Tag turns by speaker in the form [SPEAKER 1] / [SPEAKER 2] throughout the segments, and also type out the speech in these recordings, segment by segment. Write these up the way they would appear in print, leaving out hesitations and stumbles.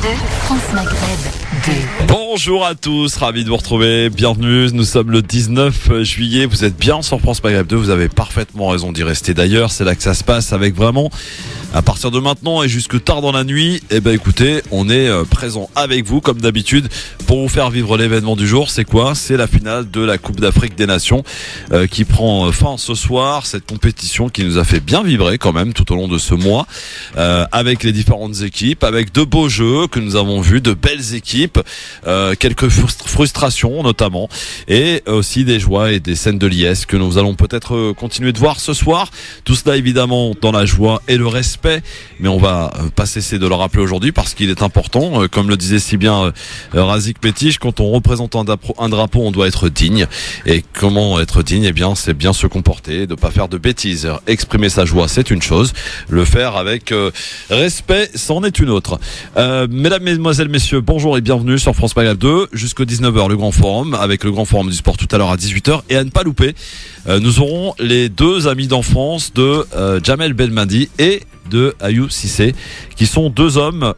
[SPEAKER 1] France Maghreb 2.
[SPEAKER 2] Bonjour à tous, ravi de vous retrouver, bienvenue, nous sommes le 19 juillet, vous êtes bien sur France Maghreb 2, vous avez parfaitement raison d'y rester d'ailleurs, c'est là que ça se passe avec vraiment, à partir de maintenant et jusque tard dans la nuit, écoutez, on est présent avec vous comme d'habitude pour vous faire vivre l'événement du jour. C'est quoi ? C'est la finale de la Coupe d'Afrique des Nations qui prend fin ce soir, cette compétition qui nous a fait bien vibrer quand même tout au long de ce mois, avec les différentes équipes, avec de beaux jeux que nous avons vus, de belles équipes, quelques frustrations notamment, et aussi des joies et des scènes de liesse que nous allons peut-être continuer de voir ce soir. Tout cela évidemment dans la joie et le respect, mais on va pas cesser de le rappeler aujourd'hui parce qu'il est important, comme le disait si bien Razik Pétiche, quand on représente un drapeau, on doit être digne. Et comment être digne ? Eh bien, c'est bien se comporter, de pas faire de bêtises. Exprimer sa joie, c'est une chose. Le faire avec respect, c'en est une autre. Mesdames, mesdemoiselles, messieurs, bonjour et bienvenue sur France Maghreb 2. Jusqu'au 19h, le Grand Forum, avec le Grand Forum du Sport tout à l'heure à 18h. Et à ne pas louper, nous aurons les deux amis d'enfance de Jamel Belmadi et de Aliou Cissé, qui sont deux hommes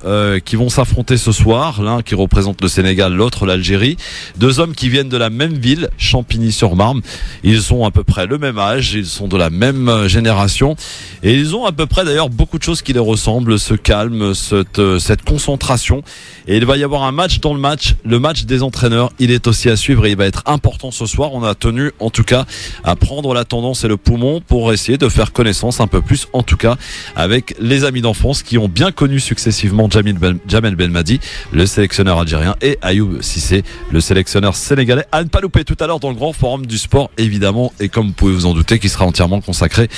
[SPEAKER 2] qui vont s'affronter ce soir, l'un qui représente le Sénégal, l'autre l'Algérie, deux hommes qui viennent de la même ville, Champigny-sur-Marne. Ils ont à peu près le même âge, ils sont de la même génération et ils ont à peu près d'ailleurs beaucoup de choses qui les ressemblent, ce calme, cette concentration, et il va y avoir un match dans le match des entraîneurs, il est aussi à suivre et il va être important ce soir. On a tenu en tout cas à prendre la tendance et le poumon pour essayer de faire connaissance un peu plus, en tout cas avec les amis d'enfance qui ont bien connu successivement Jamel Belmadi, le sélectionneur algérien, et Aliou Cissé, le sélectionneur sénégalais. À ne pas louper tout à l'heure dans le Grand Forum du Sport, évidemment, et comme vous pouvez vous en douter, qui sera entièrement consacré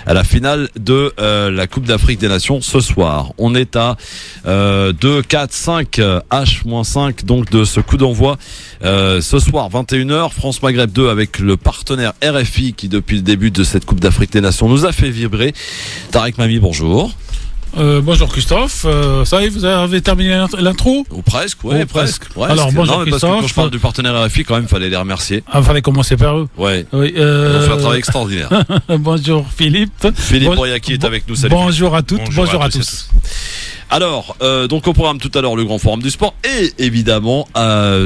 [SPEAKER 2] à la finale de la Coupe d'Afrique des Nations ce soir. On est à 2, 4, 5, H-5 donc de ce coup d'envoi ce soir 21h, France Maghreb 2 avec le partenaire RFI qui depuis le début de cette Coupe d'Afrique des Nations nous a fait vibrer. Tarek Mami, bonjour.
[SPEAKER 3] Bonjour Christophe, ça y est, vous avez terminé l'intro ?
[SPEAKER 2] Ou presque, ouais, presque. Ouais,
[SPEAKER 3] alors bonjour Christophe.
[SPEAKER 2] Parce que quand je parle du partenaire RFI, quand même, fallait les remercier.
[SPEAKER 3] Ah, fallait commencer par eux.
[SPEAKER 2] Ouais.
[SPEAKER 3] Oui,
[SPEAKER 2] ils ont fait un travail extraordinaire.
[SPEAKER 3] Bonjour Philippe.
[SPEAKER 2] Philippe Boyaki est avec nous. Salut.
[SPEAKER 3] Bonjour à toutes, bonjour à tous.
[SPEAKER 2] Alors, donc au programme tout à l'heure le Grand Forum du Sport et évidemment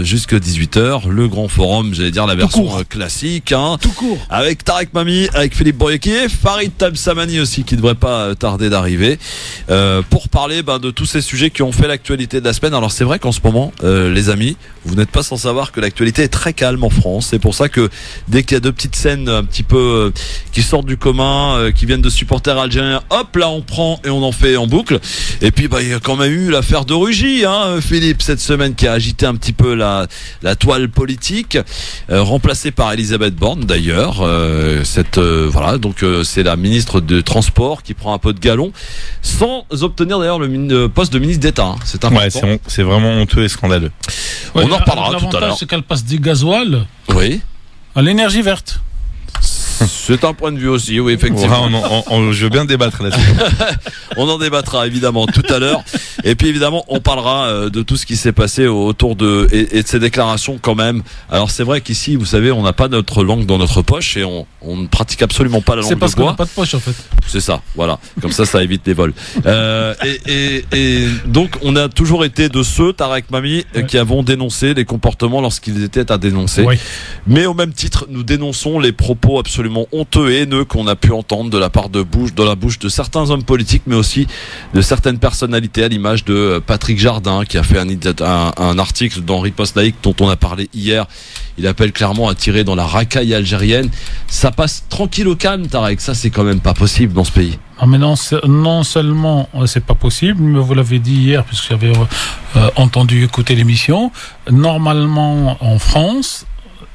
[SPEAKER 2] jusqu'à 18h le Grand Forum, j'allais dire la version classique,
[SPEAKER 3] tout court,
[SPEAKER 2] avec Tarek Mami, avec Philippe Boyaki et Farid Tabsamani aussi qui ne devrait pas tarder d'arriver pour parler de tous ces sujets qui ont fait l'actualité de la semaine. Alors c'est vrai qu'en ce moment, les amis, vous n'êtes pas sans savoir que l'actualité est très calme en France. C'est pour ça que dès qu'il y a deux petites scènes un petit peu qui sortent du commun, qui viennent de supporters algériens, hop là on prend et on en fait en boucle. Et puis il y a quand même eu l'affaire de Rugy, Philippe, cette semaine, qui a agité un petit peu la toile politique, remplacée par Elisabeth Borne d'ailleurs. Donc c'est la ministre de Transport qui prend un peu de galon, sans obtenir d'ailleurs le poste de ministre d'État. C'est important.
[SPEAKER 4] Ouais, c'est vraiment honteux et scandaleux.
[SPEAKER 3] Ouais,
[SPEAKER 2] on en reparlera tout à l'heure.
[SPEAKER 3] L'avantage, c'est qu'elle passe du gasoil à l'énergie verte.
[SPEAKER 2] C'est un point de vue aussi, oui, effectivement.
[SPEAKER 4] Je veux bien débattre là-dessus.
[SPEAKER 2] On en débattra évidemment tout à l'heure. Et puis évidemment, on parlera de tout ce qui s'est passé autour de ces déclarations quand même. Alors c'est vrai qu'ici, vous savez, on n'a pas notre langue dans notre poche et on ne pratique absolument pas la langue de bois.
[SPEAKER 3] C'est parce qu'on n'a pas de poche en fait.
[SPEAKER 2] C'est ça, voilà. Comme ça évite les vols. Et donc, on a toujours été de ceux, Tarek Mami, qui avons dénoncé les comportements lorsqu'ils étaient à dénoncer. Oui. Mais au même titre, nous dénonçons les propos absolument honteux et haineux qu'on a pu entendre de la part de la bouche de certains hommes politiques, mais aussi de certaines personnalités, à l'image de Patrick Jardin, qui a fait un article dans Riposte Laïque dont on a parlé hier. Il appelle clairement à tirer dans la racaille algérienne. Ça passe tranquille au calme, Tarek. Ça, c'est quand même pas possible dans ce pays.
[SPEAKER 3] Ah mais non seulement c'est pas possible, mais vous l'avez dit hier, puisque j'avais écouter l'émission. Normalement, en France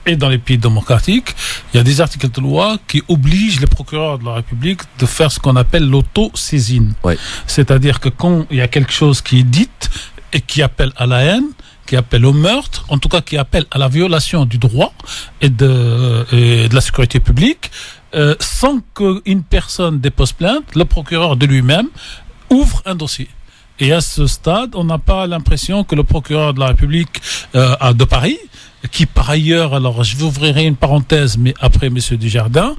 [SPEAKER 3] et dans les pays démocratiques, il y a des articles de loi qui obligent les procureurs de la République de faire ce qu'on appelle l'auto-saisine. Ouais. C'est-à-dire que quand il y a quelque chose qui est dit et qui appelle à la haine, qui appelle au meurtre, en tout cas qui appelle à la violation du droit et de la sécurité publique, sans qu'une personne dépose plainte, le procureur de lui-même ouvre un dossier. Et à ce stade, on n'a pas l'impression que le procureur de la République de Paris, qui par ailleurs, alors je vous ouvrirai une parenthèse, mais après M. Dujardin,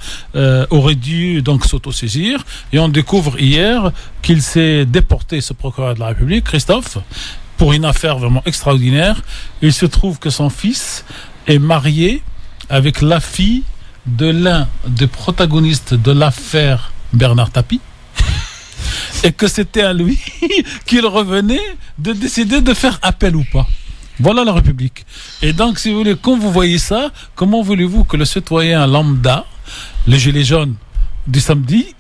[SPEAKER 3] aurait dû donc s'autosaisir. Et on découvre hier qu'il s'est déporté, ce procureur de la République, Christophe, pour une affaire vraiment extraordinaire. Il se trouve que son fils est marié avec la fille de l'un des protagonistes de l'affaire Bernard Tapie. Et que c'était à lui qu'il revenait de décider de faire appel ou pas. Voilà la République. Et donc, si vous voulez, quand vous voyez ça, comment voulez-vous que le citoyen lambda, le gilet jaune du samedi,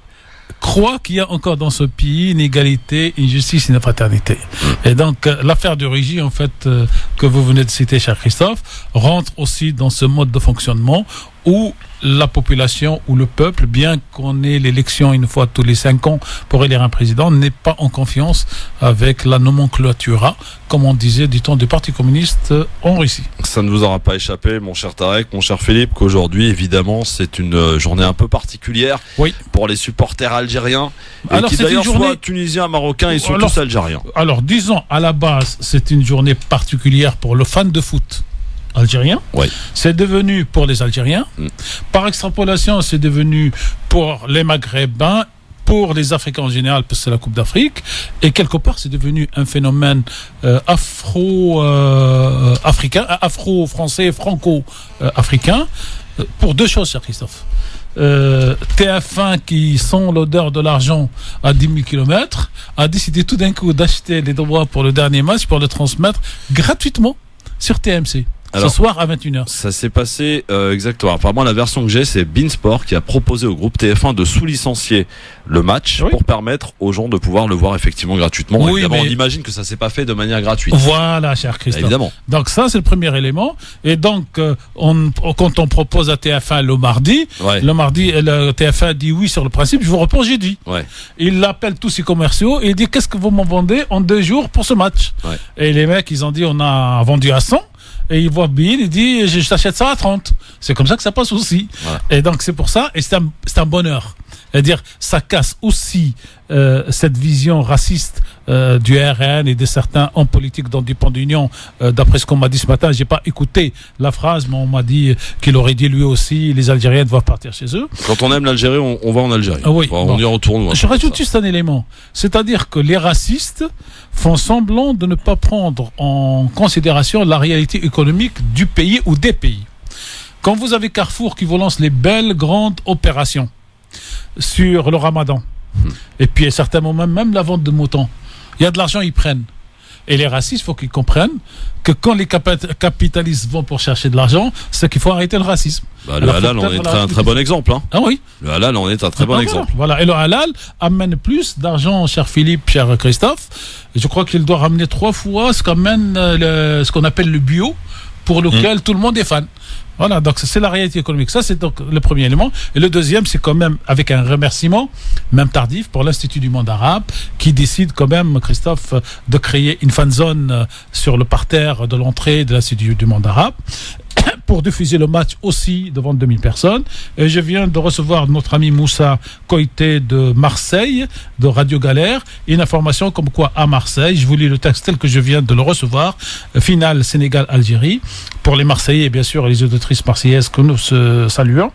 [SPEAKER 3] croit qu'il y a encore dans ce pays une égalité, une justice, une fraternité. Et donc, l'affaire de Rugy, en fait, que vous venez de citer, cher Christophe, rentre aussi dans ce mode de fonctionnement où la population ou le peuple, bien qu'on ait l'élection une fois tous les 5 ans pour élire un président, n'est pas en confiance avec la nomenclatura, comme on disait du temps du Parti communiste en Russie.
[SPEAKER 2] Ça ne vous aura pas échappé, mon cher Tarek, mon cher Philippe, qu'aujourd'hui, évidemment, c'est une journée un peu particulière pour les supporters algériens, et alors, qui d'ailleurs soient tunisiens, marocains, ils sont tous algériens.
[SPEAKER 3] Alors, disons, à la base, c'est une journée particulière pour le fan de foot algérien. C'est devenu pour les Algériens. Par extrapolation, c'est devenu pour les Maghrébins, pour les Africains en général, parce que c'est la Coupe d'Afrique. Et quelque part, c'est devenu un phénomène afro-africain, afro-français, franco-africain, pour 2 choses, cher Christophe. TF1 qui sent l'odeur de l'argent à 10 000 km a décidé tout d'un coup d'acheter les droits pour le dernier match pour le transmettre gratuitement sur TMC. Alors, ce soir à 21h.
[SPEAKER 2] Ça s'est passé exactement. Apparemment, la version que j'ai, c'est Beansport qui a proposé au groupe TF1 de sous-licencier le match pour permettre aux gens de pouvoir le voir effectivement gratuitement. Oui, évidemment, on imagine que ça s'est pas fait de manière gratuite.
[SPEAKER 3] Voilà, cher Christophe.
[SPEAKER 2] Évidemment.
[SPEAKER 3] Donc ça, c'est le premier élément. Et donc, quand on propose à TF1 le mardi, le TF1 dit oui sur le principe, je vous réponds, j'ai dit. Il appelle tous ses commerciaux et il dit qu'est-ce que vous m'en vendez en 2 jours pour ce match. Et les mecs, ils ont dit on a vendu à 100. Et il voit Bill, il dit je t'achète ça à 30. C'est comme ça que ça passe aussi. Et donc c'est pour ça, et c'est un bonheur. C'est-à-dire, ça casse aussi cette vision raciste du RN et de certains hommes politiques dans du Pan d'Union. D'après ce qu'on m'a dit ce matin, j'ai pas écouté la phrase, mais on m'a dit qu'il aurait dit lui aussi, les Algériens doivent partir chez eux.
[SPEAKER 2] Quand on aime l'Algérie, on va en Algérie. On y retourne.
[SPEAKER 3] Je rajoute juste un élément. C'est-à-dire que les racistes font semblant de ne pas prendre en considération la réalité économique du pays ou des pays. Quand vous avez Carrefour qui vous lance les belles grandes opérations sur le Ramadan, et puis à certains moments même la vente de moutons, il y a de l'argent, ils prennent. Et les racistes, il faut qu'ils comprennent que quand les capitalistes vont pour chercher de l'argent, c'est qu'il faut arrêter le racisme.
[SPEAKER 2] Le halal en est un très bon exemple.
[SPEAKER 3] Ah oui.
[SPEAKER 2] Le halal en est un très bon exemple.
[SPEAKER 3] Voilà. Et le halal amène plus d'argent, cher Philippe, cher Christophe. Je crois qu'il doit ramener 3 fois ce qu'amène ce qu'on appelle le bio, pour lequel tout le monde est fan. Voilà, donc c'est la réalité économique. Ça, c'est donc le premier élément. Et le deuxième, c'est quand même avec un remerciement, même tardif, pour l'Institut du monde arabe, qui décide quand même, Christophe, de créer une fan zone sur le parterre de l'entrée de l'Institut du monde arabe, pour diffuser le match aussi devant 2000 personnes. Et je viens de recevoir notre ami Moussa Koité de Marseille, de Radio Galère, une information comme quoi à Marseille, je vous lis le texte tel que je viens de le recevoir, finale Sénégal-Algérie, pour les Marseillais et bien sûr les auditrices marseillaises que nous saluons.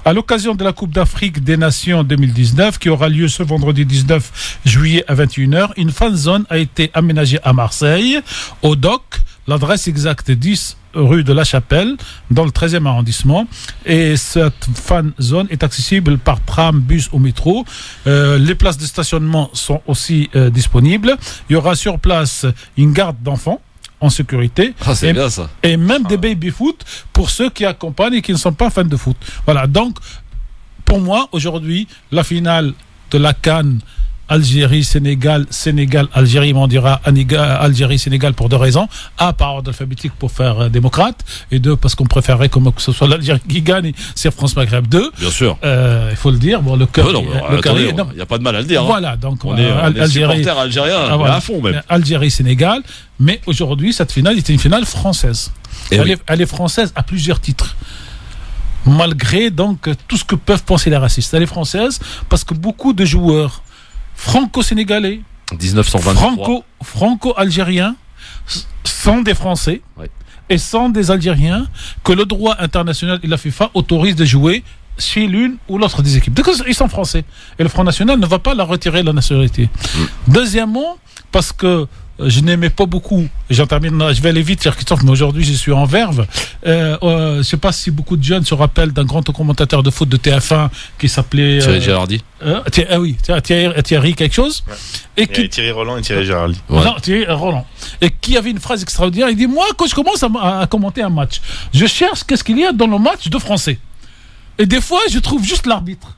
[SPEAKER 3] À l'occasion de la Coupe d'Afrique des Nations 2019, qui aura lieu ce vendredi 19 juillet à 21h, une fan zone a été aménagée à Marseille, au DOC, l'adresse exacte 10 rue de la Chapelle, dans le 13e arrondissement. Et cette fan zone est accessible par tram, bus ou métro. Les places de stationnement sont aussi disponibles. Il y aura sur place une garde d'enfants en sécurité.
[SPEAKER 2] C'est bien ça.
[SPEAKER 3] Et même des baby-foot pour ceux qui accompagnent et qui ne sont pas fans de foot. Voilà, donc, pour moi, aujourd'hui, la finale de la CAN Algérie, Sénégal, Sénégal, Algérie, mais on dira Algérie, Sénégal pour 2 raisons. A, par ordre alphabétique pour faire démocrate, et 2, parce qu'on préférerait que ce soit l'Algérie qui gagne, c'est France Maghreb 2.
[SPEAKER 2] Bien sûr.
[SPEAKER 3] Il faut le dire. Bon, le cœur.
[SPEAKER 2] Il n'y a pas de mal à le dire.
[SPEAKER 3] Voilà, donc
[SPEAKER 2] on est supporters algériens à fond même.
[SPEAKER 3] Algérie, Sénégal. Mais aujourd'hui, cette finale était une finale française. Elle est française à plusieurs titres. Malgré donc tout ce que peuvent penser les racistes. Elle est française parce que beaucoup de joueurs franco-sénégalais,
[SPEAKER 2] 1923,
[SPEAKER 3] franco-algériens sont des Français et sont des Algériens que le droit international et la FIFA autorisent de jouer chez l'une ou l'autre des équipes. Donc ils sont français et le Front National ne va pas leur retirer la nationalité. Deuxièmement, parce que je n'aimais pas beaucoup. J'en termine, je vais aller vite, cher Christophe, mais aujourd'hui je suis en verve. Je ne sais pas si beaucoup de jeunes se rappellent d'un grand commentateur de foot de TF1 qui s'appelait
[SPEAKER 2] Thierry Girardi.
[SPEAKER 3] Oui, Thierry quelque chose.
[SPEAKER 4] Ouais.
[SPEAKER 3] Et qui...
[SPEAKER 4] Thierry Roland et Thierry Girardi.
[SPEAKER 2] Ouais.
[SPEAKER 3] Non, Thierry Roland. Et qui avait une phrase extraordinaire. Il dit, moi, quand je commence à commenter un match, je cherche qu'est-ce qu'il y a dans le match de français. Et des fois, je trouve juste l'arbitre.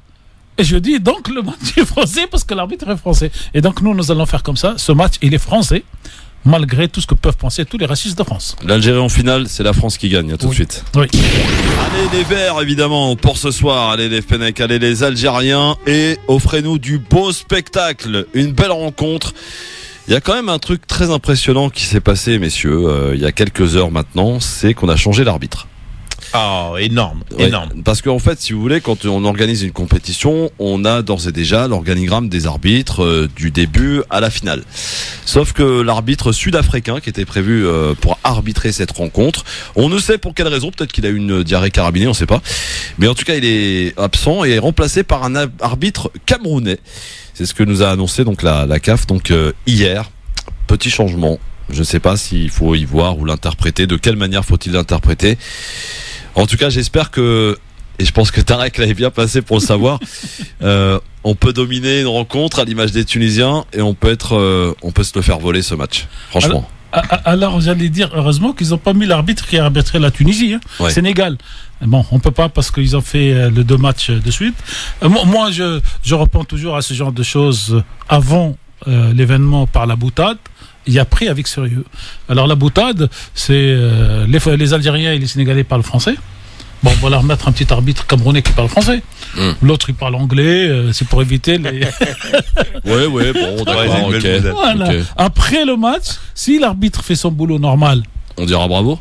[SPEAKER 3] Et je dis, donc, le match est français parce que l'arbitre est français. Et donc, nous allons faire comme ça. Ce match, il est français, malgré tout ce que peuvent penser tous les racistes de France.
[SPEAKER 2] L'Algérie en finale, c'est la France qui gagne, tout de suite.
[SPEAKER 3] Oui.
[SPEAKER 2] Allez les Verts, évidemment, pour ce soir. Allez les Fennecs, allez les Algériens. Et offrez-nous du beau spectacle. Une belle rencontre. Il y a quand même un truc très impressionnant qui s'est passé, messieurs, il y a quelques heures maintenant. C'est qu'on a changé l'arbitre.
[SPEAKER 4] Oh, énorme,
[SPEAKER 2] Ouais,
[SPEAKER 4] énorme.
[SPEAKER 2] parce qu'en fait, si vous voulez, quand on organise une compétition, on a d'ores et déjà l'organigramme des arbitres du début à la finale. Sauf que l'arbitre sud-africain qui était prévu pour arbitrer cette rencontre, on ne sait pour quelle raison, peut-être qu'il a eu une diarrhée carabinée, on ne sait pas. Mais en tout cas, il est absent et est remplacé par un arbitre camerounais. C'est ce que nous a annoncé donc la CAF donc hier. Petit changement. Je ne sais pas s'il faut y voir ou l'interpréter. De quelle manière faut-il l'interpréter ? En tout cas, j'espère que, et je pense que Tarek l'avait bien passé pour le savoir, on peut dominer une rencontre à l'image des Tunisiens et on peut se le faire voler ce match. Franchement.
[SPEAKER 3] Alors j'allais dire, heureusement qu'ils n'ont pas mis l'arbitre qui a arbitré la Tunisie,
[SPEAKER 2] Ouais.
[SPEAKER 3] Sénégal. Bon, on peut pas parce qu'ils ont fait le 2 matchs de suite. Moi, je reprends toujours à ce genre de choses avant l'événement par la boutade. Il y a pris avec sérieux. Alors la boutade, c'est les Algériens et les Sénégalais parlent français. Bon, on va leur mettre un petit arbitre camerounais qui parle français. L'autre, il parle anglais. C'est pour éviter les...
[SPEAKER 2] Ouais, bon, d'accord,
[SPEAKER 4] Ouais,
[SPEAKER 2] ok.
[SPEAKER 3] Voilà.
[SPEAKER 2] Ok.
[SPEAKER 3] Après le match, si l'arbitre fait son boulot normal,
[SPEAKER 2] On dira bravo.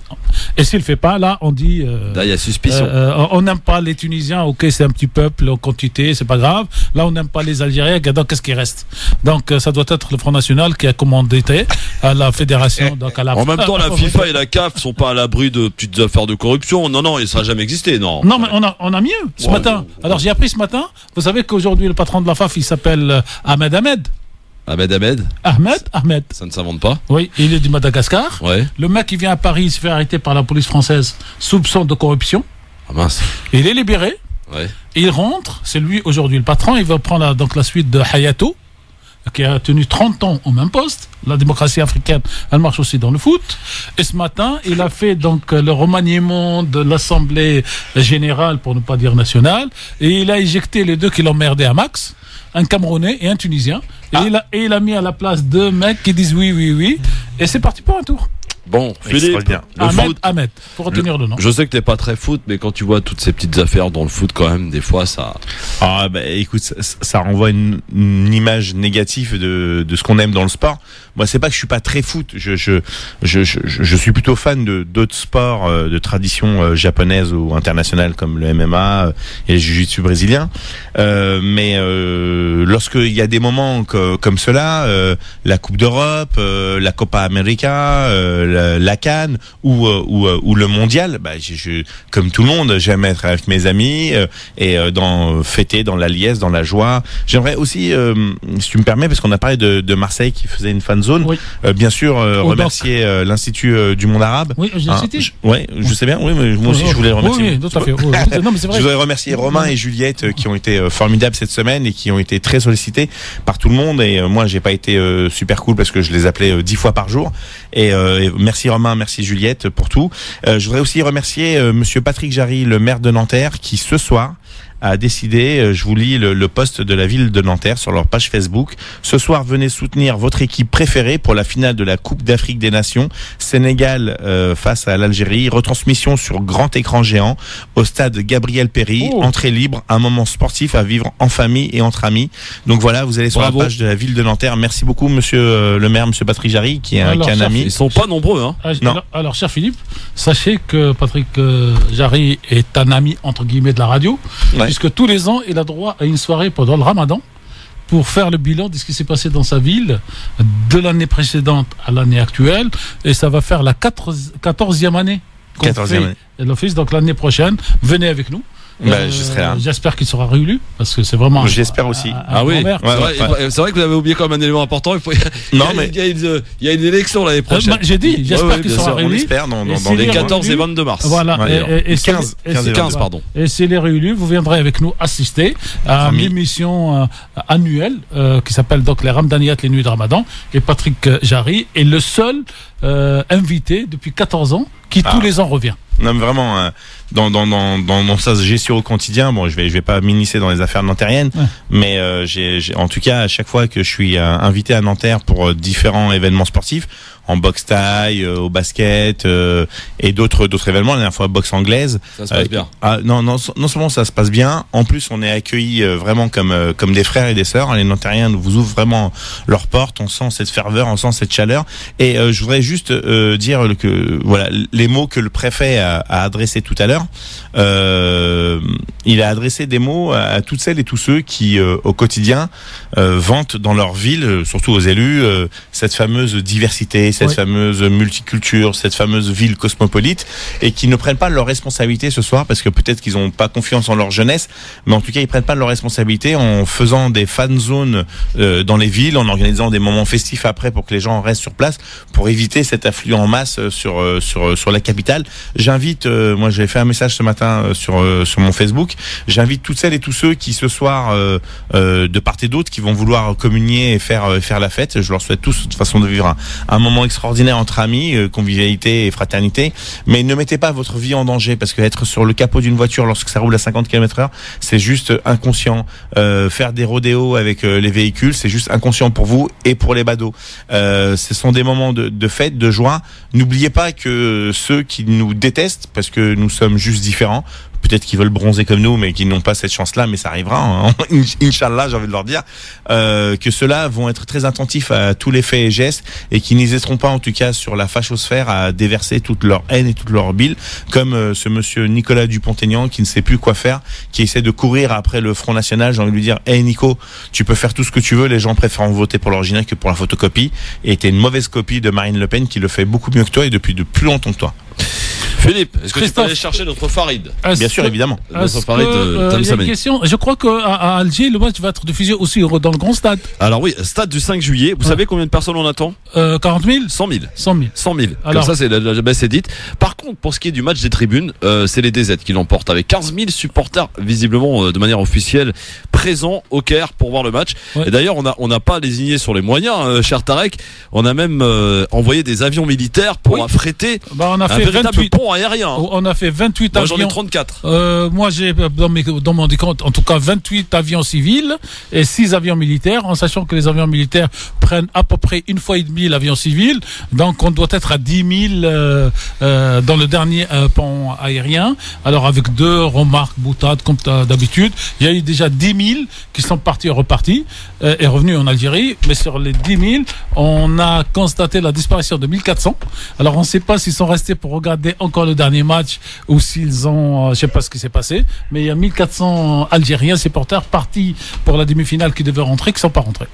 [SPEAKER 3] et s'il le fait pas, là, on dit...
[SPEAKER 2] Là, il y a suspicion.
[SPEAKER 3] on n'aime pas les Tunisiens, ok, c'est un petit peuple en quantité, c'est pas grave. Là, on n'aime pas les Algériens, donc qu'est-ce qui reste? Donc, ça doit être le Front National qui a commandité à la fédération. Donc à la
[SPEAKER 2] En même temps, la FIFA et la CAF sont pas à l'abri de petites affaires de corruption. Non, ça n'a jamais existé, non.
[SPEAKER 3] Non, mais on a mieux ce matin. Alors, j'ai appris ce matin, vous savez qu'aujourd'hui, le patron de la FAF, il s'appelle Ahmed. Ahmed.
[SPEAKER 2] Ça ne s'invente pas.
[SPEAKER 3] Oui, il est du Madagascar.
[SPEAKER 2] Ouais.
[SPEAKER 3] Le mec, il vient à Paris, il se fait arrêter par la police française, soupçon de corruption.
[SPEAKER 2] Ah mince.
[SPEAKER 3] Il est libéré.
[SPEAKER 2] Ouais.
[SPEAKER 3] Il rentre, c'est lui aujourd'hui le patron, il va prendre donc la suite de Hayatou, qui a tenu 30 ans au même poste. La démocratie africaine, elle marche aussi dans le foot. Et ce matin, il a fait donc le remaniement de l'Assemblée générale, pour ne pas dire nationale, et il a éjecté les deux qui l'emmerdaient à max, un Camerounais et un Tunisien. Et il a mis à la place 2 mecs qui disent oui, et c'est parti pour un tour.
[SPEAKER 2] Bon, Philippe,
[SPEAKER 4] Extraordinaire.
[SPEAKER 2] le foot.
[SPEAKER 3] Ahmed, faut retenir le nom.
[SPEAKER 2] Je sais que t'es pas très foot, mais quand tu vois toutes ces petites affaires dans le foot, quand même, des fois, ça.
[SPEAKER 4] Ah bah écoute, ça renvoie une image négative de ce qu'on aime dans le sport. Moi, c'est pas que je suis pas très foot. Je suis plutôt fan de d'autres sports de tradition japonaise ou internationale comme le MMA et le jiu-jitsu brésilien. Mais lorsqu'il y a des moments comme cela, la Coupe d'Europe, la Copa América, la CAN ou le Mondial, bah comme tout le monde, j'aime être avec mes amis et fêter dans la liesse, dans la joie. J'aimerais aussi, si tu me permets, parce qu'on a parlé de Marseille qui faisait une fan zone,
[SPEAKER 3] Oui.
[SPEAKER 4] bien sûr remercier l'Institut du monde arabe.
[SPEAKER 3] Oui, je l'ai cité.
[SPEAKER 4] Je sais bien. Oui, mais moi aussi je voulais le remercier.
[SPEAKER 3] Oui, tout à fait. Non, mais c'est vrai.
[SPEAKER 4] Je voudrais remercier Romain et Juliette qui ont été formidables cette semaine et qui ont été très sollicités par tout le monde. Et moi, j'ai pas été super cool parce que je les appelais 10 fois par jour. Et merci Romain, merci Juliette pour tout. Je voudrais aussi remercier Monsieur Patrick Jarry, le maire de Nanterre, qui ce soir a décidé, je vous lis le post de la ville de Nanterre sur leur page Facebook. Ce soir, venez soutenir votre équipe préférée pour la finale de la Coupe d'Afrique des Nations. Sénégal face à l'Algérie. Retransmission sur grand écran géant au stade Gabriel Péry. Entrée libre, un moment sportif à vivre en famille et entre amis. Donc voilà, vous allez sur
[SPEAKER 2] Bravo.
[SPEAKER 4] la page de la ville de Nanterre. Merci beaucoup, monsieur le maire, monsieur Patrick Jarry, qui est un ami.
[SPEAKER 2] Ils sont pas nombreux, hein.
[SPEAKER 4] Non.
[SPEAKER 3] Alors, cher Philippe, sachez que Patrick Jarry est un ami, entre guillemets, de la radio,
[SPEAKER 4] Ouais.
[SPEAKER 3] puisque tous les ans, il a droit à une soirée pendant le Ramadan pour faire le bilan de ce qui s'est passé dans sa ville de l'année précédente à l'année actuelle, et ça va faire la 14e année qu'on
[SPEAKER 4] 14e
[SPEAKER 3] fait
[SPEAKER 4] année.
[SPEAKER 3] l'office. Donc l'année prochaine, venez avec nous.
[SPEAKER 4] je serai là.
[SPEAKER 3] J'espère qu'il sera réélu parce que c'est vraiment.
[SPEAKER 4] J'espère aussi.
[SPEAKER 2] Oui.
[SPEAKER 3] grand-mère.
[SPEAKER 2] C'est vrai que vous avez oublié quand même un élément important.
[SPEAKER 4] Non,
[SPEAKER 2] il y a une élection l'année prochaine.
[SPEAKER 3] J'ai dit, j'espère qu'il sera
[SPEAKER 4] On
[SPEAKER 3] réélu.
[SPEAKER 4] espère dans
[SPEAKER 2] Les 14 et 22 mars.
[SPEAKER 3] Voilà. Et
[SPEAKER 4] 15
[SPEAKER 2] pardon.
[SPEAKER 3] Et s'il est réélu, vous viendrez avec nous assister à une émission annuelle qui s'appelle donc les Ramdaniyat, les nuits de Ramadan. Et Patrick Jarry est le seul invité depuis 14 ans qui tous les ans revient.
[SPEAKER 4] Non, mais vraiment, dans sa gestion au quotidien, bon, je vais pas m'initier dans les affaires nantériennes, mais en tout cas, à chaque fois que je suis invité à Nanterre pour différents événements sportifs, en boxe taille, au basket et d'autres événements. La dernière fois, boxe anglaise.
[SPEAKER 2] Ça se passe bien.
[SPEAKER 4] Non seulement ça se passe bien, en plus on est accueillis vraiment comme des frères et des sœurs. Les Nantériens nous vous ouvrent vraiment leurs portes. On sent cette ferveur, on sent cette chaleur. Et je voudrais juste dire que voilà les mots que le préfet a adressés tout à l'heure. Il a adressé des mots à toutes celles et tous ceux qui au quotidien vantent dans leur ville, surtout aux élus, cette fameuse diversité, cette fameuse multiculture, cette fameuse ville cosmopolite, et qui ne prennent pas leurs responsabilités ce soir, parce que peut-être qu'ils n'ont pas confiance en leur jeunesse, mais en tout cas ils prennent pas leurs responsabilités en faisant des fan zones dans les villes, en organisant des moments festifs après pour que les gens restent sur place, pour éviter cet afflux en masse sur la capitale. J'invite, moi j'ai fait un message ce matin sur mon Facebook, j'invite toutes celles et tous ceux qui ce soir de part et d'autre qui vont vouloir communier et faire la fête. Je leur souhaite tous de toute façon de vivre un moment extraordinaire entre amis, convivialité et fraternité, mais ne mettez pas votre vie en danger, parce que être sur le capot d'une voiture lorsque ça roule à 50 km/h, c'est juste inconscient. Faire des rodéos avec les véhicules, c'est juste inconscient pour vous et pour les badauds. Ce sont des moments de fête, de joie. N'oubliez pas que ceux qui nous détestent, parce que nous sommes juste différents, peut-être qu'ils veulent bronzer comme nous, mais qui n'ont pas cette chance-là, mais ça arrivera, hein. Inch'Allah, j'ai envie de leur dire, que ceux-là vont être très attentifs à tous les faits et gestes, et qui n'hésiteront pas, en tout cas, sur la fachosphère, à déverser toute leur haine et toute leur bile, comme ce monsieur Nicolas Dupont-Aignan, qui ne sait plus quoi faire, qui essaie de courir après le Front National. J'ai envie de lui dire, hey Nico, tu peux faire tout ce que tu veux, les gens préfèrent voter pour l'original que pour la photocopie, et t'es une mauvaise copie de Marine Le Pen, qui le fait beaucoup mieux que toi, et depuis de plus longtemps que toi.
[SPEAKER 2] Philippe, est-ce que tu peux aller chercher notre Farid?
[SPEAKER 4] Bien sûr, évidemment.
[SPEAKER 2] Notre Farid
[SPEAKER 3] il y a une question. Je crois qu'à Alger, le match va être diffusé aussi dans le grand stade.
[SPEAKER 2] Alors oui, stade du 5 juillet. Vous savez combien de personnes on attend?
[SPEAKER 3] 40 000
[SPEAKER 2] 100 000.
[SPEAKER 3] 100 000.
[SPEAKER 2] 100 000.
[SPEAKER 3] Alors,
[SPEAKER 2] comme ça, c'est la baisse est dite. Par contre, pour ce qui est du match des tribunes, c'est les DZ qui l'emportent, avec 15 000 supporters, visiblement de manière officielle, présents au Caire pour voir le match. Ouais. Et d'ailleurs, on n'a pas lésiné sur les moyens, cher Tarek. On a même envoyé des avions militaires pour affréter
[SPEAKER 3] on a
[SPEAKER 2] un
[SPEAKER 3] fait
[SPEAKER 2] véritable
[SPEAKER 3] 28.
[SPEAKER 2] pont aérien.
[SPEAKER 3] On a fait 28
[SPEAKER 2] moi,
[SPEAKER 3] avions.
[SPEAKER 2] j'en ai 34.
[SPEAKER 3] Moi, j'ai dans mon décompte, en tout cas, 28 avions civils et 6 avions militaires, en sachant que les avions militaires prennent à peu près une fois et demie l'avion civil. Donc, on doit être à 10 000 dans le dernier pont aérien. Alors, avec 2 remarques, boutades, comme d'habitude, il y a eu déjà 10 000 qui sont partis et repartis et revenus en Algérie. Mais sur les 10 000, on a constaté la disparition de 1400. Alors, on ne sait pas s'ils sont restés pour regarder encore le dernier match ou s'ils ont, je sais pas ce qui s'est passé, mais il y a 1400 Algériens supporters partis pour la demi-finale qui devaient rentrer, qui ne sont pas rentrés.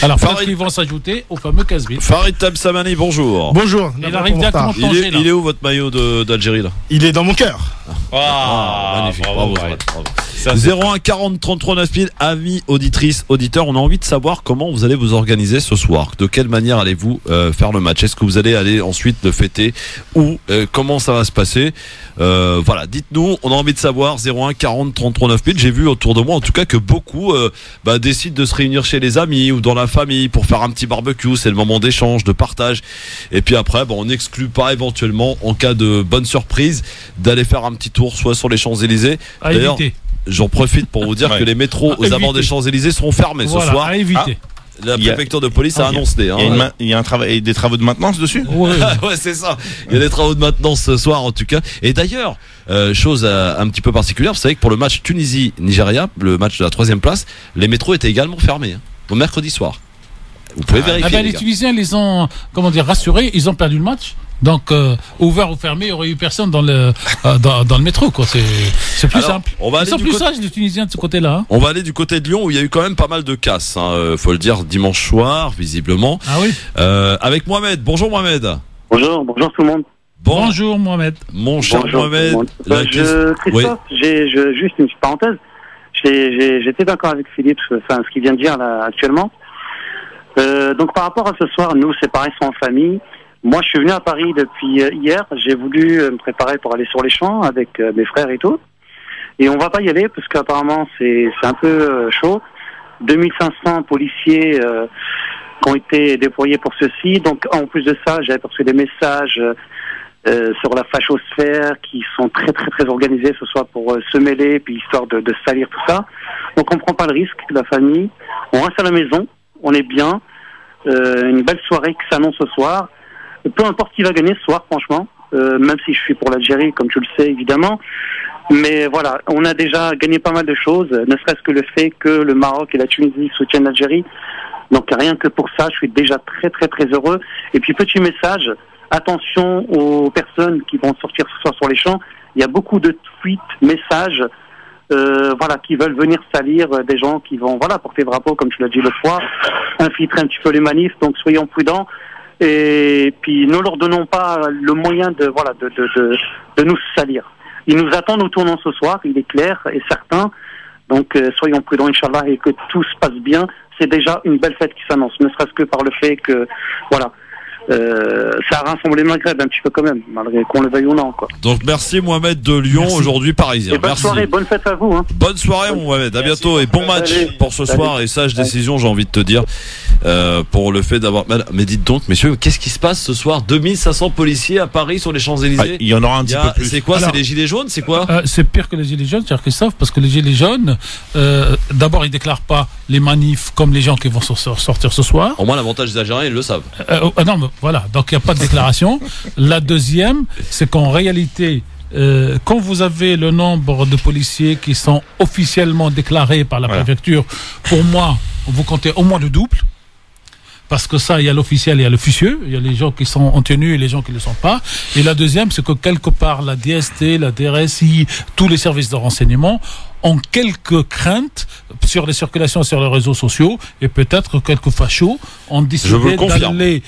[SPEAKER 3] Alors, peut-être qu'ils vont s'ajouter au fameux 15 000.
[SPEAKER 2] Farid Tabsamani, bonjour.
[SPEAKER 5] Bonjour.
[SPEAKER 3] Il arrive directement de Tanger, là.
[SPEAKER 2] Il est où votre maillot d'Algérie là?
[SPEAKER 5] Il est dans mon cœur.
[SPEAKER 2] Magnifique, bravo. 01 40 33 9000, amis auditrices, auditeurs, on a envie de savoir comment vous allez vous organiser ce soir. De quelle manière allez-vous faire le match? Est-ce que vous allez aller ensuite le fêter ou comment ça va se passer? Voilà, dites-nous, on a envie de savoir. 01 40 33 9000. J'ai vu autour de moi en tout cas que beaucoup décident de se réunir chez les amis ou dans la famille pour faire un petit barbecue. C'est le moment d'échange, de partage, et puis après on n'exclut pas éventuellement, en cas de bonne surprise, d'aller faire un petit tour soit sur les Champs-Élysées. D'ailleurs, j'en profite pour vous dire que les métros aux abords des Champs-Élysées seront fermés ce soir.
[SPEAKER 3] À éviter.
[SPEAKER 2] La préfecture de police a annoncé.
[SPEAKER 4] Il y a des travaux de maintenance dessus.
[SPEAKER 3] Ouais,
[SPEAKER 2] c'est ça. Il y a des travaux de maintenance ce soir en tout cas. Et d'ailleurs, chose un petit peu particulière, vous savez que pour le match Tunisie-Nigeria, le match de la 3e place, les métros étaient également fermés au mercredi soir. Vous pouvez vérifier.
[SPEAKER 3] Les Tunisiens les ont, rassurés. Ils ont perdu le match. Donc, ouvert ou fermé, il n'y aurait eu personne dans le métro, quoi. C'est plus simple. Ils sont plus sages, les Tunisiens, de ce côté-là.
[SPEAKER 2] On va aller du côté de Lyon, où il y a eu quand même pas mal de casses, faut le dire, dimanche soir, visiblement.
[SPEAKER 3] Ah oui.
[SPEAKER 2] Avec Mohamed. Bonjour Mohamed.
[SPEAKER 6] Bonjour tout le monde.
[SPEAKER 3] Bonjour Mohamed.
[SPEAKER 2] Mon cher Mohamed.
[SPEAKER 5] Christophe, j'ai juste une petite parenthèse. J'étais d'accord avec Philippe, enfin ce qu'il vient de dire là actuellement. Donc par rapport à ce soir, nous c'est pareil, c'est en famille. Moi je suis venu à Paris depuis hier. J'ai voulu me préparer pour aller sur les champs avec mes frères et tout. Et on va pas y aller parce qu'apparemment c'est un peu chaud. 2500 policiers qui ont été déployés pour ceci. Donc en plus de ça, j'ai aperçu des messages sur la fachosphère qui sont très très très organisés ce soir pour se mêler puis histoire de salir tout ça. Donc on prend pas le risque, la famille. On reste à la maison, on est bien. Une belle soirée qui s'annonce ce soir. Peu importe qui va gagner ce soir, franchement. Même si je suis pour l'Algérie, comme tu le sais évidemment. Mais voilà, on a déjà gagné pas mal de choses, ne serait-ce que le fait que le Maroc et la Tunisie soutiennent l'Algérie. Donc rien que pour ça, je suis déjà très très très heureux. Et puis petit message, attention aux personnes qui vont sortir ce soir sur les champs. Il y a beaucoup de tweets, messages, qui veulent venir salir des gens qui vont porter le drapeau, comme tu l'as dit l'autre fois, infiltrer un petit peu les manifs. Donc soyons prudents. Et puis ne leur donnons pas le moyen de nous salir. Ils nous attendent au tournant ce soir, il est clair et certain. Donc soyons prudents, Inch'Allah, et que tout se passe bien. C'est déjà une belle fête qui s'annonce, ne serait-ce que par le fait que, ça a rassemblé le Maghreb un petit peu quand même, malgré qu'on le veuille ou non, quoi.
[SPEAKER 2] Donc merci Mohamed de Lyon, aujourd'hui parisien.
[SPEAKER 5] Et bonne soirée, bonne fête à vous.
[SPEAKER 2] Bonne soirée Mohamed, à bientôt et bon match pour ce soir et sage décision, j'ai envie de te dire, pour le fait d'avoir... Mais dites donc messieurs, qu'est-ce qui se passe ce soir? 2500 policiers à Paris sur les Champs-Élysées.
[SPEAKER 4] Il y en aura un petit peu plus.
[SPEAKER 2] C'est quoi? C'est les gilets jaunes? C'est quoi?
[SPEAKER 3] C'est pire que les gilets jaunes, cher Christophe, parce que les gilets jaunes, d'abord ils déclarent pas les manifs comme les gens qui vont sortir ce soir.
[SPEAKER 2] Au moins l'avantage des Algériens, ils le savent.
[SPEAKER 3] Non, mais voilà, donc il n'y a pas de déclaration. La deuxième, c'est qu'en réalité, quand vous avez le nombre de policiers qui sont officiellement déclarés par la préfecture, pour moi, vous comptez au moins le double. Parce que ça, il y a l'officiel et il y a le fusieux. Il y a les gens qui sont en tenue et les gens qui ne le sont pas. Et la deuxième, c'est que quelque part, la DST, la DRSI, tous les services de renseignement ont quelques craintes sur les circulations sur les réseaux sociaux et peut-être quelques fachos ont décidé d'aller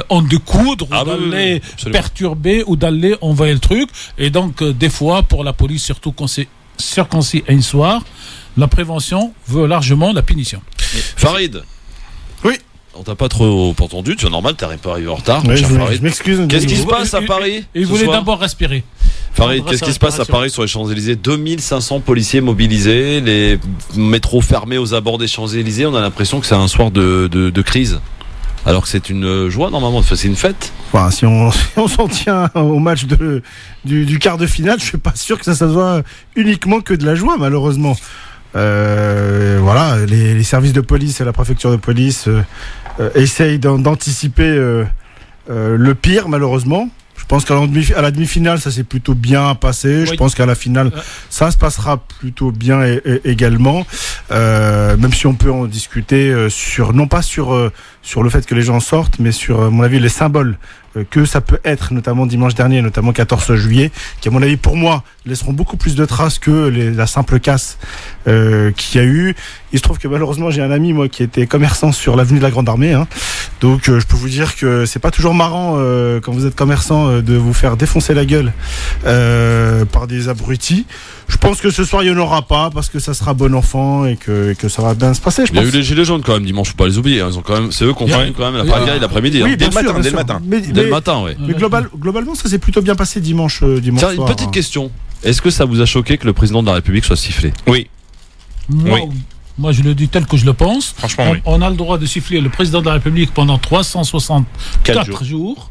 [SPEAKER 3] en découdre ou d'aller perturber ou d'aller envoyer le truc. Et donc, des fois, pour la police, surtout quand c'est circoncis à une soir, la prévention veut largement la punition.
[SPEAKER 2] Farid.
[SPEAKER 6] Oui.
[SPEAKER 2] On t'a pas trop entendu, tu es normal, t'es pas arrivé en retard.
[SPEAKER 6] Oui, je m'excuse.
[SPEAKER 2] Qu'est-ce qui se passe à Paris?
[SPEAKER 3] Il voulait d'abord respirer.
[SPEAKER 2] Farid, qu'est-ce qui se passe à Paris sur les Champs-Élysées? 2500 policiers mobilisés, les métros fermés aux abords des Champs-Élysées. On a l'impression que c'est un soir de crise. Alors que c'est une joie normalement, c'est une fête.
[SPEAKER 6] Enfin, si on s'en tient au match du quart de finale, je suis pas sûr que ça soit uniquement que de la joie, malheureusement. Les services de police et la préfecture de police essayent d'anticiper le pire, malheureusement. Je pense qu'à la demi-finale, ça s'est plutôt bien passé. Je pense qu'à la finale, ça se passera plutôt bien également. Même si on peut en discuter non pas sur le fait que les gens sortent, mais sur, à mon avis, les symboles que ça peut être, notamment dimanche dernier, notamment 14 juillet, qui, à mon avis, pour moi, laisseront beaucoup plus de traces que la simple casse qu'il y a eu. Il se trouve que malheureusement, j'ai un ami, moi, qui était commerçant sur l'avenue de la Grande Armée. Donc, je peux vous dire que c'est pas toujours marrant, quand vous êtes commerçant, de vous faire défoncer la gueule par des abrutis. Je pense que ce soir, il n'y en aura pas, parce que ça sera bon enfant et que ça va bien se passer, je pense.
[SPEAKER 2] Il y a eu les gilets jaunes quand même dimanche, faut pas les oublier. Ils ont quand même, c'est eux qui ont fait quand même la pagaille l'après-midi.
[SPEAKER 6] Oui,
[SPEAKER 2] dès
[SPEAKER 6] le
[SPEAKER 2] matin. Dès le matin, oui.
[SPEAKER 6] Mais globalement, ça s'est plutôt bien passé dimanche
[SPEAKER 2] Tiens,
[SPEAKER 6] soir.
[SPEAKER 2] une petite question. Est-ce que ça vous a choqué que le président de la République soit sifflé?
[SPEAKER 4] Oui.
[SPEAKER 3] Moi, je le dis tel que je le pense.
[SPEAKER 4] Franchement,
[SPEAKER 3] on a le droit de siffler le président de la République pendant 364 jours.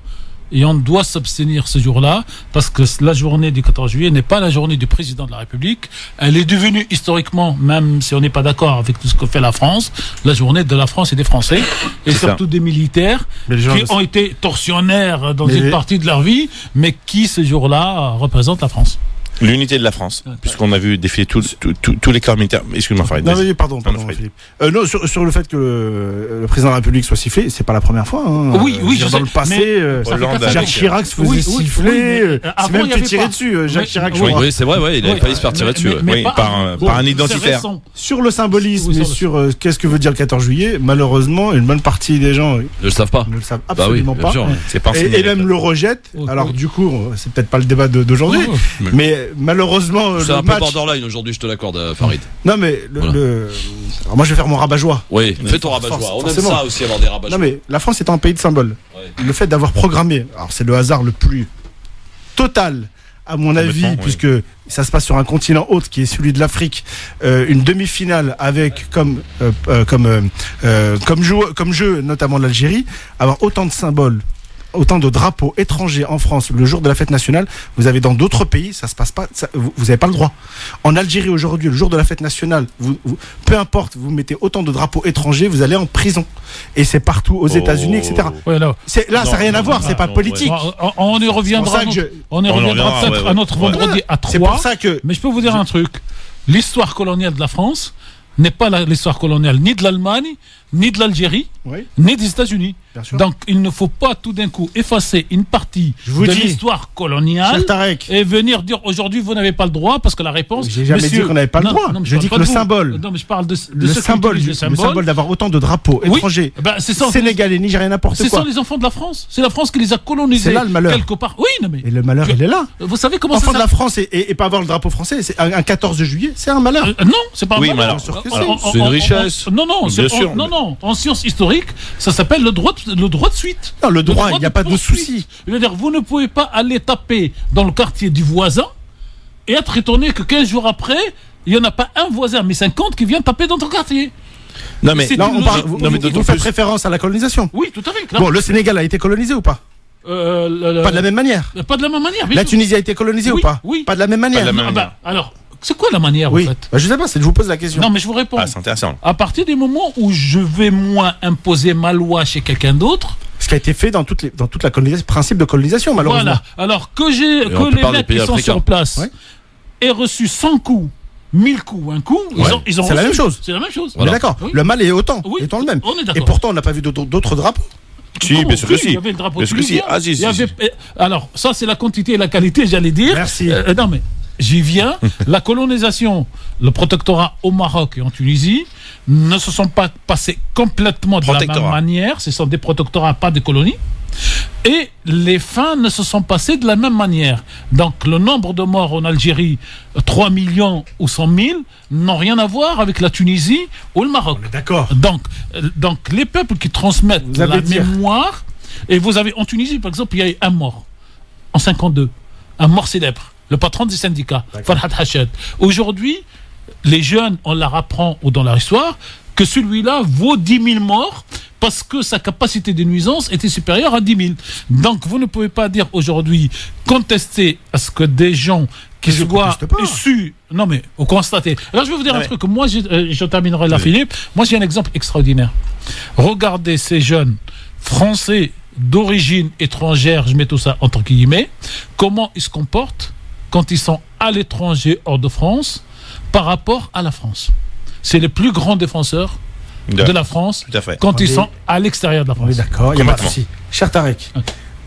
[SPEAKER 3] Et on doit s'abstenir ce jour-là, parce que la journée du 14 juillet n'est pas la journée du président de la République. Elle est devenue historiquement, même si on n'est pas d'accord avec tout ce que fait la France, la journée de la France et des Français, et surtout des militaires qui ont été tortionnaires dans une partie de leur vie, mais qui ce jour-là représentent la France.
[SPEAKER 4] L'unité de la France, puisqu'on a vu défiler tous les corps militaires. Excuse-moi, Farid.
[SPEAKER 6] Non, mais pardon, Philippe. Non, sur le fait que le président de la République soit sifflé, c'est pas la première fois. Hein.
[SPEAKER 3] Oui, je
[SPEAKER 6] dans le passé,
[SPEAKER 4] Jacques
[SPEAKER 6] Chirac se faisait siffler. C'est même fait tirer dessus, Jacques Chirac.
[SPEAKER 2] Oui, c'est vrai, il avait failli se faire tirer dessus.
[SPEAKER 4] Par un identitaire.
[SPEAKER 6] Sur le symbolisme et sur qu'est-ce que veut dire le 14 juillet, malheureusement, une bonne partie des gens
[SPEAKER 2] ne le savent pas.
[SPEAKER 6] Ne le savent absolument pas.
[SPEAKER 4] C'est pas
[SPEAKER 6] et même le rejettent. Alors du coup, c'est peut-être pas le débat d'aujourd'hui, mais malheureusement,
[SPEAKER 2] c'est un peu borderline aujourd'hui, je te l'accorde, Farid.
[SPEAKER 6] Non, mais alors moi je vais faire mon rabat-joie.
[SPEAKER 2] Oui, fais ton rabat-joie. On aime ça aussi, avoir des rabat-joie.
[SPEAKER 6] Non, mais la France est un pays de symboles. Le fait d'avoir programmé, alors c'est le hasard le plus total, à mon avis, puisque ça se passe sur un continent autre qui est celui de l'Afrique, une demi-finale avec comme jeu notamment l'Algérie, avoir autant de symboles, autant de drapeaux étrangers en France le jour de la fête nationale. Vous avez dans d'autres pays, ça se passe pas, vous n'avez pas le droit. En Algérie aujourd'hui, le jour de la fête nationale, peu importe, vous mettez autant de drapeaux étrangers, vous allez en prison. Et c'est partout aux États-Unis, etc.
[SPEAKER 3] Ouais,
[SPEAKER 6] là, ça n'a rien à voir, c'est pas politique.
[SPEAKER 3] On y reviendra. On y reviendra peut-être un autre vendredi à 3.
[SPEAKER 6] C'est pour ça que.
[SPEAKER 3] Mais je peux vous dire un truc. L'histoire coloniale de la France n'est pas l'histoire coloniale ni de l'Allemagne, ni de l'Algérie, ni des États-Unis. Donc il ne faut pas tout d'un coup effacer une partie de l'histoire coloniale et venir dire aujourd'hui vous n'avez pas le droit parce que la réponse.
[SPEAKER 6] J'ai jamais dit qu'on n'avait pas le droit. Je dis que le symbole.
[SPEAKER 3] Non, mais je parle de
[SPEAKER 6] le symbole d'avoir autant de drapeaux étrangers, sénégalais, nigériens, n'importe quoi.
[SPEAKER 3] Ce sont les enfants de la France. C'est la France qui les a colonisés.
[SPEAKER 6] C'est là le malheur.
[SPEAKER 3] Quelque part. Oui, non mais.
[SPEAKER 6] Et le malheur, il est là.
[SPEAKER 3] Vous savez comment
[SPEAKER 6] enfant de la France et pas avoir le drapeau français, c'est un 14 juillet, c'est un malheur.
[SPEAKER 3] Non, c'est pas un malheur.
[SPEAKER 2] C'est une richesse.
[SPEAKER 3] Non, non. En sciences historiques, ça s'appelle le droit de suite.
[SPEAKER 6] Non, le droit, il n'y a pas de souci.
[SPEAKER 3] Je veux dire, vous ne pouvez pas aller taper dans le quartier du voisin et être étonné que 15 jours après, il n'y en a pas un voisin, mais 50 qui vient taper dans ton quartier.
[SPEAKER 6] Non, mais là, vous faites référence à la colonisation.
[SPEAKER 3] Oui, tout à fait.
[SPEAKER 6] Bon, le Sénégal a été colonisé ou pas? Pas de la même manière.
[SPEAKER 3] Pas de la même manière.
[SPEAKER 6] La Tunisie a été colonisée ou pas?
[SPEAKER 3] Oui.
[SPEAKER 6] Pas de la même manière.
[SPEAKER 3] Alors. C'est quoi la manière, en fait?
[SPEAKER 6] Je sais pas, je vous pose la question.
[SPEAKER 3] Non, mais je vous réponds.
[SPEAKER 4] C'est intéressant.
[SPEAKER 3] À partir du moment où je vais moi imposer ma loi chez quelqu'un d'autre.
[SPEAKER 6] Ce qui a été fait dans toute la colonisation, principe de colonisation, malheureusement.
[SPEAKER 3] Voilà. Alors que les mecs qui sont sur place aient reçu 100 coups, 1000 coups, un coup, ils ont
[SPEAKER 6] c'est la même chose.
[SPEAKER 3] C'est la même chose.
[SPEAKER 6] On est d'accord. Le mal est autant le même.
[SPEAKER 3] On est d'accord.
[SPEAKER 6] Et pourtant, on n'a pas vu d'autres drapeaux.
[SPEAKER 4] Si, bien sûr que si.
[SPEAKER 3] Il y avait le drapeau tunisien.
[SPEAKER 4] Si.
[SPEAKER 3] Alors, ça, c'est la quantité et la qualité, j'allais dire.
[SPEAKER 6] Merci.
[SPEAKER 3] Non, mais j'y viens. La colonisation, le protectorat au Maroc et en Tunisie ne se sont pas passés complètement de la même manière. Ce sont des protectorats, pas des colonies. Et les fins ne se sont passées de la même manière. Donc le nombre de morts en Algérie, 3 millions ou 100 000, n'ont rien à voir avec la Tunisie ou le Maroc.
[SPEAKER 6] D'accord.
[SPEAKER 3] Donc les peuples qui transmettent la mémoire, et vous avez en Tunisie par exemple, il y a eu un mort en 52, un mort célèbre, le patron des syndicats, Farhad Hachad. Aujourd'hui, les jeunes, on leur apprend ou dans leur histoire que celui-là vaut 10 000 morts parce que sa capacité de nuisance était supérieure à 10 000. Donc vous ne pouvez pas dire aujourd'hui contester à ce que des gens qui soient issus... Non mais, vous constatez. Alors je vais vous dire un truc. Moi, je terminerai là, Philippe. Moi, j'ai un exemple extraordinaire. Regardez ces jeunes français d'origine étrangère, je mets tout ça entre guillemets, comment ils se comportent quand ils sont à l'étranger hors de France par rapport à la France. C'est les plus grands défenseurs de la France quand ils sont à l'extérieur de la France.
[SPEAKER 6] Oui, d'accord, il n'y a pas de souci. Cher Tarek,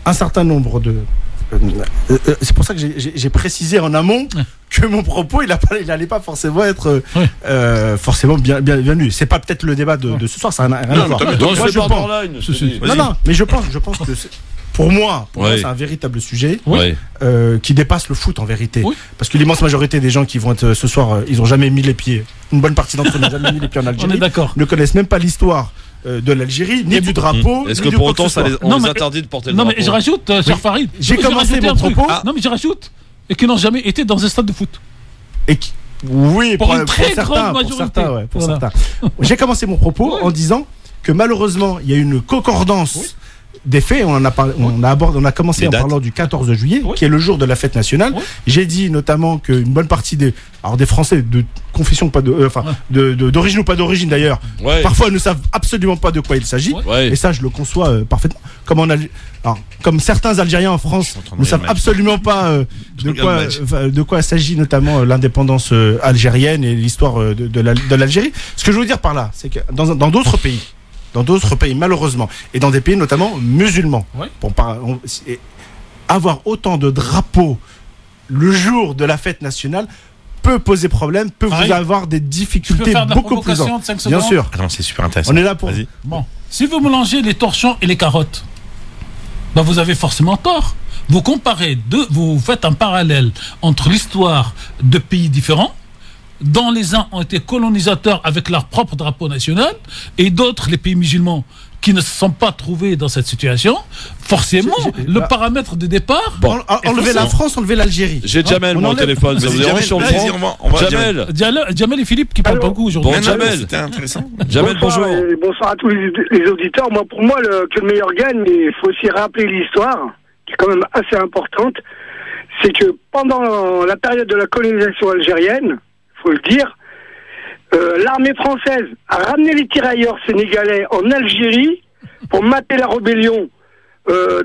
[SPEAKER 6] un certain nombre de... c'est pour ça que j'ai précisé en amont que mon propos, il n'allait pas forcément être forcément bien lu. C'est pas peut-être le débat de ce soir, ça n'a rien à voir. Non, mais je pense que pour moi, c'est un véritable sujet qui dépasse le foot en vérité. Parce que l'immense majorité des gens qui vont être ce soir, ils n'ont jamais mis les pieds. Une bonne partie d'entre eux n'ont jamais mis les pieds en Algérie.
[SPEAKER 3] On est d'accord.
[SPEAKER 6] Ne connaissent même pas l'histoire de l'Algérie, ni du drapeau.
[SPEAKER 2] Est-ce que pour autant on les interdit de porter le drapeau?
[SPEAKER 3] Non, mais je rajoute, cher Farid.
[SPEAKER 6] J'ai commencé mon propos.
[SPEAKER 3] Non, mais je rajoute. Et qui n'ont jamais été dans un stade de foot.
[SPEAKER 6] Oui,
[SPEAKER 3] pour une très grande majorité.
[SPEAKER 6] Pour certains. J'ai commencé mon propos en disant que malheureusement, il y a une concordance des faits. On a commencé en parlant du 14 juillet, qui est le jour de la fête nationale. J'ai dit notamment qu'une bonne partie des Français de confession, d'origine ou pas d'origine d'ailleurs, parfois ne savent absolument pas de quoi il s'agit. Et ça, je le conçois parfaitement. comme certains Algériens en France ne savent absolument pas de quoi s'agit notamment l'indépendance algérienne et l'histoire de l'Algérie. Ce que je veux dire par là, c'est que dans d'autres pays, malheureusement, et dans des pays notamment musulmans, avoir autant de drapeaux le jour de la fête nationale peut poser problème, peut vous avoir des difficultés beaucoup plus grandes. Bien sûr.
[SPEAKER 4] Non, c'est super intéressant.
[SPEAKER 6] On est là pour.
[SPEAKER 3] Bon, si vous mélangez les torchons et les carottes, vous avez forcément tort. Vous faites un parallèle entre l'histoire de pays différents, dont les uns ont été colonisateurs avec leur propre drapeau national, et d'autres, les pays musulmans, qui ne se sont pas trouvés dans cette situation. Forcément, le paramètre de départ...
[SPEAKER 6] Enlever la France, enlever l'Algérie.
[SPEAKER 2] J'ai Jamel, mon téléphone. Ça vous dérange sur le front?
[SPEAKER 3] Jamel et Philippe qui parlent beaucoup aujourd'hui.
[SPEAKER 2] Bon, Jamel.
[SPEAKER 4] C'était intéressant.
[SPEAKER 2] Jamel, bonjour.
[SPEAKER 7] Bonsoir à tous les auditeurs. Pour moi, que le meilleur gagne, mais il faut aussi rappeler l'histoire, qui est quand même assez importante. C'est que pendant la période de la colonisation algérienne, il faut le dire, l'armée française a ramené les tirailleurs sénégalais en Algérie pour mater la rébellion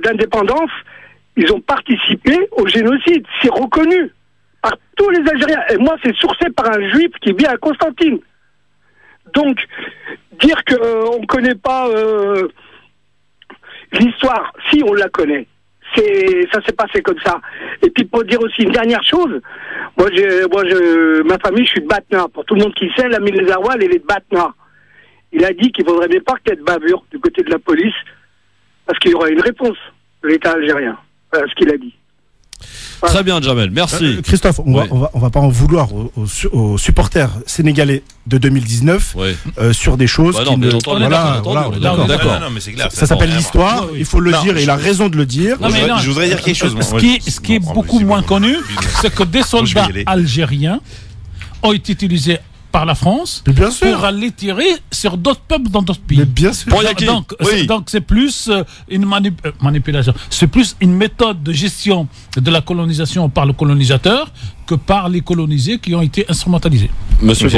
[SPEAKER 7] d'indépendance. Ils ont participé au génocide. C'est reconnu par tous les Algériens. Et moi, c'est sourcé par un juif qui vit à Constantine. Donc, dire qu'on ne connaît pas l'histoire, si on la connaît. Ça s'est passé comme ça. Et puis pour dire aussi une dernière chose, ma famille, je suis de Batna. Pour tout le monde qui sait, l'ami Les Aroual, il est de Batna. Il a dit qu'il ne faudrait pas qu'il y ait de bavure du côté de la police, parce qu'il y aura une réponse de l'État algérien. Voilà ce qu'il a dit.
[SPEAKER 2] Voilà. Très bien, Jamel, merci.
[SPEAKER 6] Christophe, on va pas en vouloir aux supporters sénégalais de 2019 sur des choses
[SPEAKER 2] d'accord.
[SPEAKER 4] Mais c'est clair.
[SPEAKER 6] Ça s'appelle l'histoire, il faut le dire, et il a raison de le dire.
[SPEAKER 4] Je voudrais dire quelque chose.
[SPEAKER 3] Ce qui est beaucoup moins connu, c'est que des soldats algériens ont été utilisés par la France pour aller tirer sur d'autres peuples dans d'autres pays.
[SPEAKER 6] Mais bien sûr.
[SPEAKER 3] Donc c'est plus une manipulation. C'est plus une méthode de gestion de la colonisation par le colonisateur que par les colonisés qui ont été instrumentalisés.
[SPEAKER 2] Monsieur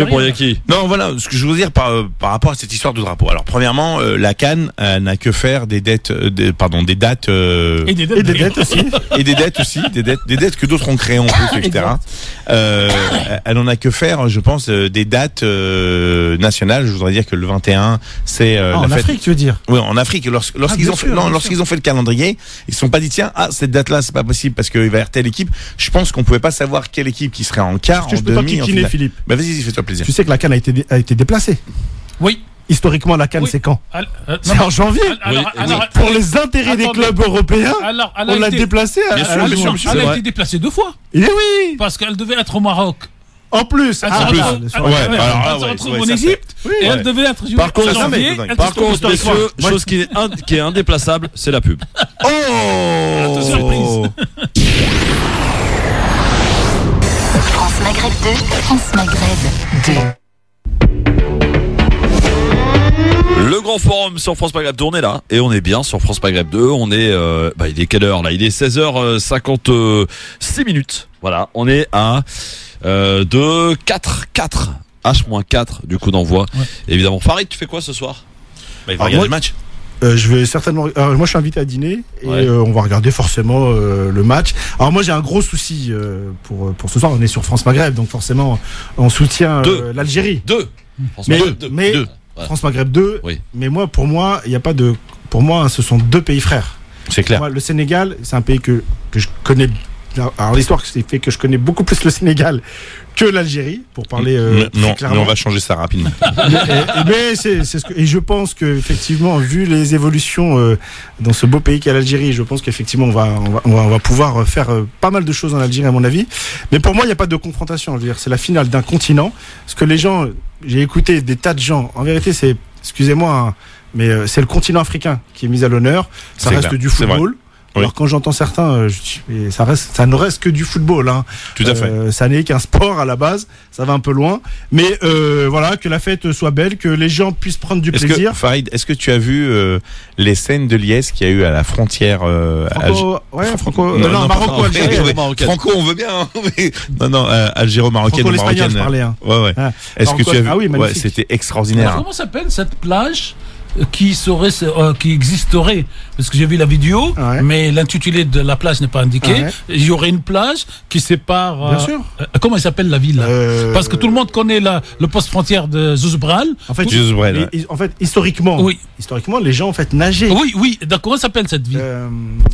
[SPEAKER 2] Bouriaki.
[SPEAKER 4] Non, voilà, ce que je veux dire par rapport à cette histoire de drapeau. Alors, premièrement, la CAN n'a que faire des dates, des dates
[SPEAKER 3] et des dettes aussi.
[SPEAKER 4] Et des dettes aussi, des dettes que d'autres ont créées en plus, etc. Elle en a que faire, je pense, des dates nationales. Je voudrais dire que le 21, c'est
[SPEAKER 6] en fête. Afrique, tu veux dire?
[SPEAKER 4] Oui, en Afrique. Lorsqu'ils ont fait le calendrier, ils se sont pas dit tiens, cette date-là, c'est pas possible parce qu'il va y avoir telle équipe. Je pense qu'on pouvait pas savoir quelle équipe qui serait en quart, en demi, en finale.
[SPEAKER 6] Philippe.
[SPEAKER 4] Bah vas-y, fais-toi plaisir.
[SPEAKER 6] Tu sais que la CAN a été déplacée.
[SPEAKER 3] Oui.
[SPEAKER 6] Historiquement, la CAN, c'est quand? C'est en janvier. Pour les intérêts des clubs européens, on l'a déplacée.
[SPEAKER 3] Elle a été déplacée 2 fois.
[SPEAKER 6] Et oui.
[SPEAKER 3] Parce qu'elle devait être au Maroc.
[SPEAKER 6] En plus,
[SPEAKER 3] elle se retrouve en Égypte et elle devait être jouée en janvier.
[SPEAKER 2] Par contre, messieurs, chose qui est indéplaçable, c'est la pub.
[SPEAKER 3] Oh, surprise.
[SPEAKER 1] France Maghreb 2, France Maghreb 2.
[SPEAKER 2] Le grand forum sur France Maghreb 2, on est là et on est bien sur France Maghreb 2. On est, il est quelle heure là? Il est 16h56 minutes. Voilà, on est à 4 H-4 du coup d'envoi. Évidemment. Farid, tu fais quoi ce soir?
[SPEAKER 4] Il va regarder le match.
[SPEAKER 6] Je vais certainement. Moi, je suis invité à dîner et on va regarder forcément le match. Alors moi, j'ai un gros souci pour ce soir. On est sur France Maghreb, donc forcément, on soutient l'Algérie. France Maghreb 2. Oui. Mais pour moi, il n'y a pas de. Pour moi, ce sont 2 pays frères.
[SPEAKER 4] C'est clair.
[SPEAKER 6] Moi, le Sénégal, c'est un pays que je connais. Alors l'histoire, c'est fait que je connais beaucoup plus le Sénégal que l'Algérie, pour parler clairement.
[SPEAKER 4] Mais on va changer ça rapidement.
[SPEAKER 6] Et je pense que effectivement, vu les évolutions dans ce beau pays qu'est l'Algérie, je pense qu'effectivement on va pouvoir faire pas mal de choses en Algérie à mon avis. Mais pour moi, il n'y a pas de confrontation. Je veux dire, c'est la finale d'un continent. Parce que les gens, j'ai écouté des tas de gens. En vérité, c'est, excusez-moi, mais c'est le continent africain qui est mis à l'honneur. Ça reste du football. Alors quand j'entends certains, ça ne reste que du football. Hein.
[SPEAKER 4] Tout à fait.
[SPEAKER 6] Ça n'est qu'un sport à la base. Ça va un peu loin. Mais voilà, que la fête soit belle, que les gens puissent prendre du plaisir.
[SPEAKER 4] Farid, est-ce que tu as vu les scènes de liesse qu'il y a eu à la frontière
[SPEAKER 6] Marocco-Algérie.
[SPEAKER 4] Franco, on veut bien. Hein, non, algéro-marocaine.
[SPEAKER 6] Franco-l'espagnol, je parlais. Hein.
[SPEAKER 4] Ouais. Est-ce que tu as vu?
[SPEAKER 6] Ah oui, magnifique.
[SPEAKER 4] C'était extraordinaire.
[SPEAKER 3] Alors, comment s'appelle cette plage qui existerait, parce que j'ai vu la vidéo, mais l'intitulé de la plage n'est pas indiqué. Il y aurait une plage qui sépare.
[SPEAKER 6] Bien sûr.
[SPEAKER 3] Comment il s'appelle la ville là parce que tout le monde connaît le poste frontière de Zouzbral.
[SPEAKER 6] En fait, historiquement, les gens en fait nageaient.
[SPEAKER 3] Oui. D'accord, comment s'appelle cette ville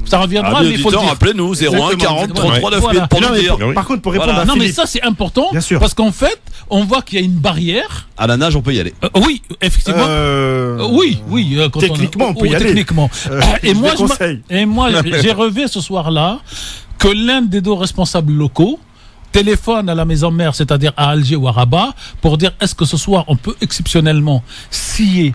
[SPEAKER 3] Ça reviendra, mais il faut le dire.
[SPEAKER 2] Rappelez-nous 01 40 33 9 pour nous dire.
[SPEAKER 6] Par contre, pour répondre à Philippe,
[SPEAKER 3] non, mais ça c'est important, parce qu'en fait, on voit qu'il y a une barrière.
[SPEAKER 2] À la nage, on peut y aller.
[SPEAKER 3] Oui, effectivement. Oui.
[SPEAKER 6] Techniquement, on peut y aller.
[SPEAKER 3] Techniquement. Et moi, j'ai rêvé ce soir-là que l'un des deux responsables locaux téléphone à la maison mère, c'est-à-dire à Alger ou à Rabat, pour dire est-ce que ce soir on peut exceptionnellement scier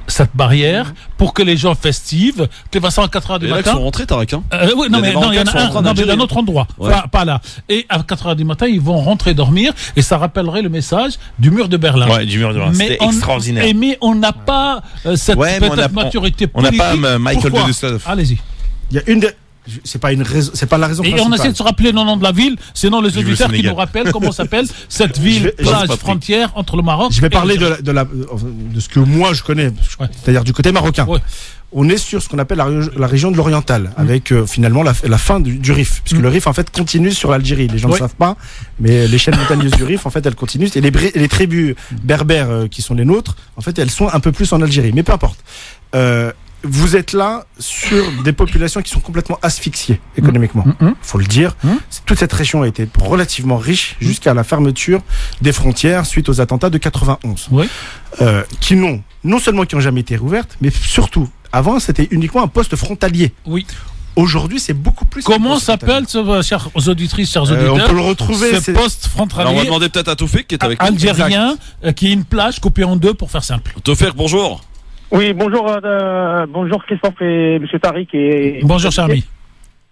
[SPEAKER 3] cette barrière pour que les gens festivent, que les à 4h du matin.
[SPEAKER 2] Ils sont rentrés, Tarek, hein
[SPEAKER 3] oui, il y en a un autre endroit, pas là. Et à 4h du matin, ils vont rentrer dormir et ça rappellerait le message du mur de Berlin.
[SPEAKER 4] Ouais, du mur de Berlin. C'était extraordinaire.
[SPEAKER 3] Mais on n'a pas cette maturité politique.
[SPEAKER 4] On n'a pas Michael Dudesov.
[SPEAKER 3] Allez-y.
[SPEAKER 6] Il y a une c'est pas la raison principale.
[SPEAKER 3] Et on essaie de se rappeler le nom de la ville, sinon les auditeurs qui nous rappellent comment s'appelle cette ville, plage frontière entre le Maroc.
[SPEAKER 6] Je vais parler de ce que moi je connais, c'est-à-dire du côté marocain. Ouais. On est sur ce qu'on appelle la région de l'Oriental, avec finalement la fin du Rif, puisque le Rif en fait continue sur l'Algérie. Les gens ne savent pas, mais les chaînes montagneuses du Rif en fait elles continuent. Et les tribus berbères qui sont les nôtres, en fait elles sont un peu plus en Algérie, mais peu importe. Vous êtes là sur des populations qui sont complètement asphyxiées économiquement. Faut le dire. Toute cette région a été relativement riche jusqu'à la fermeture des frontières suite aux attentats de 91. Qui non seulement qui n'ont jamais été rouvertes, mais surtout, avant, c'était uniquement un poste frontalier.
[SPEAKER 3] Oui.
[SPEAKER 6] Aujourd'hui, c'est beaucoup plus.
[SPEAKER 3] Comment s'appelle, chers auditrices, chers auditeurs,
[SPEAKER 6] on peut le retrouver.
[SPEAKER 3] Ce poste frontalier.
[SPEAKER 2] Alors on va demander peut-être à Toufik qui est avec nous.
[SPEAKER 3] Algérien, qui est une plage coupée en deux pour faire simple.
[SPEAKER 2] Toufik, bonjour.
[SPEAKER 8] Oui, bonjour Christophe et M. Tariq.
[SPEAKER 3] Bonjour Charmy.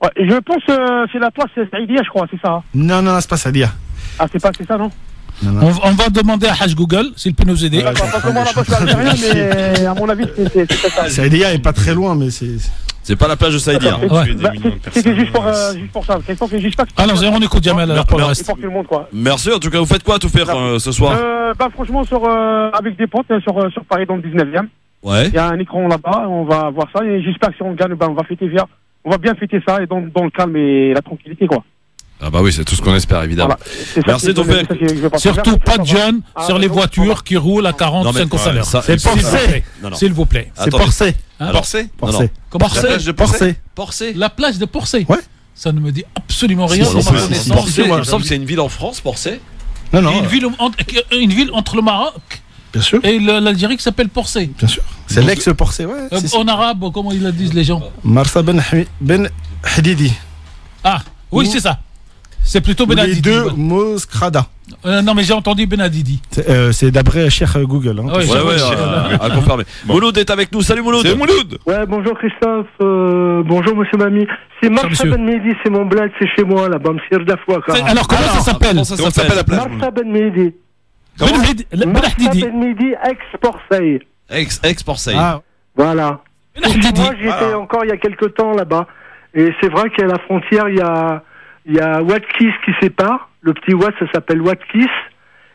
[SPEAKER 8] Ouais, je pense que c'est la place Saïdia, je crois, c'est ça.
[SPEAKER 6] Non, c'est pas Saïdia.
[SPEAKER 8] Ah, c'est ça, non,
[SPEAKER 3] on va demander à Haj Google s'il peut nous aider.
[SPEAKER 8] Pas comment la poste algérienne, mais à mon avis, c'est ça.
[SPEAKER 6] Saïdia est pas très loin, mais
[SPEAKER 2] c'est pas la plage de Saïdia.
[SPEAKER 8] C'était juste pour ça. Christophe, juste pas.
[SPEAKER 3] Alors, on écoute Jamel alors pour le reste.
[SPEAKER 2] Merci, en tout cas, vous faites quoi tout faire ce soir
[SPEAKER 8] franchement, avec des potes sur Paris dans le 19e.
[SPEAKER 2] Ouais.
[SPEAKER 8] Il y a un écran là-bas, on va voir ça et j'espère que si on gagne, on va bien fêter ça et dans le calme et la tranquillité, quoi.
[SPEAKER 2] Ah bah oui, c'est tout ce qu'on espère évidemment. Voilà. Merci Toufik.
[SPEAKER 3] Surtout pas de jeunes sur les voitures qui roulent à 45 à l'heure.
[SPEAKER 6] C'est Porcé.
[SPEAKER 3] S'il vous plaît.
[SPEAKER 6] C'est Porcé.
[SPEAKER 3] Porcé. La plage de Porcé.
[SPEAKER 6] Ouais.
[SPEAKER 3] Ça ne me dit absolument rien.
[SPEAKER 2] Il me semble que c'est une ville en France, Porcé.
[SPEAKER 3] Non. Une ville entre le Maroc.
[SPEAKER 6] Bien sûr.
[SPEAKER 3] Et l'Algérie qui s'appelle Porcé.
[SPEAKER 6] Bien sûr. C'est l'ex-Porcé, ouais.
[SPEAKER 3] En arabe, comment ils le disent les gens
[SPEAKER 6] Marsa Ben Hadidi.
[SPEAKER 3] Ah, oui, c'est ça. C'est plutôt Ben Hadidi.
[SPEAKER 6] Les deux Moskrada.
[SPEAKER 3] Non, mais j'ai entendu Ben Hadidi.
[SPEAKER 6] C'est d'après Cheikh Google. Hein.
[SPEAKER 2] À confirmer. Mouloud est avec nous. Salut Mouloud.
[SPEAKER 4] C'est Mouloud.
[SPEAKER 7] Ouais, bonjour Christophe. Bonjour Monsieur Mami. C'est Marsa Ben Mehdi, c'est mon bled, c'est chez moi, là-bas, Msir Dafouak.
[SPEAKER 3] Alors, comment ça s'appelle
[SPEAKER 2] la plage
[SPEAKER 7] Marsa Ben Mehdi.
[SPEAKER 3] Marsa
[SPEAKER 7] Ben Mehdi, ex-Porcey.
[SPEAKER 2] Ex-Porcey.
[SPEAKER 7] Ah, voilà. Moi, j'étais encore il y a quelques temps là-bas. Et c'est vrai qu'à la frontière, il y a Ouadkis qui sépare. Le petit Ouad, ça s'appelle Ouadkis.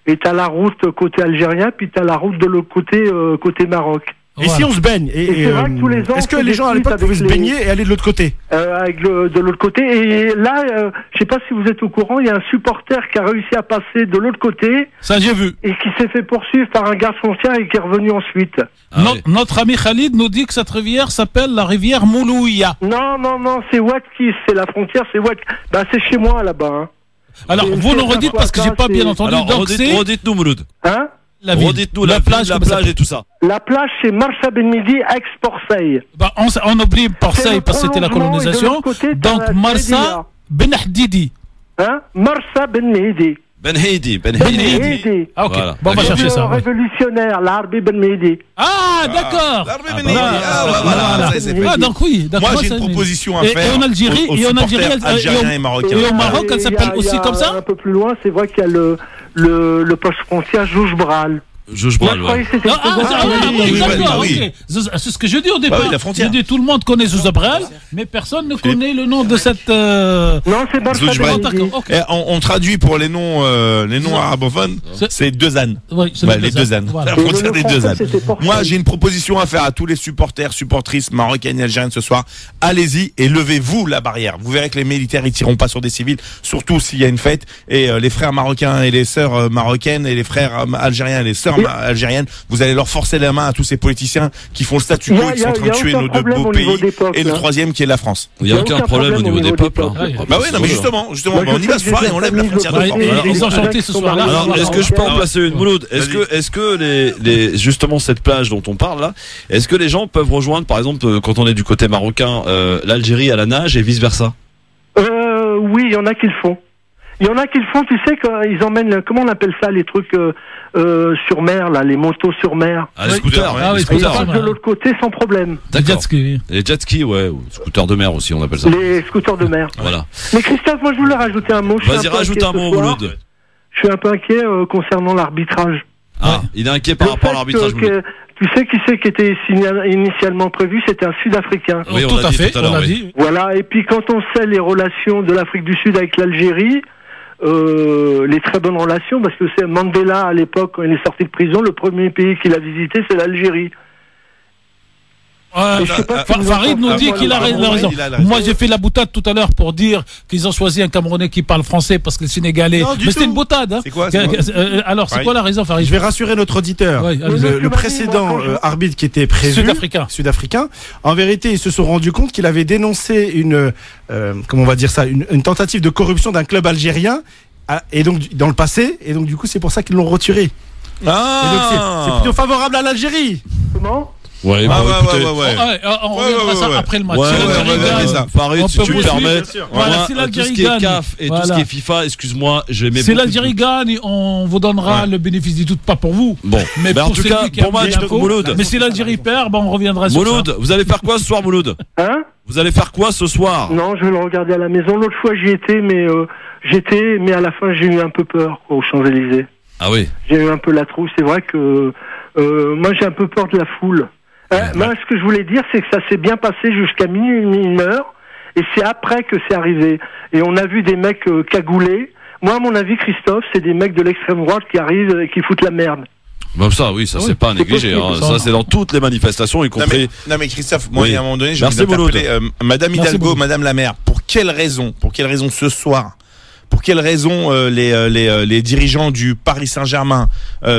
[SPEAKER 7] Et t'as la route côté algérien, puis t'as la route de l'autre côté Maroc.
[SPEAKER 6] Et si on se baigne
[SPEAKER 7] c'est vrai que tous les ans,
[SPEAKER 6] est-ce que les gens à l'époque pouvaient se baigner et aller de l'autre côté
[SPEAKER 7] de l'autre côté. Et là, je sais pas si vous êtes au courant, il y a un supporter qui a réussi à passer de l'autre côté.
[SPEAKER 3] Ça, j'ai vu.
[SPEAKER 7] Et qui s'est fait poursuivre par un garde frontière et qui est revenu ensuite.
[SPEAKER 3] Notre ami Khalid nous dit que cette rivière s'appelle la rivière Moulouia.
[SPEAKER 7] Non, c'est Ouadkis, c'est la frontière, c'est chez moi là-bas. Hein.
[SPEAKER 3] Alors, vous nous redites parce que j'ai pas bien entendu.
[SPEAKER 2] Alors, redites-nous Mouloud.
[SPEAKER 7] Hein?
[SPEAKER 2] Redites-nous la plage et tout ça.
[SPEAKER 7] La plage, c'est Marsa Ben Mehdi, ex-Porcey.
[SPEAKER 3] On oublie Porcey parce que c'était la colonisation. Donc, Marsa Ben Hadidi.
[SPEAKER 7] Hein? Marsa Ben Mehdi.
[SPEAKER 2] Ben Hadidi.
[SPEAKER 3] Ah, ok. Voilà. Bon, on va chercher ça.
[SPEAKER 7] Révolutionnaire, l'Arbi Ben Mehdi.
[SPEAKER 3] Ah, d'accord.
[SPEAKER 2] L'Arbi Ben Mehdi.
[SPEAKER 3] Ah, donc oui.
[SPEAKER 4] Moi, j'ai une proposition à faire.
[SPEAKER 3] Et en Algérie,
[SPEAKER 4] Algériens et marocains.
[SPEAKER 3] Et au Maroc, elle s'appelle aussi comme ça?
[SPEAKER 7] Un peu plus loin, c'est vrai qu'il y a le poste frontière Zouzbral.
[SPEAKER 2] Juge
[SPEAKER 7] Moi,
[SPEAKER 2] Bral,
[SPEAKER 7] je croyais
[SPEAKER 2] ouais.
[SPEAKER 7] que c'était.
[SPEAKER 3] D'accord,
[SPEAKER 4] oui.
[SPEAKER 3] ok. C'est ce que je dis au départ.
[SPEAKER 4] Bah oui, la frontière.
[SPEAKER 3] Je dis tout le monde connaît Zouzabral, mais personne ne connaît le nom de cette.
[SPEAKER 7] Non, c'est
[SPEAKER 4] Zouchbral.
[SPEAKER 7] Balfadel.
[SPEAKER 3] Ok.
[SPEAKER 4] On traduit pour les noms arabophones, c'est deux ânes.
[SPEAKER 3] Oui, c'est
[SPEAKER 4] Les deux ânes.
[SPEAKER 3] Voilà.
[SPEAKER 4] La frontière des deux ânes.
[SPEAKER 7] C'était Portugal.
[SPEAKER 4] Moi, j'ai une proposition à faire à tous les supportrices marocaines et algériennes ce soir. Allez-y et levez-vous la barrière. Vous verrez que les militaires ils tireront pas sur des civils, surtout s'il y a une fête. Et les frères marocains et les sœurs marocaines et les frères algériens et les sœurs algériennes, vous allez leur forcer la main à tous ces politiciens qui font le statu quo et qui sont en train de tuer nos deux beaux pays. Et le troisième qui est la France.
[SPEAKER 2] Il n'y a aucun problème au niveau des peuples. Hein.
[SPEAKER 4] Bah oui, non mais justement, on y va ce soir et on lève la frontière de force.
[SPEAKER 3] Ils ont chanté ce soir-là.
[SPEAKER 2] Alors, est-ce que je peux en placer une, Mouloud? Est-ce que les justement cette plage dont on parle là, est-ce que les gens peuvent rejoindre, par exemple, quand on est du côté marocain, l'Algérie à la nage et vice versa?
[SPEAKER 7] Oui, il y en a qui le font. Il y en a qui le font, tu sais, quand ils emmènent, comment on appelle ça, les trucs sur mer, là, les motos sur mer.
[SPEAKER 2] Ah, les scooters,
[SPEAKER 3] Ah oui,
[SPEAKER 2] les
[SPEAKER 7] Ils
[SPEAKER 2] scooters.
[SPEAKER 7] passent de l'autre côté sans problème.
[SPEAKER 3] Les jet skis.
[SPEAKER 2] Les jet skis, ouais, ou scooters de mer aussi, on appelle ça.
[SPEAKER 7] Les scooters de mer.
[SPEAKER 2] Voilà.
[SPEAKER 7] Mais Christophe, moi je voulais rajouter un mot. Je suis
[SPEAKER 2] Vas-y,
[SPEAKER 7] un peu
[SPEAKER 2] rajoute
[SPEAKER 7] inquiet
[SPEAKER 2] un
[SPEAKER 7] ce
[SPEAKER 2] mot,
[SPEAKER 7] soir.
[SPEAKER 2] Mouloud.
[SPEAKER 7] Je suis un peu inquiet concernant l'arbitrage.
[SPEAKER 2] Ah, il est inquiet par
[SPEAKER 7] Le
[SPEAKER 2] rapport à
[SPEAKER 7] fait
[SPEAKER 2] l'arbitrage,
[SPEAKER 7] que-
[SPEAKER 2] Mouloud.
[SPEAKER 7] Tu sais qui c'est qui était initialement prévu? C'était un Sud-Africain.
[SPEAKER 2] Oui, on
[SPEAKER 3] Tout
[SPEAKER 2] l'a
[SPEAKER 3] à
[SPEAKER 2] dit
[SPEAKER 3] fait,
[SPEAKER 2] tout à l'heure,
[SPEAKER 3] on l'a
[SPEAKER 2] oui.
[SPEAKER 3] dit.
[SPEAKER 7] Voilà, et puis quand on sait les relations de l'Afrique du Sud avec l'Algérie, les très bonnes relations, parce que c'est Mandela à l'époque, quand il est sorti de prison, le premier pays qu'il a visité, c'est l'Algérie.
[SPEAKER 3] Ouais,
[SPEAKER 7] Et je sais pas si vous
[SPEAKER 3] Farid nous dit
[SPEAKER 7] entendez
[SPEAKER 3] qu'il a raison.
[SPEAKER 4] il a raison.
[SPEAKER 3] Moi, j'ai fait la boutade tout à l'heure pour dire qu'ils ont choisi un Camerounais qui parle français parce que le Sénégalais.
[SPEAKER 6] Non, du
[SPEAKER 3] Mais c'était
[SPEAKER 6] tout.
[SPEAKER 3] une boutade. Hein.
[SPEAKER 4] C'est quoi
[SPEAKER 3] Alors, c'est
[SPEAKER 4] Farid.
[SPEAKER 3] quoi la raison, Farid?
[SPEAKER 6] Je vais rassurer notre auditeur.
[SPEAKER 3] Ouais, allez-y.
[SPEAKER 6] Le précédent arbitre qui était prévu, sud-africain, en vérité, ils se sont rendus compte qu'il avait dénoncé une, comment on va dire ça, une tentative de corruption d'un club algérien, et donc dans le passé, et donc du coup, c'est pour ça qu'ils l'ont retiré. Et donc c'est plutôt favorable à l'Algérie.
[SPEAKER 7] Comment?
[SPEAKER 2] Ouais,
[SPEAKER 4] Ah
[SPEAKER 2] bon, écoutez.
[SPEAKER 3] On reviendra ça après le match.
[SPEAKER 2] Ouais,
[SPEAKER 3] Si
[SPEAKER 2] ouais,
[SPEAKER 3] l'Algérie
[SPEAKER 2] ouais,
[SPEAKER 3] gagne,
[SPEAKER 2] ouais, ça. Farid,
[SPEAKER 3] on
[SPEAKER 2] si
[SPEAKER 3] peut
[SPEAKER 2] tu me
[SPEAKER 3] poursuivre.
[SPEAKER 2] permets,
[SPEAKER 3] Voilà,
[SPEAKER 2] moi,
[SPEAKER 3] si
[SPEAKER 2] tout
[SPEAKER 3] l'Algérie
[SPEAKER 2] ce qui est
[SPEAKER 3] gagne,
[SPEAKER 2] CAF et tout ce qui est FIFA, excuse-moi, je mets
[SPEAKER 3] si
[SPEAKER 2] beaucoup
[SPEAKER 3] l'Algérie
[SPEAKER 2] de-
[SPEAKER 3] gagne, on vous donnera le bénéfice du doute, pas pour vous.
[SPEAKER 2] Bon,
[SPEAKER 3] Mais
[SPEAKER 2] en
[SPEAKER 3] pour
[SPEAKER 2] tout
[SPEAKER 3] celui
[SPEAKER 2] cas,
[SPEAKER 3] qui a
[SPEAKER 2] bon
[SPEAKER 3] bien
[SPEAKER 2] match,
[SPEAKER 3] l'info.
[SPEAKER 2] Mouloud.
[SPEAKER 3] Mais si l'Algérie perd, on reviendra sur ça.
[SPEAKER 2] Mouloud, vous allez faire quoi ce soir, Mouloud?
[SPEAKER 7] Hein?
[SPEAKER 2] Vous allez faire quoi ce soir?
[SPEAKER 7] Non, je vais le regarder à la maison. L'autre fois, j'y étais, mais à la fin, j'ai eu un peu peur, quoi, aux Champs-Élysées.
[SPEAKER 2] Ah oui.
[SPEAKER 7] J'ai eu un peu la trouille. C'est vrai que moi, j'ai un peu peur de la foule. Moi, ce que je voulais dire, c'est que ça s'est bien passé jusqu'à minuit, 1h, et c'est après que c'est arrivé. Et on a vu des mecs cagoulés. Moi, à mon avis, Christophe, c'est des mecs de l'extrême droite qui arrivent et qui foutent la merde.
[SPEAKER 2] Bon, ça, oui, ça,
[SPEAKER 3] Oui,
[SPEAKER 2] c'est pas à négliger.
[SPEAKER 7] possible,
[SPEAKER 2] Hein. Ça, c'est dans toutes les manifestations, y compris.
[SPEAKER 4] Non mais Christophe, moi
[SPEAKER 2] Oui.
[SPEAKER 4] à un moment donné, je
[SPEAKER 2] Merci,
[SPEAKER 4] vais vous interpeller
[SPEAKER 2] Mouloud.
[SPEAKER 4] Madame
[SPEAKER 3] Merci,
[SPEAKER 4] Hidalgo,
[SPEAKER 3] Mouloud.
[SPEAKER 4] Madame la maire, pour quelle raison ce soir, pour quelle raison les dirigeants du Paris Saint-Germain,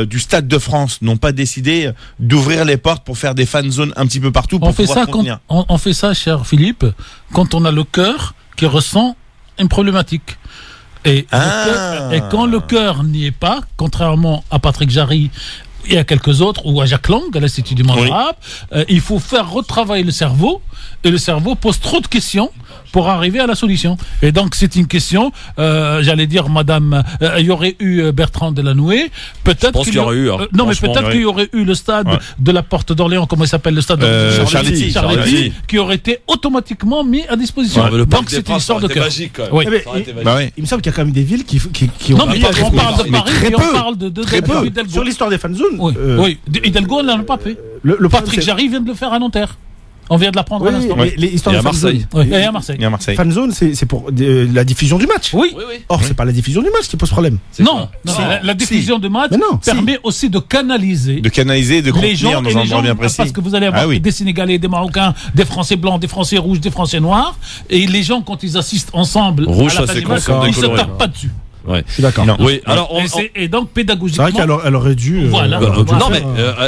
[SPEAKER 4] du Stade de France n'ont pas décidé d'ouvrir les portes pour faire des fan zones un petit peu partout pour
[SPEAKER 3] On fait
[SPEAKER 4] pouvoir
[SPEAKER 3] ça
[SPEAKER 4] contenir.
[SPEAKER 3] on fait ça, cher Philippe, quand on a le cœur qui ressent une problématique. Et quand le cœur n'y est pas, contrairement à Patrick Jarry et à quelques autres, ou à Jacques Lang, à l'Institut du monde arabe, il faut faire retravailler le cerveau, et le cerveau pose trop de questions pour arriver à la solution. Et donc c'est une question, j'allais dire, madame, il y aurait eu Bertrand Delanoë, peut-être
[SPEAKER 2] pense qu'il y aurait eu, hein,
[SPEAKER 3] non mais
[SPEAKER 2] franchement,
[SPEAKER 3] peut-être qu'il y aurait eu le stade de la Porte d'Orléans, comment il s'appelle le stade
[SPEAKER 4] Charletti.
[SPEAKER 3] Charletti, qui aurait été automatiquement mis à disposition.
[SPEAKER 2] Ouais, mais le Parc
[SPEAKER 3] Donc
[SPEAKER 2] des
[SPEAKER 3] c'est une
[SPEAKER 2] Princes,
[SPEAKER 3] histoire
[SPEAKER 2] ça
[SPEAKER 3] de
[SPEAKER 2] aurait été
[SPEAKER 3] cœur.
[SPEAKER 2] magique, quand même.
[SPEAKER 3] Oui.
[SPEAKER 6] Eh ben,
[SPEAKER 2] Ça aurait été magique.
[SPEAKER 4] Bah ouais.
[SPEAKER 6] Il me semble qu'il y a quand même des villes qui ont.
[SPEAKER 3] Non, mais on parle de
[SPEAKER 6] Mais
[SPEAKER 3] Paris
[SPEAKER 6] très
[SPEAKER 3] et
[SPEAKER 6] peu.
[SPEAKER 3] on parle de
[SPEAKER 6] Très peu.
[SPEAKER 3] Hidalgo.
[SPEAKER 6] Sur l'histoire des fan zones.
[SPEAKER 3] Oui, oui. Hidalgo, on ne l'a pas fait.
[SPEAKER 6] Le problème,
[SPEAKER 3] Patrick
[SPEAKER 6] c'est-
[SPEAKER 3] Jarry vient de le faire à Nanterre. On vient de l'apprendre à
[SPEAKER 6] Oui,
[SPEAKER 3] l'instant.
[SPEAKER 6] mais les histoires
[SPEAKER 2] Et
[SPEAKER 6] de
[SPEAKER 2] à
[SPEAKER 6] fan
[SPEAKER 2] Marseille.
[SPEAKER 6] zone.
[SPEAKER 3] Oui, et à Marseille.
[SPEAKER 4] Il y a Marseille.
[SPEAKER 6] Fan zone, c'est pour la diffusion du match.
[SPEAKER 3] Oui.
[SPEAKER 6] Or, c'est pas la diffusion du match qui pose problème.
[SPEAKER 3] Non, non,
[SPEAKER 6] Si.
[SPEAKER 3] la diffusion de match
[SPEAKER 6] Mais non, si.
[SPEAKER 3] permet aussi de canaliser
[SPEAKER 4] De canaliser, de
[SPEAKER 3] les gens
[SPEAKER 4] contenir dans
[SPEAKER 3] et
[SPEAKER 4] un
[SPEAKER 3] les
[SPEAKER 4] endroit
[SPEAKER 3] gens,
[SPEAKER 4] bien précis.
[SPEAKER 3] parce que vous allez avoir
[SPEAKER 4] Ah oui.
[SPEAKER 3] des Sénégalais, des Marocains, des Français blancs, des Français rouges, des Français noirs, et les gens quand ils assistent ensemble
[SPEAKER 2] Rouge,
[SPEAKER 3] à la
[SPEAKER 2] ça,
[SPEAKER 3] fin
[SPEAKER 2] c'est
[SPEAKER 3] du match,
[SPEAKER 2] comme
[SPEAKER 3] ils se
[SPEAKER 2] décoloré.
[SPEAKER 3] tapent pas dessus.
[SPEAKER 2] Ouais.
[SPEAKER 6] Je suis d'accord.
[SPEAKER 4] Non.
[SPEAKER 2] Oui, alors
[SPEAKER 3] Et donc
[SPEAKER 6] C'est
[SPEAKER 3] pédagogiquement.
[SPEAKER 6] vrai qu'elle aurait dû.
[SPEAKER 3] Voilà.
[SPEAKER 2] non mais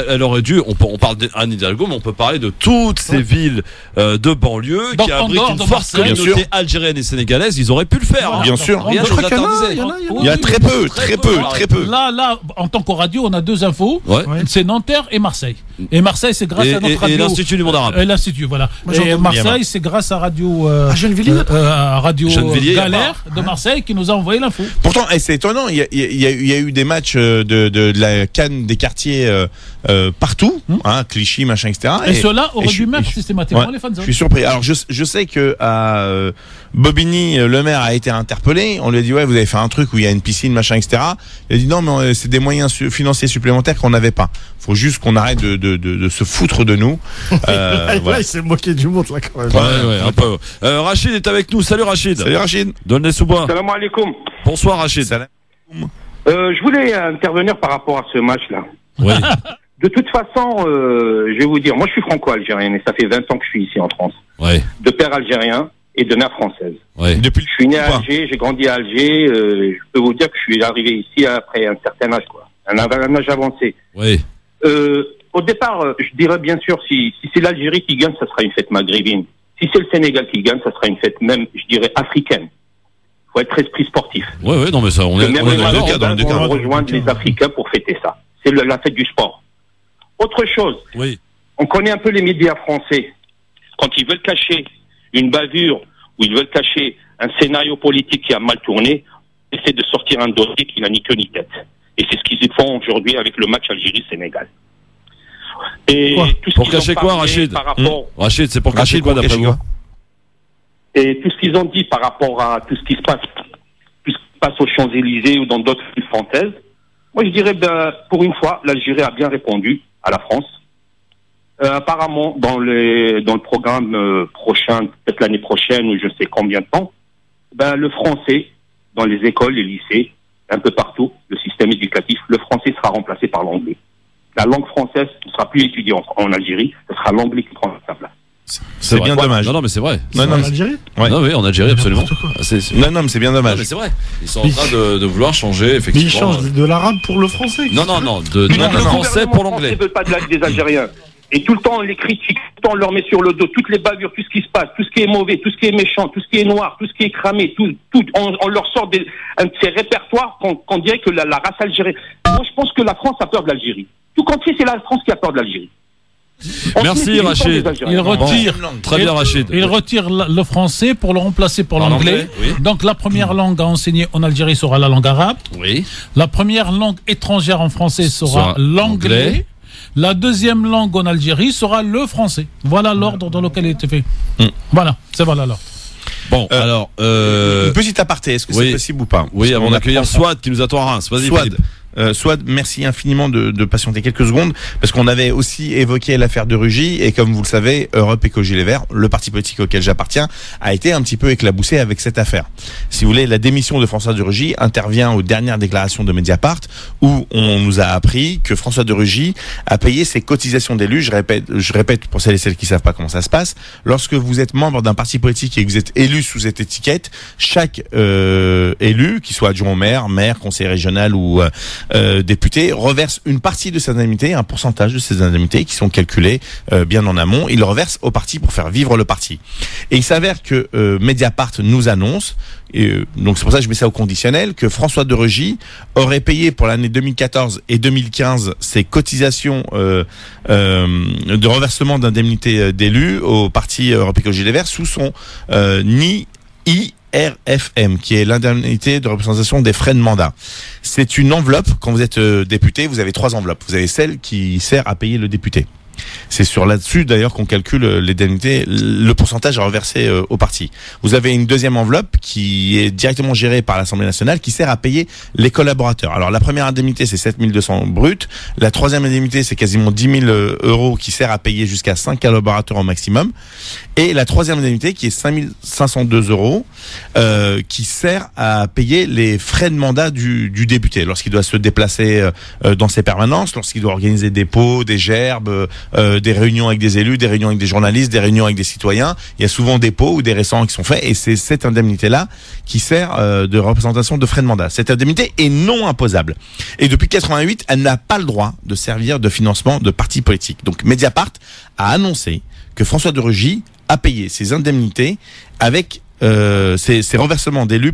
[SPEAKER 2] elle aurait dû. On parle d'Anne Hidalgo, mais on peut parler de toutes ces villes de banlieue
[SPEAKER 3] Donc,
[SPEAKER 2] qui
[SPEAKER 3] en
[SPEAKER 2] abritent
[SPEAKER 3] dehors
[SPEAKER 2] une
[SPEAKER 3] de
[SPEAKER 2] forte
[SPEAKER 3] Marseille.
[SPEAKER 2] communauté
[SPEAKER 4] Bien sûr.
[SPEAKER 2] algérienne et sénégalaise. Ils auraient pu le faire.
[SPEAKER 3] Voilà.
[SPEAKER 2] Hein.
[SPEAKER 4] Bien sûr.
[SPEAKER 2] Rien ne
[SPEAKER 6] Je crois
[SPEAKER 2] les
[SPEAKER 6] qu'il y en a,
[SPEAKER 2] interdisait.
[SPEAKER 6] il y en a.
[SPEAKER 4] Il y a très peu.
[SPEAKER 3] Là, en tant qu'au radio, on a deux infos.
[SPEAKER 2] Ouais.
[SPEAKER 3] C'est Nanterre et Marseille. Et Marseille, c'est grâce à notre radio.
[SPEAKER 2] Et l'Institut du monde arabe.
[SPEAKER 3] L'Institut, voilà.
[SPEAKER 6] Moi, j'entends
[SPEAKER 3] Et
[SPEAKER 6] bien,
[SPEAKER 3] Marseille, c'est grâce à Radio.
[SPEAKER 6] À Gennevilliers
[SPEAKER 3] à Radio
[SPEAKER 2] Gennevilliers,
[SPEAKER 3] Galère de Marseille qui nous a envoyé l'info.
[SPEAKER 4] Pourtant, c'est étonnant. Il y a eu des matchs de la CAN des quartiers partout, Clichy, machin, etc.
[SPEAKER 3] Et ceux-là auraient dû mettre systématiquement les fan zones.
[SPEAKER 4] Je suis surpris. Alors, je sais que à Bobigny, le maire a été interpellé. On lui a dit, ouais, vous avez fait un truc où il y a une piscine, machin, etc. Il a dit, non, mais c'est des moyens financiers supplémentaires qu'on n'avait pas. Faut juste qu'on arrête de se foutre de nous.
[SPEAKER 6] Là, il s'est moqué du monde, là, quand même.
[SPEAKER 2] Ouais, un peu. Rachid est avec nous. Salut, Rachid.
[SPEAKER 4] Salut, Rachid.
[SPEAKER 2] Donne les sous-bois.
[SPEAKER 9] Salam alaikum.
[SPEAKER 2] Bonsoir, Rachid.
[SPEAKER 9] Je voulais intervenir par rapport à ce match-là.
[SPEAKER 2] Oui.
[SPEAKER 9] De toute façon, je vais vous dire, moi je suis franco-algérien et ça fait 20 ans que je suis ici en France.
[SPEAKER 2] Ouais.
[SPEAKER 9] De père algérien et de mère française.
[SPEAKER 2] Ouais.
[SPEAKER 9] Je suis né à Alger, j'ai grandi à Alger. Je peux vous dire que je suis arrivé ici après un certain âge, quoi. Un âge avancé.
[SPEAKER 2] Oui.
[SPEAKER 9] Au départ, je dirais bien sûr, si c'est l'Algérie qui gagne, ça sera une fête maghrébine. Si c'est le Sénégal qui gagne, ça sera une fête même, je dirais, africaine. Il faut être esprit sportif.
[SPEAKER 2] Oui, non, mais ça, on est
[SPEAKER 9] même
[SPEAKER 2] dans
[SPEAKER 9] les
[SPEAKER 2] le
[SPEAKER 9] Marocains
[SPEAKER 2] cas.
[SPEAKER 9] vont rejoindre les Africains pour fêter ça. C'est la fête du sport. Autre chose, on connaît un peu les médias français. Quand ils veulent cacher une bavure ou ils veulent cacher un scénario politique qui a mal tourné, ils essaient de sortir un dossier qui n'a ni queue ni tête. Et c'est ce qu'ils font aujourd'hui avec le match Algérie-Sénégal. Et tout ce
[SPEAKER 2] pour
[SPEAKER 9] qu'ils
[SPEAKER 2] cacher
[SPEAKER 9] ont
[SPEAKER 2] quoi,
[SPEAKER 9] parlé
[SPEAKER 2] Rachid
[SPEAKER 9] par rapport...
[SPEAKER 2] Rachid, c'est pour cacher quoi d'après vous?
[SPEAKER 9] Et tout ce qu'ils ont dit par rapport à tout ce qui se passe aux Champs-Élysées ou dans d'autres villes françaises, moi je dirais, pour une fois, l'Algérie a bien répondu à la France. Apparemment, dans le programme prochain, peut-être l'année prochaine ou je sais combien de temps, le français, dans les écoles, les lycées, un peu partout, le système éducatif, le français sera remplacé par l'anglais. La langue française ne sera plus étudiée en Algérie, ce sera l'anglais qui prendra sa place.
[SPEAKER 4] C'est bien dommage.
[SPEAKER 2] Non, mais c'est vrai.
[SPEAKER 6] En Algérie?
[SPEAKER 2] Non, oui, en Algérie, absolument.
[SPEAKER 4] Non, mais c'est bien dommage.
[SPEAKER 2] Non, mais c'est vrai. Ils sont en train de vouloir changer, effectivement.
[SPEAKER 6] Mais ils changent de l'arabe pour le français.
[SPEAKER 2] Non, de français pour l'anglais.
[SPEAKER 9] Ils ne veulent pas des Algériens. Et tout le temps, on les critique, tout le temps, on leur met sur le dos toutes les bavures, tout ce qui se passe, tout ce qui est mauvais, tout ce qui est méchant, tout ce qui est noir, tout ce qui est cramé, tout. On leur sort un de ces répertoires qu'on dirait que la race algérienne. Moi, je pense que la France a peur de l'Algérie. Tout entier, c'est la France qui a peur de l'Algérie.
[SPEAKER 2] Merci, Rachid.
[SPEAKER 3] Il retire.
[SPEAKER 2] Très bien, Rachid.
[SPEAKER 3] Il retire le français pour le remplacer par l'anglais.
[SPEAKER 2] Oui.
[SPEAKER 3] Donc, la première langue à enseigner en Algérie sera la langue arabe.
[SPEAKER 2] Oui.
[SPEAKER 3] La première langue étrangère en français sera l'anglais. La deuxième langue en Algérie sera le français. Voilà l'ordre dans lequel il était fait. Voilà, c'est voilà l'ordre.
[SPEAKER 2] Bon, alors...
[SPEAKER 4] Une petite aparté, est-ce que c'est possible ou pas?
[SPEAKER 2] Oui, avant d'accueillir Swad qui nous attend à Reims. Vas-y, Swad.
[SPEAKER 4] Swad, merci infiniment de patienter quelques secondes, parce qu'on avait aussi évoqué l'affaire de Rugy, et comme vous le savez, Europe Écologie Les Verts, le parti politique auquel j'appartiens, a été un petit peu éclaboussé avec cette affaire. Si vous voulez, la démission de François de Rugy intervient aux dernières déclarations de Mediapart, où on nous a appris que François de Rugy a payé ses cotisations d'élu. Je répète pour celles et celles qui savent pas comment ça se passe. Lorsque vous êtes membre d'un parti politique et que vous êtes élu sous cette étiquette, chaque élu, qu'il soit adjoint au maire, conseiller régional ou député, reverse une partie de ses indemnités, un pourcentage de ses indemnités qui sont calculées bien en amont. Il le reverse au parti pour faire vivre le parti. Et il s'avère que Mediapart nous annonce, donc c'est pour ça que je mets ça au conditionnel, que François de Rugy aurait payé pour l'année 2014 et 2015 ses cotisations de reversement d'indemnités d'élus au parti Europe Écologie Les Verts sous son RFM, qui est l'indemnité de représentation des frais de mandat. C'est une enveloppe. Quand vous êtes député, vous avez 3 enveloppes. Vous avez celle qui sert à payer le député. C'est sur là-dessus d'ailleurs qu'on calcule l'indemnité, le pourcentage à reverser au parti. Vous avez une deuxième enveloppe qui est directement gérée par l'Assemblée nationale, qui sert à payer les collaborateurs. Alors la première indemnité c'est 7 200 brut, la troisième indemnité c'est quasiment 10 000 euros qui sert à payer jusqu'à 5 collaborateurs au maximum, et la troisième indemnité qui est 5 502 euros qui sert à payer les frais de mandat du député lorsqu'il doit se déplacer dans ses permanences, lorsqu'il doit organiser des pots, des gerbes, des réunions avec des élus, des réunions avec des journalistes, des réunions avec des citoyens. Il y a souvent des pots ou des restaurants qui sont faits, et c'est cette indemnité-là qui sert de représentation de frais de mandat. Cette indemnité est non imposable. Et depuis 88, elle n'a pas le droit de servir de financement de partis politiques. Donc Mediapart a annoncé que François de Rugy a payé ses indemnités avec ces reversements d'élus,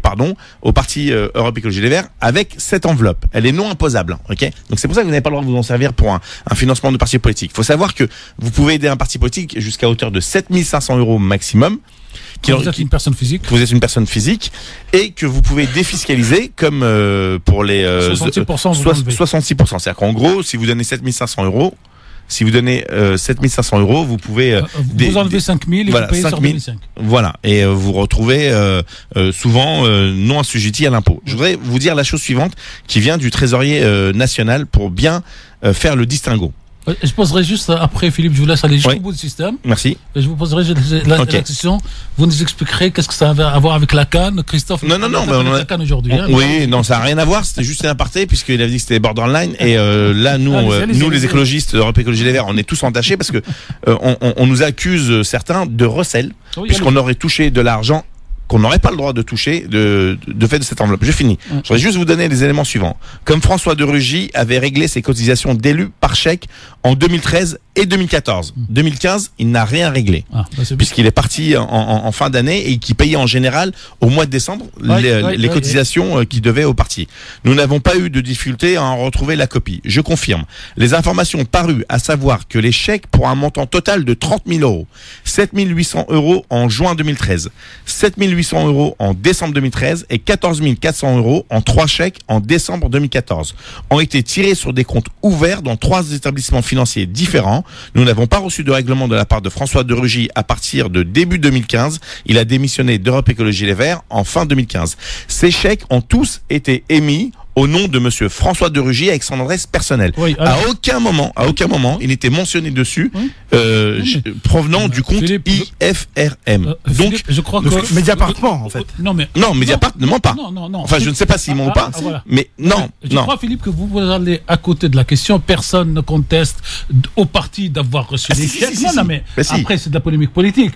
[SPEAKER 4] au parti Europe Écologie Les Verts avec cette enveloppe. Elle est non imposable, ok? Donc c'est pour ça que vous n'avez pas le droit de vous en servir pour un financement de parti politique. Il faut savoir que vous pouvez aider un parti politique jusqu'à hauteur de 7 500 € maximum.
[SPEAKER 3] Vous êtes une personne physique.
[SPEAKER 4] Vous êtes une personne physique et que vous pouvez défiscaliser comme pour les
[SPEAKER 3] 66%.
[SPEAKER 4] 66%. C'est-à-dire qu'en gros, si vous donnez 7 500 €, si vous donnez 7 500 €, vous pouvez
[SPEAKER 3] vous enlevez 5 000 et
[SPEAKER 4] voilà,
[SPEAKER 3] vous payez
[SPEAKER 4] 5
[SPEAKER 3] sur
[SPEAKER 4] 000,
[SPEAKER 3] 2005.
[SPEAKER 4] Voilà, et vous retrouvez souvent non assujetti à l'impôt. Je voudrais vous dire la chose suivante qui vient du trésorier national pour bien faire le distinguo.
[SPEAKER 3] Je poserai juste après, Philippe, je vous laisse aller jusqu'au bout du système.
[SPEAKER 4] Merci.
[SPEAKER 3] Et je vous poserai la question. Vous nous expliquerez qu'est-ce que ça a à voir avec la canne, Christophe.
[SPEAKER 4] Non,
[SPEAKER 3] la canne aujourd'hui.
[SPEAKER 4] Oui, non, ça n'a rien à voir. C'était juste un aparté puisqu'il avait dit que c'était borderline. Et là, nous, les écologistes d'Europe Écologie Les Verts, on est tous entachés parce que on nous accuse certains de recel, puisqu'on aurait touché de l'argent qu'on n'aurait pas le droit de toucher de fait de cette enveloppe. Je finis. Je voudrais juste vous donner les éléments suivants. Comme François de Rugy avait réglé ses cotisations d'élus par chèque en 2013 et 2014. 2015, il n'a rien réglé. Puisqu'il est parti en fin d'année et qui payait en général au mois de décembre les cotisations qu'il devait au parti. Nous n'avons pas eu de difficulté à en retrouver la copie. Je confirme. Les informations parues, à savoir que les chèques pour un montant total de 30 000 €, 7 800 € en juin 2013, 7 800 € en décembre 2013 et 14 400 € en 3 chèques en décembre 2014 ont été tirés sur des comptes ouverts dans 3 établissements financiers différents. Nous n'avons pas reçu de règlement de la part de François de Rugy à partir de début 2015. Il a démissionné d'Europe Écologie Les Verts en fin 2015. Ces chèques ont tous été émis au nom de monsieur François de Rugy avec son adresse personnelle. Oui, à aucun moment, il n'était mentionné dessus, provenant du compte
[SPEAKER 3] Philippe,
[SPEAKER 4] IFRM. Donc,
[SPEAKER 3] Philippe, je crois que
[SPEAKER 6] Mediapart ment, en fait.
[SPEAKER 4] Non, Mediapart ne ment pas.
[SPEAKER 3] Non.
[SPEAKER 4] Enfin, je ne sais pas s'ils mentent pas,
[SPEAKER 3] voilà.
[SPEAKER 4] mais non.
[SPEAKER 3] Je crois, Philippe, que vous allez à côté de la question. Personne ne conteste au parti d'avoir reçu des chèques. Mais après, c'est de la polémique politique.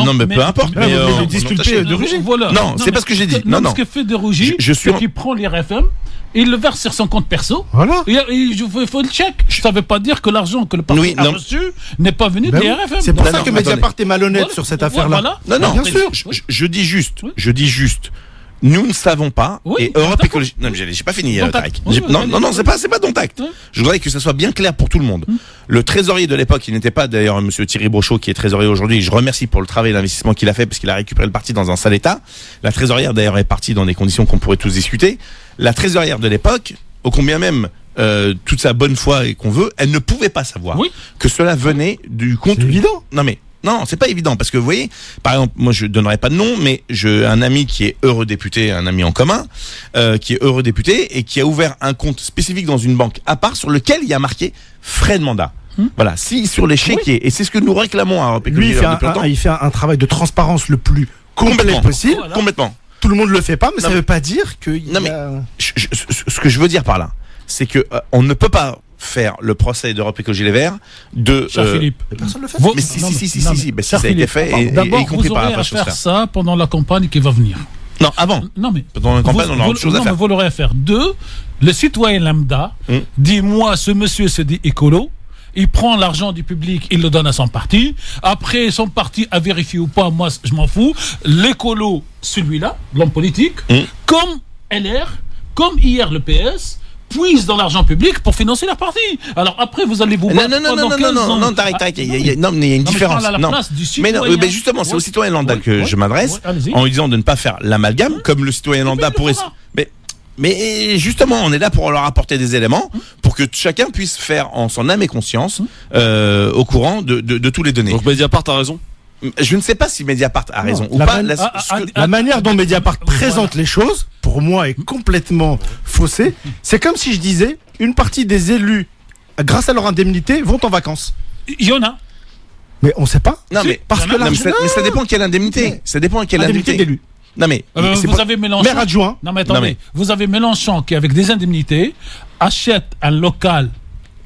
[SPEAKER 4] Non, mais peu importe.
[SPEAKER 6] Mais vous disculpez de Rugy.
[SPEAKER 3] Voilà.
[SPEAKER 4] Non, c'est pas ce que j'ai dit. Non.
[SPEAKER 3] Ce que fait de Rugy, c'est qu'il prend l'IRFM. Il le verse sur son compte perso.
[SPEAKER 6] Voilà.
[SPEAKER 3] Il faut le chèque. Ça ne veut pas dire que l'argent que le parti a reçu n'est pas venu de l'IRFM.
[SPEAKER 6] C'est pour ça que Mediapart est malhonnête sur cette affaire-là.
[SPEAKER 4] Non, bien sûr. Je dis juste. Nous ne savons pas. Et Europe Écologie. Non, mais j'ai pas fini, Tarek. Non, c'est pas dont acte. Je voudrais que ça soit bien clair pour tout le monde. Le trésorier de l'époque, il n'était pas d'ailleurs monsieur Thierry Brochot qui est trésorier aujourd'hui. Je remercie pour le travail et l'investissement qu'il a fait parce qu'il a récupéré le parti dans un sale état. La trésorière d'ailleurs est partie dans des conditions qu'on pourrait tous discuter. La trésorière de l'époque, au combien même toute sa bonne foi et qu'on veut, elle ne pouvait pas savoir que cela venait du compte.
[SPEAKER 6] C'est évident.
[SPEAKER 4] Non, c'est pas évident parce que vous voyez, par exemple, moi je donnerai pas de nom, mais un ami qui est eurodéputé, un ami en commun, qui est eurodéputé et qui a ouvert un compte spécifique dans une banque à part sur lequel il y a marqué frais de mandat. Voilà, si sur les chéquiers, et c'est ce que nous réclamons à Europe Écologie.
[SPEAKER 6] Lui, il fait un travail de transparence le plus complet possible.
[SPEAKER 4] Complètement.
[SPEAKER 6] Tout le monde le fait pas, mais ça veut pas dire que.
[SPEAKER 4] Ce que je veux dire par là, c'est que on ne peut pas faire le procès d'Europe Écologie Les Verts de.
[SPEAKER 3] Cher Philippe,
[SPEAKER 6] personne le fait.
[SPEAKER 4] Mais si, ça a été fait.
[SPEAKER 3] D'abord, vous aurez à faire ça pendant la campagne qui va venir.
[SPEAKER 4] Non, avant.
[SPEAKER 3] Non, mais
[SPEAKER 4] pendant la campagne, on a autre chose à faire.
[SPEAKER 3] Mais vous l'aurez à faire. 2, le citoyen lambda dit moi, ce monsieur se dit écolo. Il prend l'argent du public, il le donne à son parti. Après, son parti a vérifié ou pas, moi, je m'en fous. L'écolo, celui-là, l'homme politique, comme LR, comme hier le PS, puise dans l'argent public pour financer leur parti. Alors après, vous allez vous battre
[SPEAKER 4] non, Tarek, il y a une différence. Mais justement, c'est au citoyen lambda que je m'adresse, en lui disant de ne pas faire l'amalgame, comme le citoyen lambda pourrait. Mais justement, on est là pour leur apporter des éléments pour que chacun puisse faire en son âme et conscience au courant de tous les données.
[SPEAKER 2] Donc Mediapart a raison.
[SPEAKER 4] Je ne sais pas si Mediapart a raison ou pas.
[SPEAKER 6] La manière dont Mediapart présente les choses, pour moi, est complètement faussée. C'est comme si je disais, une partie des élus, grâce à leur indemnité, vont en vacances.
[SPEAKER 3] Il y en a.
[SPEAKER 6] Mais on ne sait pas.
[SPEAKER 4] Non, mais parce que mais ça dépend quelle indemnité. Ça dépend quelle indemnité
[SPEAKER 6] d'élus.
[SPEAKER 4] Non mais
[SPEAKER 3] vous avez Mélenchon.
[SPEAKER 6] Maire adjoint.
[SPEAKER 3] Non mais attendez, vous avez Mélenchon qui avec des indemnités achète un local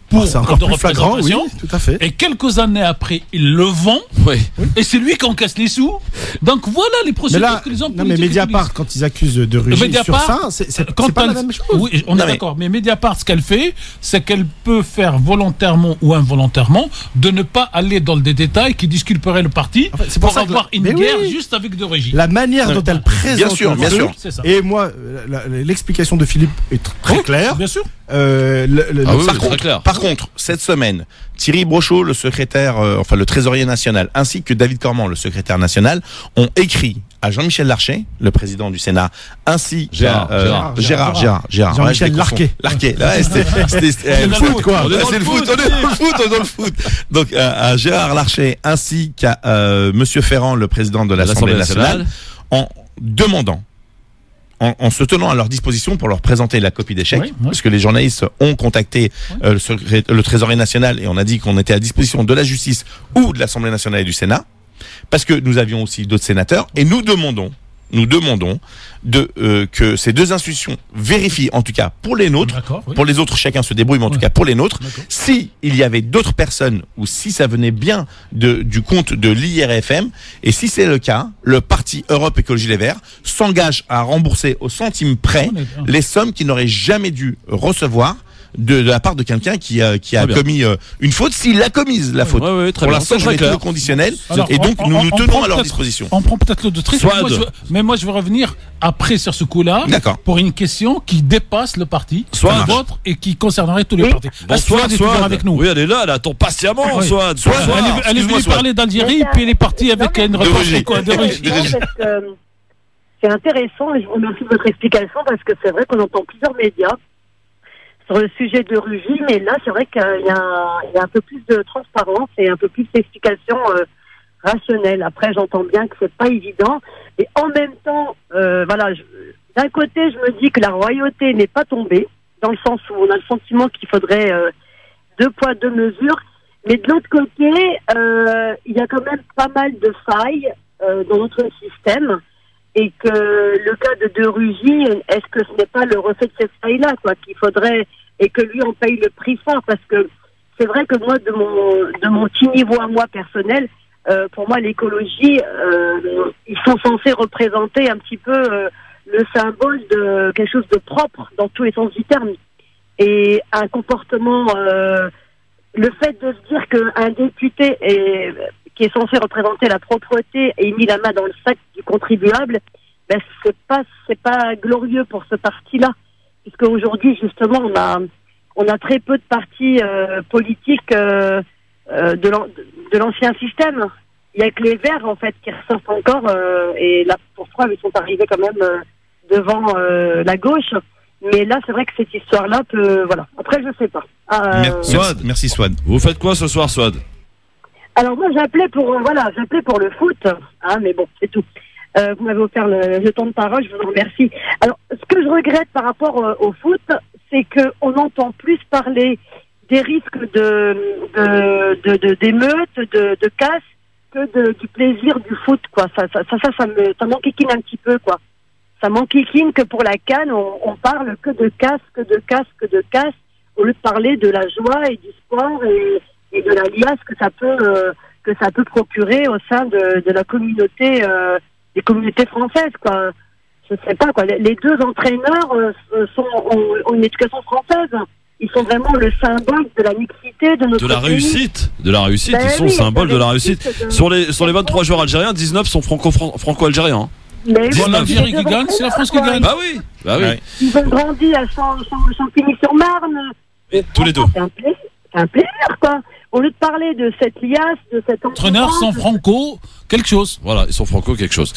[SPEAKER 3] pour
[SPEAKER 6] c'est encore
[SPEAKER 3] de
[SPEAKER 6] plus flagrant, oui,
[SPEAKER 3] représentation.
[SPEAKER 6] tout à fait.
[SPEAKER 3] Et quelques années après, il le vend.
[SPEAKER 2] Oui.
[SPEAKER 3] Et c'est lui qui encaisse les sous. Donc voilà les
[SPEAKER 6] Mais
[SPEAKER 3] procédures
[SPEAKER 6] là,
[SPEAKER 3] que les hommes
[SPEAKER 6] non, mais
[SPEAKER 3] politiques
[SPEAKER 6] Mediapart,
[SPEAKER 3] utilisent.
[SPEAKER 6] quand ils accusent de Rugy sur ça, c'est pas la même chose.
[SPEAKER 3] Oui, on est d'accord. Mais Mediapart, ce qu'elle fait, c'est qu'elle peut faire volontairement ou involontairement de ne pas aller dans des détails qui disculperaient le parti
[SPEAKER 6] c'est
[SPEAKER 3] pour
[SPEAKER 6] pour ça que
[SPEAKER 3] avoir une
[SPEAKER 6] mais
[SPEAKER 3] guerre
[SPEAKER 6] oui.
[SPEAKER 3] juste avec de Rugy.
[SPEAKER 6] La manière dont elle présente
[SPEAKER 4] Bien sûr,
[SPEAKER 6] le
[SPEAKER 4] bien
[SPEAKER 6] truc,
[SPEAKER 4] sûr.
[SPEAKER 3] C'est ça.
[SPEAKER 6] Et moi, l'explication de Philippe est très claire.
[SPEAKER 3] Bien sûr.
[SPEAKER 2] Ah oui,
[SPEAKER 4] Par
[SPEAKER 2] c'est très
[SPEAKER 4] contre,
[SPEAKER 2] clair.
[SPEAKER 4] par contre, cette semaine, Thierry Brochot, le secrétaire, enfin le trésorier national, ainsi que David Cormand, le secrétaire national, ont écrit à Jean-Michel Larcher, le président du Sénat, ainsi
[SPEAKER 2] Gérard
[SPEAKER 6] Jean-Michel Larquet.
[SPEAKER 4] Larquet. Ouais, c'était
[SPEAKER 6] le foot, quoi.
[SPEAKER 2] On est dans
[SPEAKER 4] C'est
[SPEAKER 2] le
[SPEAKER 4] le
[SPEAKER 2] foot,
[SPEAKER 4] foot, on est dans le foot. Donc à Gérard Larcher ainsi qu'à Monsieur Ferrand, le président de l'Assemblée nationale, en demandant, en se tenant à leur disposition pour leur présenter la copie d'échec,
[SPEAKER 3] Oui.
[SPEAKER 4] parce que les journalistes ont contacté le trésorier national et on a dit qu'on était à disposition de la justice ou de l'Assemblée nationale et du Sénat, parce que nous avions aussi d'autres sénateurs et nous demandons que ces deux institutions vérifient, en tout cas pour les nôtres,
[SPEAKER 3] D'accord, oui.
[SPEAKER 4] pour les autres chacun se débrouille, mais en tout cas pour les nôtres, si il y avait d'autres personnes ou si ça venait bien du compte de l'IRFM, et si c'est le cas, le parti Europe Écologie Les Verts s'engage à rembourser au centime près les sommes qu'il n'aurait jamais dû recevoir de la part de quelqu'un qui a commis une faute, s'il a commise la faute.
[SPEAKER 2] Très
[SPEAKER 4] Pour
[SPEAKER 2] bien,
[SPEAKER 4] l'instant,
[SPEAKER 2] c'est
[SPEAKER 4] je
[SPEAKER 2] très
[SPEAKER 4] mets tout
[SPEAKER 2] clair.
[SPEAKER 4] le conditionnel,
[SPEAKER 3] Alors,
[SPEAKER 4] et donc nous nous
[SPEAKER 3] on
[SPEAKER 4] tenons
[SPEAKER 3] prend
[SPEAKER 4] à leur
[SPEAKER 3] peut-être-
[SPEAKER 4] disposition.
[SPEAKER 3] On prend peut-être le truc.
[SPEAKER 2] Swad.
[SPEAKER 3] Mais moi, je veux revenir après sur ce coup-là.
[SPEAKER 4] D'accord.
[SPEAKER 3] Pour une question qui dépasse le parti,
[SPEAKER 2] Swad.
[SPEAKER 3] le vôtre, et qui concernerait tous les
[SPEAKER 7] Oui.
[SPEAKER 3] partis.
[SPEAKER 2] Bonsoir,
[SPEAKER 3] Swad est toujours avec nous.
[SPEAKER 2] Oui, elle est là, elle attend patiemment,
[SPEAKER 3] Oui.
[SPEAKER 2] Swad.
[SPEAKER 3] Elle
[SPEAKER 2] Bonsoir.
[SPEAKER 3] est venue
[SPEAKER 4] Excuse-moi, Swad.
[SPEAKER 3] parler d'Algérie, puis elle est partie avec une réponse
[SPEAKER 4] Rugy.
[SPEAKER 3] de Rugy.
[SPEAKER 4] De Rugy.
[SPEAKER 5] C'est intéressant et je vous remercie de votre explication parce que c'est vrai qu'on entend plusieurs médias sur le sujet de Rugy, mais là c'est vrai qu'il y a un peu plus de transparence et un peu plus d'explication rationnelle. Après j'entends bien que c'est pas évident, et en même temps, voilà, d'un côté je me dis que la royauté n'est pas tombée, dans le sens où on a le sentiment qu'il faudrait 2 poids 2 mesures, mais de l'autre côté il y a quand même pas mal de failles dans notre système. Et que le cas de Rugy, est-ce que ce n'est pas le reflet de cette faille-là, quoi, qu'il faudrait, et que lui on paye le prix fort, parce que c'est vrai que moi, de mon petit niveau à moi personnel, pour moi l'écologie, ils sont censés représenter un petit peu le symbole de quelque chose de propre dans tous les sens du terme, et un comportement, le fait de se dire qu'un député qui est censé représenter la propreté et mis la main dans le sac du contribuable, ben c'est pas glorieux pour ce parti-là, puisque aujourd'hui justement on a très peu de partis politiques de l'ancien système. Il y a que les Verts en fait qui ressortent encore, et là pour preuve ils sont arrivés quand même devant la gauche. Mais là c'est vrai que cette histoire-là peut, voilà. Après je sais pas.
[SPEAKER 4] Merci Swad.
[SPEAKER 2] Vous faites quoi ce soir, Swad?
[SPEAKER 5] Alors moi j'appelais pour le foot, hein, mais bon c'est tout. Vous m'avez offert le temps de parole, je vous en remercie. Alors ce que je regrette par rapport au foot, c'est que on entend plus parler des risques d'émeutes, de casse, que du plaisir du foot, quoi. Ça m'enquiquine un petit peu, quoi. Ça m'enquiquine que pour la CAN, on parle que de casse, au lieu de parler de la joie et du sport et de la liasse que ça peut procurer au sein de la communauté, des communautés françaises, quoi. Je sais pas, quoi. Les deux entraîneurs ont une éducation française. Ils sont vraiment le symbole de la mixité de notre pays.
[SPEAKER 2] De la réussite,
[SPEAKER 5] Ben
[SPEAKER 2] ils sont
[SPEAKER 5] oui,
[SPEAKER 2] symbole de la réussite.
[SPEAKER 5] de-
[SPEAKER 2] Sur les 23 joueurs algériens, 19 sont franco-algériens. Hein.
[SPEAKER 5] Mais
[SPEAKER 3] Bon,
[SPEAKER 5] oui,
[SPEAKER 3] l'Algérie qui
[SPEAKER 5] c'est
[SPEAKER 3] gagne, c'est la France qui
[SPEAKER 5] quoi.
[SPEAKER 3] gagne.
[SPEAKER 2] Bah oui.
[SPEAKER 4] Ouais.
[SPEAKER 5] Ils ont grandi à Champigny-sur-Marne.
[SPEAKER 2] Et tous les deux.
[SPEAKER 5] C'est un plaisir, quoi. Au lieu de parler de cette liasse, de cet
[SPEAKER 3] Entraîneur sans Franco, quelque chose.
[SPEAKER 2] Voilà, ils sont franco quelque chose.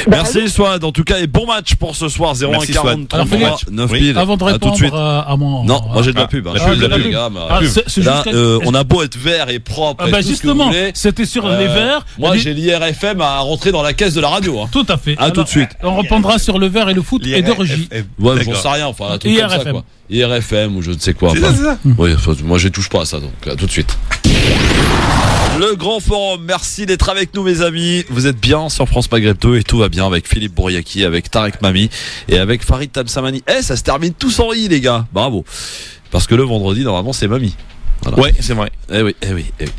[SPEAKER 5] Bah
[SPEAKER 2] Merci
[SPEAKER 5] oui.
[SPEAKER 2] Swad, en tout cas, et bon match pour ce soir, 01
[SPEAKER 4] Merci,
[SPEAKER 2] 40
[SPEAKER 4] Swad.
[SPEAKER 2] 33
[SPEAKER 3] Alors,
[SPEAKER 2] 9
[SPEAKER 4] oui.
[SPEAKER 2] piles.
[SPEAKER 3] Avant de
[SPEAKER 2] À tout de suite.
[SPEAKER 3] répondre à mon...
[SPEAKER 2] Non, moi j'ai de la pub. Hein.
[SPEAKER 4] la
[SPEAKER 2] Je suis
[SPEAKER 4] pub,
[SPEAKER 2] de
[SPEAKER 4] la
[SPEAKER 2] les
[SPEAKER 4] pub.
[SPEAKER 2] gars, mais-
[SPEAKER 3] Ah, c'est
[SPEAKER 2] Là,
[SPEAKER 3] jusqu'à-
[SPEAKER 2] on a beau être vert et propre.
[SPEAKER 3] Ah
[SPEAKER 2] et
[SPEAKER 3] bah
[SPEAKER 2] tout ce que
[SPEAKER 3] justement,
[SPEAKER 2] vous voulez,
[SPEAKER 3] c'était sur les Verts.
[SPEAKER 2] Moi,
[SPEAKER 3] Les-
[SPEAKER 2] j'ai l'IRFM à rentrer dans la caisse de la radio. Hein.
[SPEAKER 3] Tout à fait.
[SPEAKER 2] À tout de suite.
[SPEAKER 3] On répondra sur le vert et le foot et de Rugy.
[SPEAKER 2] Ouais, j'en
[SPEAKER 4] D'accord.
[SPEAKER 2] sais rien. Enfin, un truc comme ça,
[SPEAKER 3] IRFM.
[SPEAKER 2] quoi. IRFM ou je ne sais quoi.
[SPEAKER 4] C'est
[SPEAKER 2] enfin.
[SPEAKER 4] ça.
[SPEAKER 2] Oui, enfin, moi, je touche pas à ça, donc à tout de suite. Le grand forum, merci d'être avec nous mes amis. Vous êtes bien sur France Maghreb 2 et tout va bien avec Philippe Bouriaki, avec Tarek Mami et avec Farid Tamsamani. Ça se termine tous en i les gars, bravo. Parce que le vendredi normalement c'est Mami. Voilà.
[SPEAKER 4] Ouais, c'est vrai.
[SPEAKER 2] Eh oui.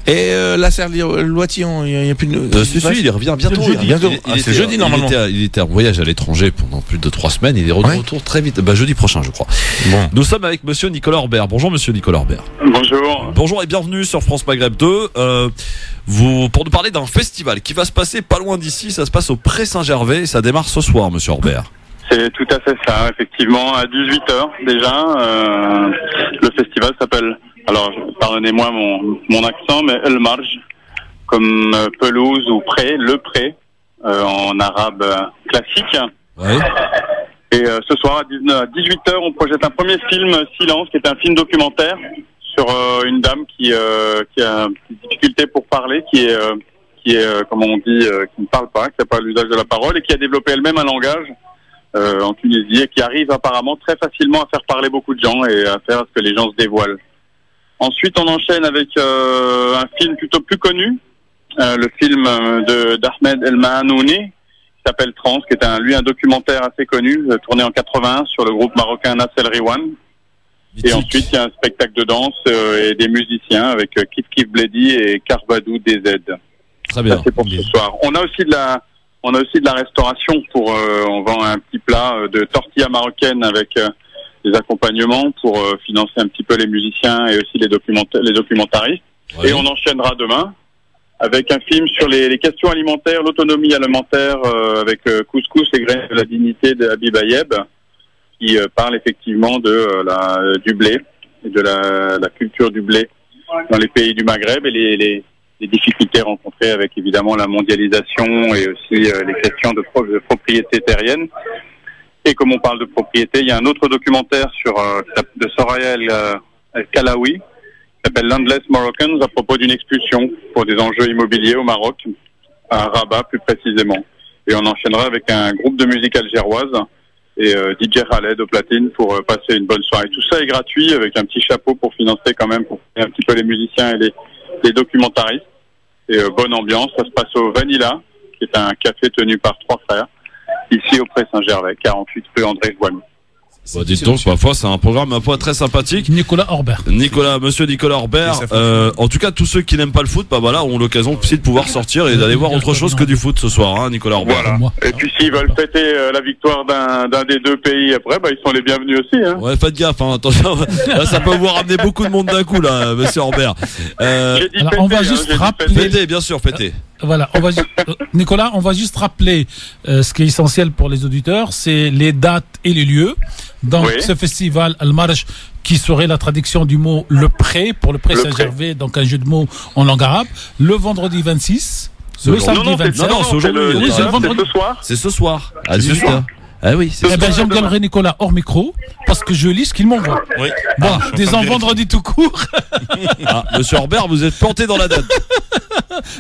[SPEAKER 4] Et la Loiti, il n'y a plus de.
[SPEAKER 2] Si, il revient bientôt.
[SPEAKER 4] C'est jeudi normalement.
[SPEAKER 2] Il était en voyage à l'étranger pendant plus de 3 semaines. Il est retour très vite. Jeudi prochain, je crois.
[SPEAKER 4] Bon.
[SPEAKER 2] Nous sommes avec monsieur Nicolas Orbert. Bonjour monsieur Nicolas Orbert.
[SPEAKER 10] Bonjour.
[SPEAKER 2] Bonjour et bienvenue sur France Maghreb 2. Pour nous parler d'un festival qui va se passer pas loin d'ici. Ça se passe au Pré Saint-Gervais et ça démarre ce soir, monsieur Orbert.
[SPEAKER 10] C'est tout à fait ça, effectivement, à 18h déjà. Le festival s'appelle, alors pardonnez-moi mon accent, mais El Marj, comme pelouse ou pré, le pré, en arabe classique.
[SPEAKER 2] Ouais.
[SPEAKER 10] Et ce soir à 18h, on projette un premier film, Silence, qui est un film documentaire sur une dame qui a des difficultés pour parler, qui est comme on dit, qui ne parle pas, qui n'a pas l'usage de la parole et qui a développé elle-même un langage en Tunisie et qui arrive apparemment très facilement à faire parler beaucoup de gens et à faire à ce que les gens se dévoilent. Ensuite, on enchaîne avec un film plutôt plus connu, le film d'Ahmed El Mahanouni, qui s'appelle Trans, qui est un documentaire assez connu, tourné en 81 sur le groupe marocain Nas El Riwan. Et ensuite, il y a un spectacle de danse et des musiciens avec Kif Kif Bledi et Karbadou DZ.
[SPEAKER 2] Très bien.
[SPEAKER 10] Ça, c'est pour ce soir. On a aussi de la restauration on vend un petit plat de tortilla marocaine avec des accompagnements pour financer un petit peu les musiciens et aussi les documentaristes. Ouais. Et on enchaînera demain avec un film sur les questions alimentaires, l'autonomie alimentaire avec Couscous et graines de la dignité de Habib Ayeb, qui parle effectivement du blé et de la culture du blé dans les pays du Maghreb et les difficultés rencontrées avec évidemment la mondialisation et aussi les questions de propriété terrienne. Et comme on parle de propriété, il y a un autre documentaire de Soraya El-Kalawi qui s'appelle Landless Moroccans à propos d'une expulsion pour des enjeux immobiliers au Maroc, à Rabat plus précisément. Et on enchaînera avec un groupe de musique algéroise et DJ Khaled au platine pour passer une bonne soirée. Tout ça est gratuit avec un petit chapeau pour financer quand même, pour un petit peu les musiciens et les documentaristes. Et bonne ambiance, ça se passe au Vanilla, qui est un café tenu par 3 frères, ici au Pré Saint-Gervais, 48 rue André Joigny.
[SPEAKER 2] Dites donc, parfois c'est un programme très sympathique. Monsieur Nicolas Orbert. En tout cas, tous ceux qui n'aiment pas le foot, ont l'occasion aussi de pouvoir sortir et d'aller voir autre chose que du foot ce soir, hein, Nicolas Orbert.
[SPEAKER 10] Voilà. Et puis s'ils veulent fêter la victoire d'un des deux pays après, ils sont les bienvenus aussi. Hein.
[SPEAKER 2] Ouais, faites gaffe, hein, attention, là, ça peut vous ramener beaucoup de monde d'un coup, là, monsieur Orbert.
[SPEAKER 3] On va juste rappeler.
[SPEAKER 2] Fêter, bien sûr, fêter.
[SPEAKER 3] Voilà, Nicolas, on va juste rappeler ce qui est essentiel pour les auditeurs, c'est les dates et les lieux. Donc, ce festival Al Marj, qui serait la traduction du mot le pré, pour le Pré Saint-Gervais, donc un jeu de mots en langue arabe, le vendredi 26, le samedi 27.
[SPEAKER 2] Non, c'est aujourd'hui. C'est ce soir, à 18h. Ah oui, c'est
[SPEAKER 3] j'engueulerai Nicolas hors micro parce que je lis ce qu'il m'envoie.
[SPEAKER 2] Oui.
[SPEAKER 3] Bon, disons vendredi tout court.
[SPEAKER 2] Monsieur Orbert, vous êtes planté dans la date.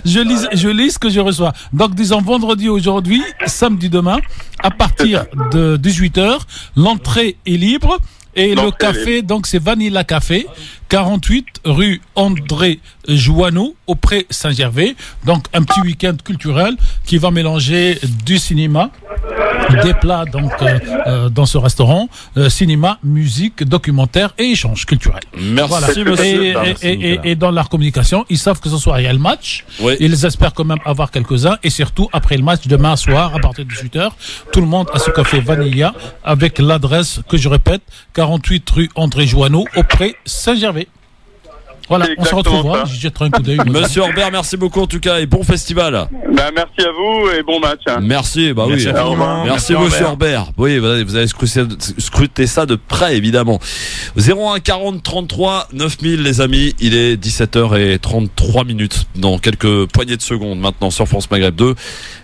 [SPEAKER 3] Je lis ce que je reçois. Donc, disons vendredi aujourd'hui, samedi demain, à partir de 18h, l'entrée est libre. Et le café, donc c'est Vanilla Café, 48 rue André Joanneau, au Pré Saint-Gervais. Donc un petit week-end culturel qui va mélanger du cinéma, des plats donc dans ce restaurant, cinéma, musique, documentaire et échange culturel.
[SPEAKER 2] Merci monsieur.
[SPEAKER 3] Et dans leur communication, ils savent que ce soir il y a le match. Oui. Ils espèrent quand même avoir quelques-uns et surtout après le match demain soir à partir de 18h, tout le monde à ce café Vanilla avec l'adresse que je répète, 48 rue André Joanneau, au Pré Saint-Gervais. Voilà, on se retrouvera. J'y jetterai un coup d'œil.
[SPEAKER 2] Monsieur Orbert, merci beaucoup en tout cas et bon festival.
[SPEAKER 10] Merci à vous et bon match.
[SPEAKER 2] Merci, merci monsieur Orbert. Oui, vous allez scruter ça de près évidemment. 01 40 33 9000 les amis, il est 17h33 dans quelques poignées de secondes maintenant sur France Maghreb 2.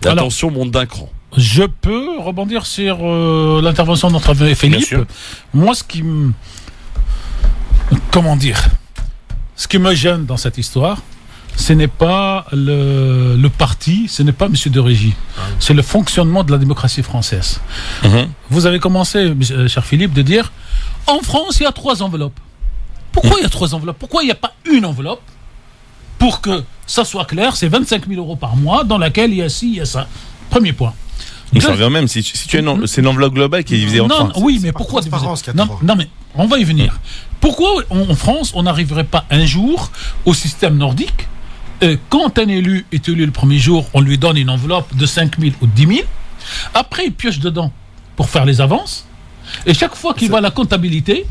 [SPEAKER 2] Attention, monte d'un cran.
[SPEAKER 3] Je peux rebondir sur l'intervention de notre ami Philippe. Moi, ce qui ce qui me gêne dans cette histoire, ce n'est pas le parti, ce n'est pas M. de Régie, c'est le fonctionnement de la démocratie française. Vous avez commencé, cher Philippe, de dire en France, il y a 3 enveloppes. Pourquoi il y a 3 enveloppes? Pourquoi il n'y a pas une enveloppe? Pour que ça soit clair, c'est 25 000 euros par mois dans laquelle il y a ci, il y a ça. Premier point.
[SPEAKER 4] Ça revient même, si tu es c'est l'enveloppe globale qui est divisée en 3.
[SPEAKER 3] Oui, mais pourquoi diviser? Non, mais On va y venir. Pourquoi en France, on n'arriverait pas un jour au système nordique? Quand un élu est élu le premier jour, on lui donne une enveloppe de 5 000 ou 10 000. Après, il pioche dedans pour faire les avances. Et chaque fois qu'il va à la comptabilité,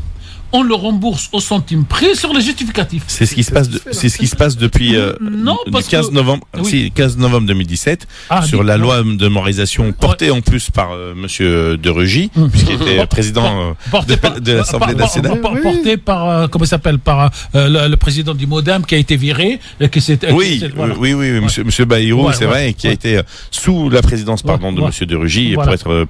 [SPEAKER 3] on le rembourse au centime près sur les justificatifs.
[SPEAKER 4] C'est ce qui se passe, c'est ce qui se passe depuis le 15 novembre, 15 novembre 2017 sur la loi de mémorisation portée en plus par Monsieur de Rugy, puisqu'il était président de l'Assemblée nationale.
[SPEAKER 3] Porté par comment il s'appelle, par le président du MoDem qui a été viré,
[SPEAKER 4] oui, Monsieur Bayrou, c'est vrai, qui a été sous la présidence de Monsieur de Rugy, pour être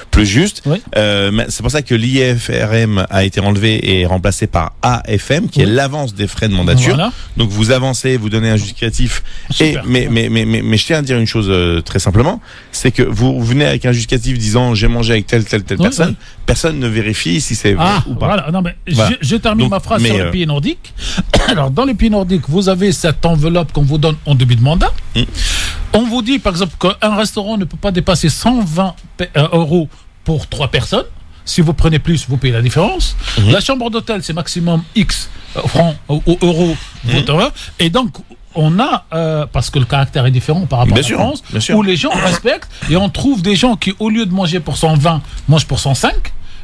[SPEAKER 4] plus juste. C'est pour ça que l'IFRM a été enlevé et remplacé par AFM, qui est l'avance des frais de mandature. Voilà. Donc vous avancez, vous donnez un justificatif. Mais je tiens à dire une chose très simplement, c'est que vous venez avec un justificatif disant j'ai mangé avec telle personne, personne ne vérifie si c'est vrai ou pas.
[SPEAKER 3] Voilà. Non, mais je termine ma phrase sur les pays nordiques. Alors dans les pays nordiques, vous avez cette enveloppe qu'on vous donne en début de mandat. On vous dit par exemple qu'un restaurant ne peut pas dépasser 120 euros pour 3 personnes. Si vous prenez plus, vous payez la différence. La chambre d'hôtel, c'est maximum X francs ou euros. Et donc, on a, parce que le caractère est différent par rapport à la France, où les gens respectent, et on trouve des gens qui, au lieu de manger pour 120, mangent pour 105.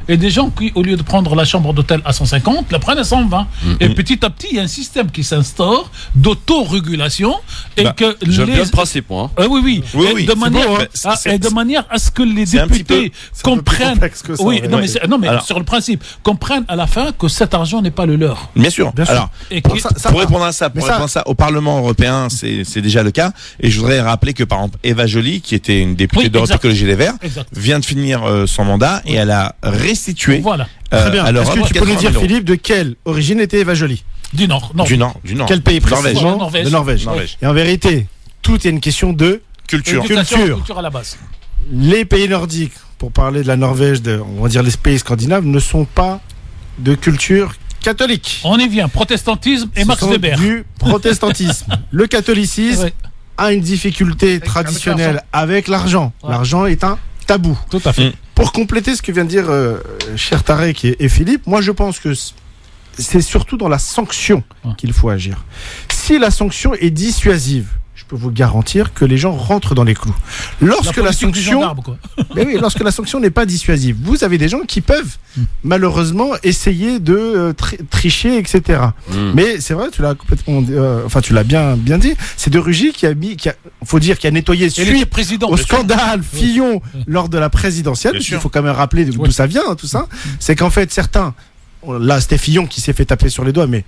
[SPEAKER 3] Et des gens qui, au lieu de prendre la chambre d'hôtel à 150, la prennent à 120. Et petit à petit, il y a un système qui s'instaure d'autorégulation. Et que
[SPEAKER 2] j'aime bien le principe, moi.
[SPEAKER 3] Oui. De manière à ce que les députés comprennent. Mais sur le principe, comprennent à la fin que cet argent n'est pas le leur.
[SPEAKER 4] Bien sûr. Alors, pour répondre à ça, au Parlement européen, c'est déjà le cas. Et je voudrais rappeler que, par exemple, Eva Joly, qui était une députée d'Europe Écologie Les Verts, vient de finir son mandat et elle a restitué.
[SPEAKER 6] Voilà. Très bien. Est-ce que tu peux nous dire, Philippe, de quelle origine était Eva Joly?
[SPEAKER 3] Du Nord.
[SPEAKER 4] Du Nord.
[SPEAKER 6] Quel pays précisément? De Norvège. Et en vérité, tout est une question de culture
[SPEAKER 3] à la base.
[SPEAKER 6] Les pays nordiques, pour parler de la Norvège, on va dire les pays scandinaves, ne sont pas de culture catholique.
[SPEAKER 3] On y vient. Protestantisme et Max Weber.
[SPEAKER 6] Du protestantisme. Le catholicisme a une difficulté traditionnelle avec l'argent. L'argent est un tabou.
[SPEAKER 3] Tout à fait.
[SPEAKER 6] Pour compléter ce que vient de dire cher Tarek et Philippe, moi je pense que c'est surtout dans la sanction qu'il faut agir. Si la sanction est dissuasive, je peux vous garantir que les gens rentrent dans les clous. Lorsque la sanction n'est pas dissuasive, vous avez des gens qui peuvent malheureusement essayer de tricher, etc. Mais c'est vrai, tu l'as complètement, tu l'as bien dit. C'est de Rugy qui a nettoyé suite au scandale Fillon lors de la présidentielle. Il faut quand même rappeler d'où ça vient, tout ça. C'est qu'en fait certains, là c'était Fillon qui s'est fait taper sur les doigts, mais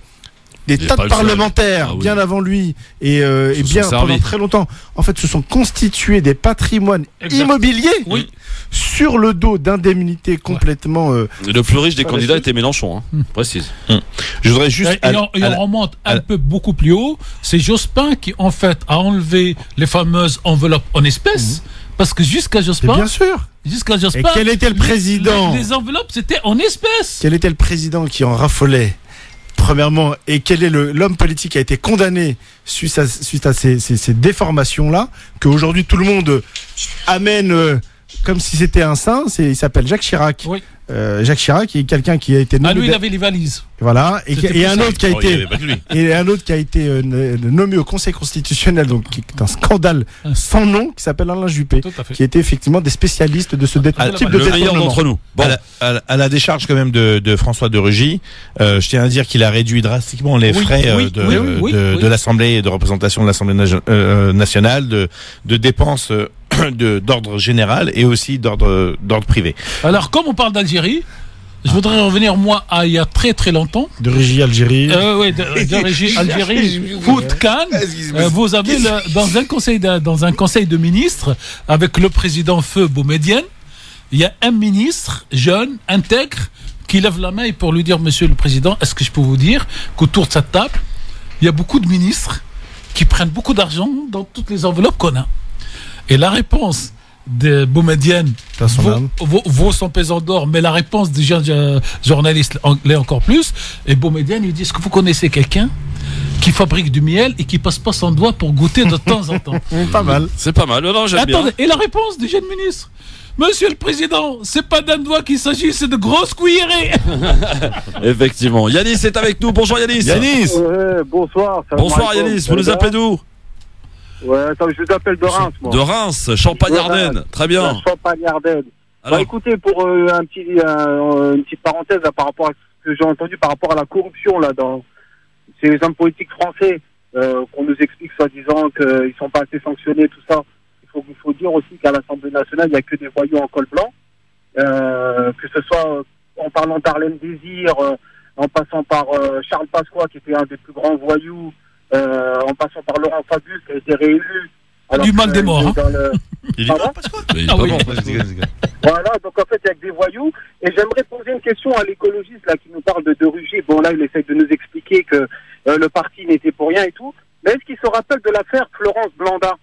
[SPEAKER 6] des tas de parlementaires bien avant lui et bien pendant très longtemps, en fait, se sont constitués des patrimoines immobiliers sur le dos d'indemnités complètement.
[SPEAKER 2] Le plus riche des candidats était Mélenchon, précise.
[SPEAKER 3] Je voudrais juste. On remonte un peu beaucoup plus haut. C'est Jospin qui, en fait, a enlevé les fameuses enveloppes en espèces. Parce que jusqu'à Jospin.
[SPEAKER 6] Bien sûr.
[SPEAKER 3] Jusqu'à Jospin.
[SPEAKER 6] Et quel était le président?
[SPEAKER 3] Les enveloppes, c'était en espèces.
[SPEAKER 6] Quel était le président qui en raffolait? Premièrement, et quel est l'homme politique qui a été condamné suite à ces déformations-là, qu'aujourd'hui tout le monde amène comme si c'était un saint? Il s'appelle Jacques Chirac. Jacques Chirac, qui est quelqu'un qui a été nommé.
[SPEAKER 3] Lui, il avait les valises.
[SPEAKER 6] Voilà, et un autre qui a été nommé au Conseil constitutionnel, donc qui est un scandale sans nom, qui s'appelle Alain Juppé, qui était effectivement des spécialistes de ce type de détournement.
[SPEAKER 2] D'entre nous.
[SPEAKER 4] Bon. À la décharge quand même de François de Rugy, je tiens à dire qu'il a réduit drastiquement les frais de l'Assemblée et de représentation de l'Assemblée nationale, de dépenses d'ordre général et aussi d'ordre privé.
[SPEAKER 3] Alors, comme on parle d'Algérie, je voudrais revenir, moi, à il y a très très longtemps.
[SPEAKER 6] De Régie Algérie.
[SPEAKER 3] De Régie Algérie. Foot Cannes. Vous avez dans un conseil de ministres, avec le président Feu Boumedienne, il y a un ministre jeune, intègre, qui lève la main pour lui dire: Monsieur le Président, est-ce que je peux vous dire qu'autour de cette table, il y a beaucoup de ministres qui prennent beaucoup d'argent dans toutes les enveloppes qu'on a. Et la réponse de Boumedienne vaut son pesant d'or, mais la réponse du jeune journaliste l'est encore plus. Et Boumedienne lui dit: est-ce que vous connaissez quelqu'un qui fabrique du miel et qui passe pas son doigt pour goûter de temps en temps?
[SPEAKER 6] Pas mal.
[SPEAKER 2] C'est pas mal. Non, j'aime bien.
[SPEAKER 3] Et la réponse du jeune ministre: Monsieur le Président, c'est pas d'un doigt qu'il s'agit, c'est de grosses cuillerées.
[SPEAKER 2] Effectivement. Yanis est avec nous. Bonjour Yanis.
[SPEAKER 4] Yanis.
[SPEAKER 7] Bonsoir.
[SPEAKER 2] Bonsoir Yanis. Vous nous appelez d'où?
[SPEAKER 7] Ouais, attends, je vous appelle de Reims, moi.
[SPEAKER 2] De Reims, Champagne-Ardenne. Très bien.
[SPEAKER 7] Champagne-Ardenne.
[SPEAKER 2] Alors,
[SPEAKER 7] écoutez, pour une petite parenthèse là, par rapport à ce que j'ai entendu par rapport à la corruption là dans ces hommes politiques français, qu'on nous explique soi-disant qu'ils sont pas assez sanctionnés, tout ça. Il faut dire aussi qu'à l'Assemblée nationale, il n'y a que des voyous en col blanc, que ce soit en parlant d'Arlène Désir, en passant par Charles Pasqua, qui était un des plus grands voyous, en passant par Laurent Fabius, qui a été réélu.
[SPEAKER 3] Du mal des morts.
[SPEAKER 4] Il est mort, Pasqua.
[SPEAKER 2] il est pas bon.
[SPEAKER 7] Voilà, donc en fait, il y a que des voyous. Et j'aimerais poser une question à l'écologiste là qui nous parle de Rugy. Bon, là, il essaie de nous expliquer que le parti n'était pour rien et tout. Mais est-ce qu'il se rappelle de l'affaire Florence Blanda?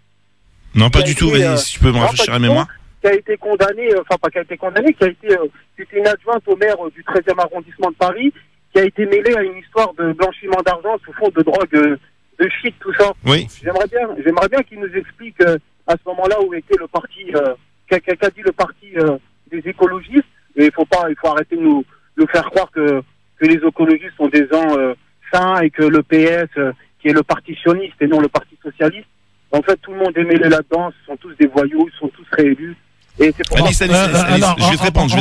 [SPEAKER 4] Non, pas du tout, vas-y, si tu peux me rafraîchir la mémoire.
[SPEAKER 7] Qui a été condamnée, enfin pas qui a été condamnée, c'était une adjointe au maire du 13e arrondissement de Paris, qui a été mêlée à une histoire de blanchiment d'argent sous fond de drogue, de shit, tout ça.
[SPEAKER 4] Oui.
[SPEAKER 7] J'aimerais bien qu'il nous explique à ce moment-là où était le parti, qu'a dit le parti des écologistes. Et il faut arrêter de nous faire croire que les écologistes sont des gens sains et que le PS, qui est le parti sioniste et non le parti socialiste, en fait, tout le monde est mêlé là-dedans, ce sont tous des voyous, ils sont tous réélus. Et c'est pour
[SPEAKER 4] Alice, je vais te répondre.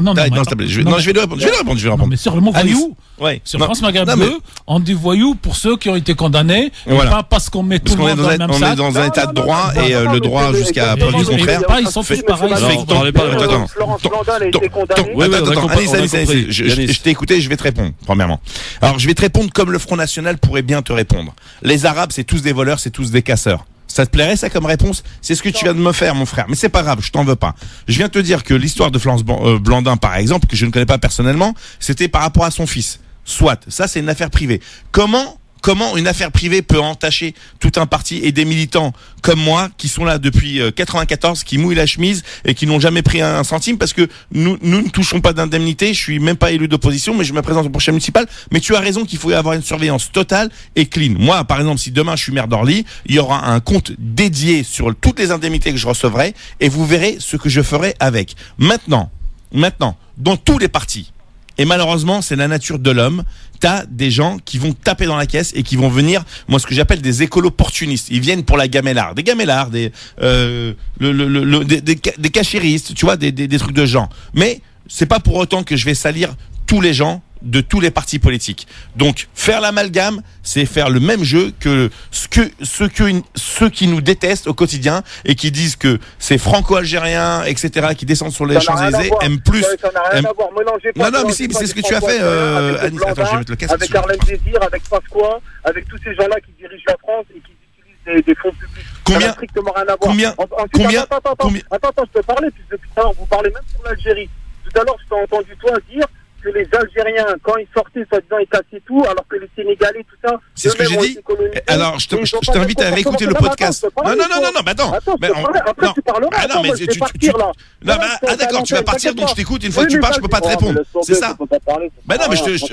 [SPEAKER 4] Non, s'il te plaît. Je vais lui répondre.
[SPEAKER 3] Mais sur le mot voyou, sur France Maghreb 2, on dit voyou pour ceux qui ont été condamnés, pas parce qu'on met tout le monde dans le même sac.
[SPEAKER 4] On est dans un état de droit et le droit jusqu'à preuve du contraire.
[SPEAKER 3] Ils sont tous pareils.
[SPEAKER 7] Florence Blanda a été condamnée.
[SPEAKER 4] Attends, Alice, je t'ai écouté, je vais te répondre, premièrement. Alors, je vais te répondre comme le Front National pourrait bien te répondre. Les Arabes, c'est tous des voleurs, c'est tous des casseurs. Ça te plairait ça comme réponse? C'est ce que tu viens de me faire, mon frère. Mais c'est pas grave, je t'en veux pas. Je viens te dire que l'histoire de Florence Blandin, par exemple, que je ne connais pas personnellement, c'était par rapport à son fils. Soit, ça c'est une affaire privée. Comment une affaire privée peut entacher tout un parti et des militants comme moi qui sont là depuis 94, qui mouillent la chemise et qui n'ont jamais pris un centime parce que nous ne touchons pas d'indemnité. Je suis même pas élu d'opposition, mais je me présente au prochain municipal. Mais tu as raison qu'il faut y avoir une surveillance totale et clean. Moi, par exemple, si demain je suis maire d'Orly, il y aura un compte dédié sur toutes les indemnités que je recevrai et vous verrez ce que je ferai avec. Maintenant, dans tous les partis, et malheureusement, c'est la nature de l'homme. T'as des gens qui vont taper dans la caisse et qui vont venir, moi ce que j'appelle des écolo-opportunistes. Ils viennent pour la gamellarde, des cachéristes, tu vois, des trucs de gens. Mais c'est pas pour autant que je vais salir tous les gens de tous les partis politiques. Donc faire l'amalgame, c'est faire le même jeu que ceux qui nous détestent au quotidien et qui disent que c'est franco-algérien, etc., qui descendent sur les Champs-Élysées, aiment plus.
[SPEAKER 7] Ça n'a rien à voir. Mélangez pas.
[SPEAKER 4] Non, mais c'est ce que tu as fait, Anis. Attends, je vais mettre le casque.
[SPEAKER 7] Avec Arlène Désir, avec Pasqua, avec tous ces gens-là qui dirigent la France et qui utilisent des fonds publics.
[SPEAKER 4] Combien?
[SPEAKER 7] Ça n'a strictement rien à voir. Attends, je peux parler, puisque depuis tout à l'heure, vous parlez même sur l'Algérie. Tout à l'heure, je t'ai entendu toi dire que les Algériens, quand ils sortaient, soi-disant, ils cassaient tout, alors que les Sénégalais, tout ça...
[SPEAKER 4] C'est ce que j'ai dit. Alors, je t'invite à réécouter le podcast. Non, mais attends.
[SPEAKER 7] Après, tu parleras.
[SPEAKER 4] Ah non, mais tu partir, là. Non, ah d'accord, tu vas partir, donc je t'écoute. Une fois que tu pars, je peux pas te répondre. C'est ça.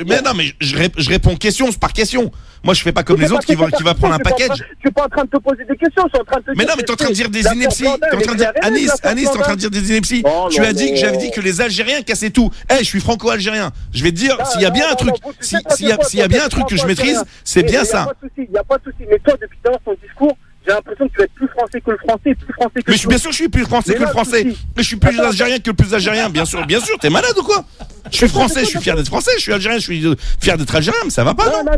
[SPEAKER 4] Mais non, mais je réponds question par question. Moi, je fais pas comme les autres qui va prendre un package.
[SPEAKER 7] Je suis pas en train de te poser des questions, je suis en train de te dire...
[SPEAKER 4] Mais non, mais t'es en train de dire des inepties. T'es en train de dire... Anis, t'es en train de dire des inepties. Tu as dit que j'avais dit que les Algériens cassaient tout. Je suis franco-algérien. Je vais te dire, s'il y a bien un truc, s'il y a bien un truc que je maîtrise, c'est bien ça.
[SPEAKER 7] Il n'y a pas de souci. Mais toi, depuis tout à l'heure, ton discours, j'ai l'impression que tu vas être plus français que le français, plus français que le...
[SPEAKER 4] Mais bien sûr, je suis plus français que le français. Mais je suis plus algérien que le plus algérien, bien sûr. T'es malade ou quoi? Je suis français, je suis fier d'être français. Je suis algérien, je suis fier d'être algérien, mais ça va pas,
[SPEAKER 7] non,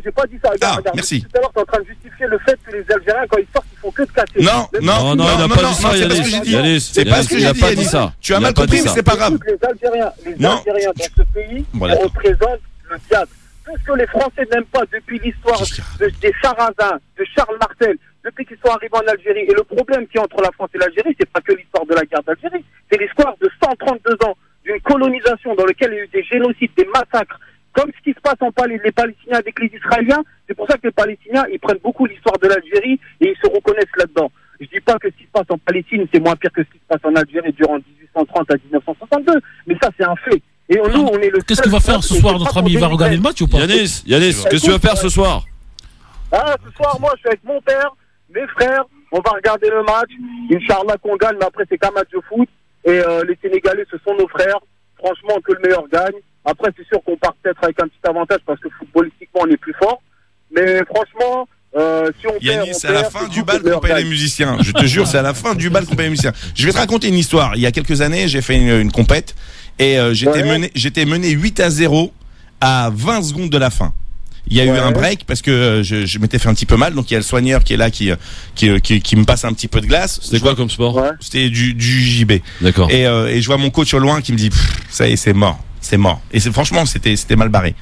[SPEAKER 7] j'ai pas dit ça. Regarde,
[SPEAKER 4] merci.
[SPEAKER 7] Tout à l'heure, t'es en train de justifier le fait que les Algériens, quand ils sortent, ils font que de casser.
[SPEAKER 2] Non, il n'a pas dit ça, Yanis.
[SPEAKER 4] C'est pas ce que j'ai dit, Yanis. Tu as mal compris, mais c'est pas grave.
[SPEAKER 7] Les Algériens dans ce pays représentent le diable. Tout ce que les Français n'aiment pas depuis l'histoire des Sarrasins, de Charles Martel, depuis qu'ils sont arrivés en Algérie. Et le problème qui est entre la France et l'Algérie, c'est pas que l'histoire de la guerre d'Algérie, c'est l'histoire de 132 ans d'une colonisation dans laquelle il y a eu des génocides, des massacres, comme ce qui se passe en les Palestiniens avec les Israéliens. C'est pour ça que les Palestiniens, ils prennent beaucoup l'histoire de l'Algérie et ils se reconnaissent là-dedans. Je dis pas que ce qui se passe en Palestine, c'est moins pire que ce qui se passe en Algérie durant 1830 à 1962, mais ça, c'est un fait. Et nous, on est le...
[SPEAKER 3] Qu'est-ce qu'il va faire ce soir, notre ami? Il va regarder le match ou pas?
[SPEAKER 2] Yanis, qu'est-ce que tu vas faire ce soir?
[SPEAKER 7] Ce soir, moi, je suis avec mon père, mes frères, on va regarder le match. Inch'Allah qu'on gagne, mais après, c'est qu'un match de foot.
[SPEAKER 11] Et les Sénégalais, ce sont nos frères. Franchement, que le meilleur gagne. Après, c'est sûr qu'on part peut-être avec un petit avantage parce que footballistiquement, on est plus fort. Mais franchement, si on
[SPEAKER 4] Yannis,
[SPEAKER 11] perd,
[SPEAKER 4] c'est à la fin du bal qu'on paye les musiciens. Je te jure, c'est à la fin du bal qu'on paye les musiciens. Je vais te raconter une histoire. Il y a quelques années, j'ai fait une compète et j'étais mené 8-0 à 20 secondes de la fin. Il y a eu un break parce que je m'étais fait un petit peu mal, donc il y a le soigneur qui est là qui me passe un petit peu de glace.
[SPEAKER 2] C'était quoi comme sport?
[SPEAKER 4] C'était du JB.
[SPEAKER 2] D'accord.
[SPEAKER 4] Et je vois mon coach au loin qui me dit ça y est, c'est mort. Et franchement, c'était mal barré.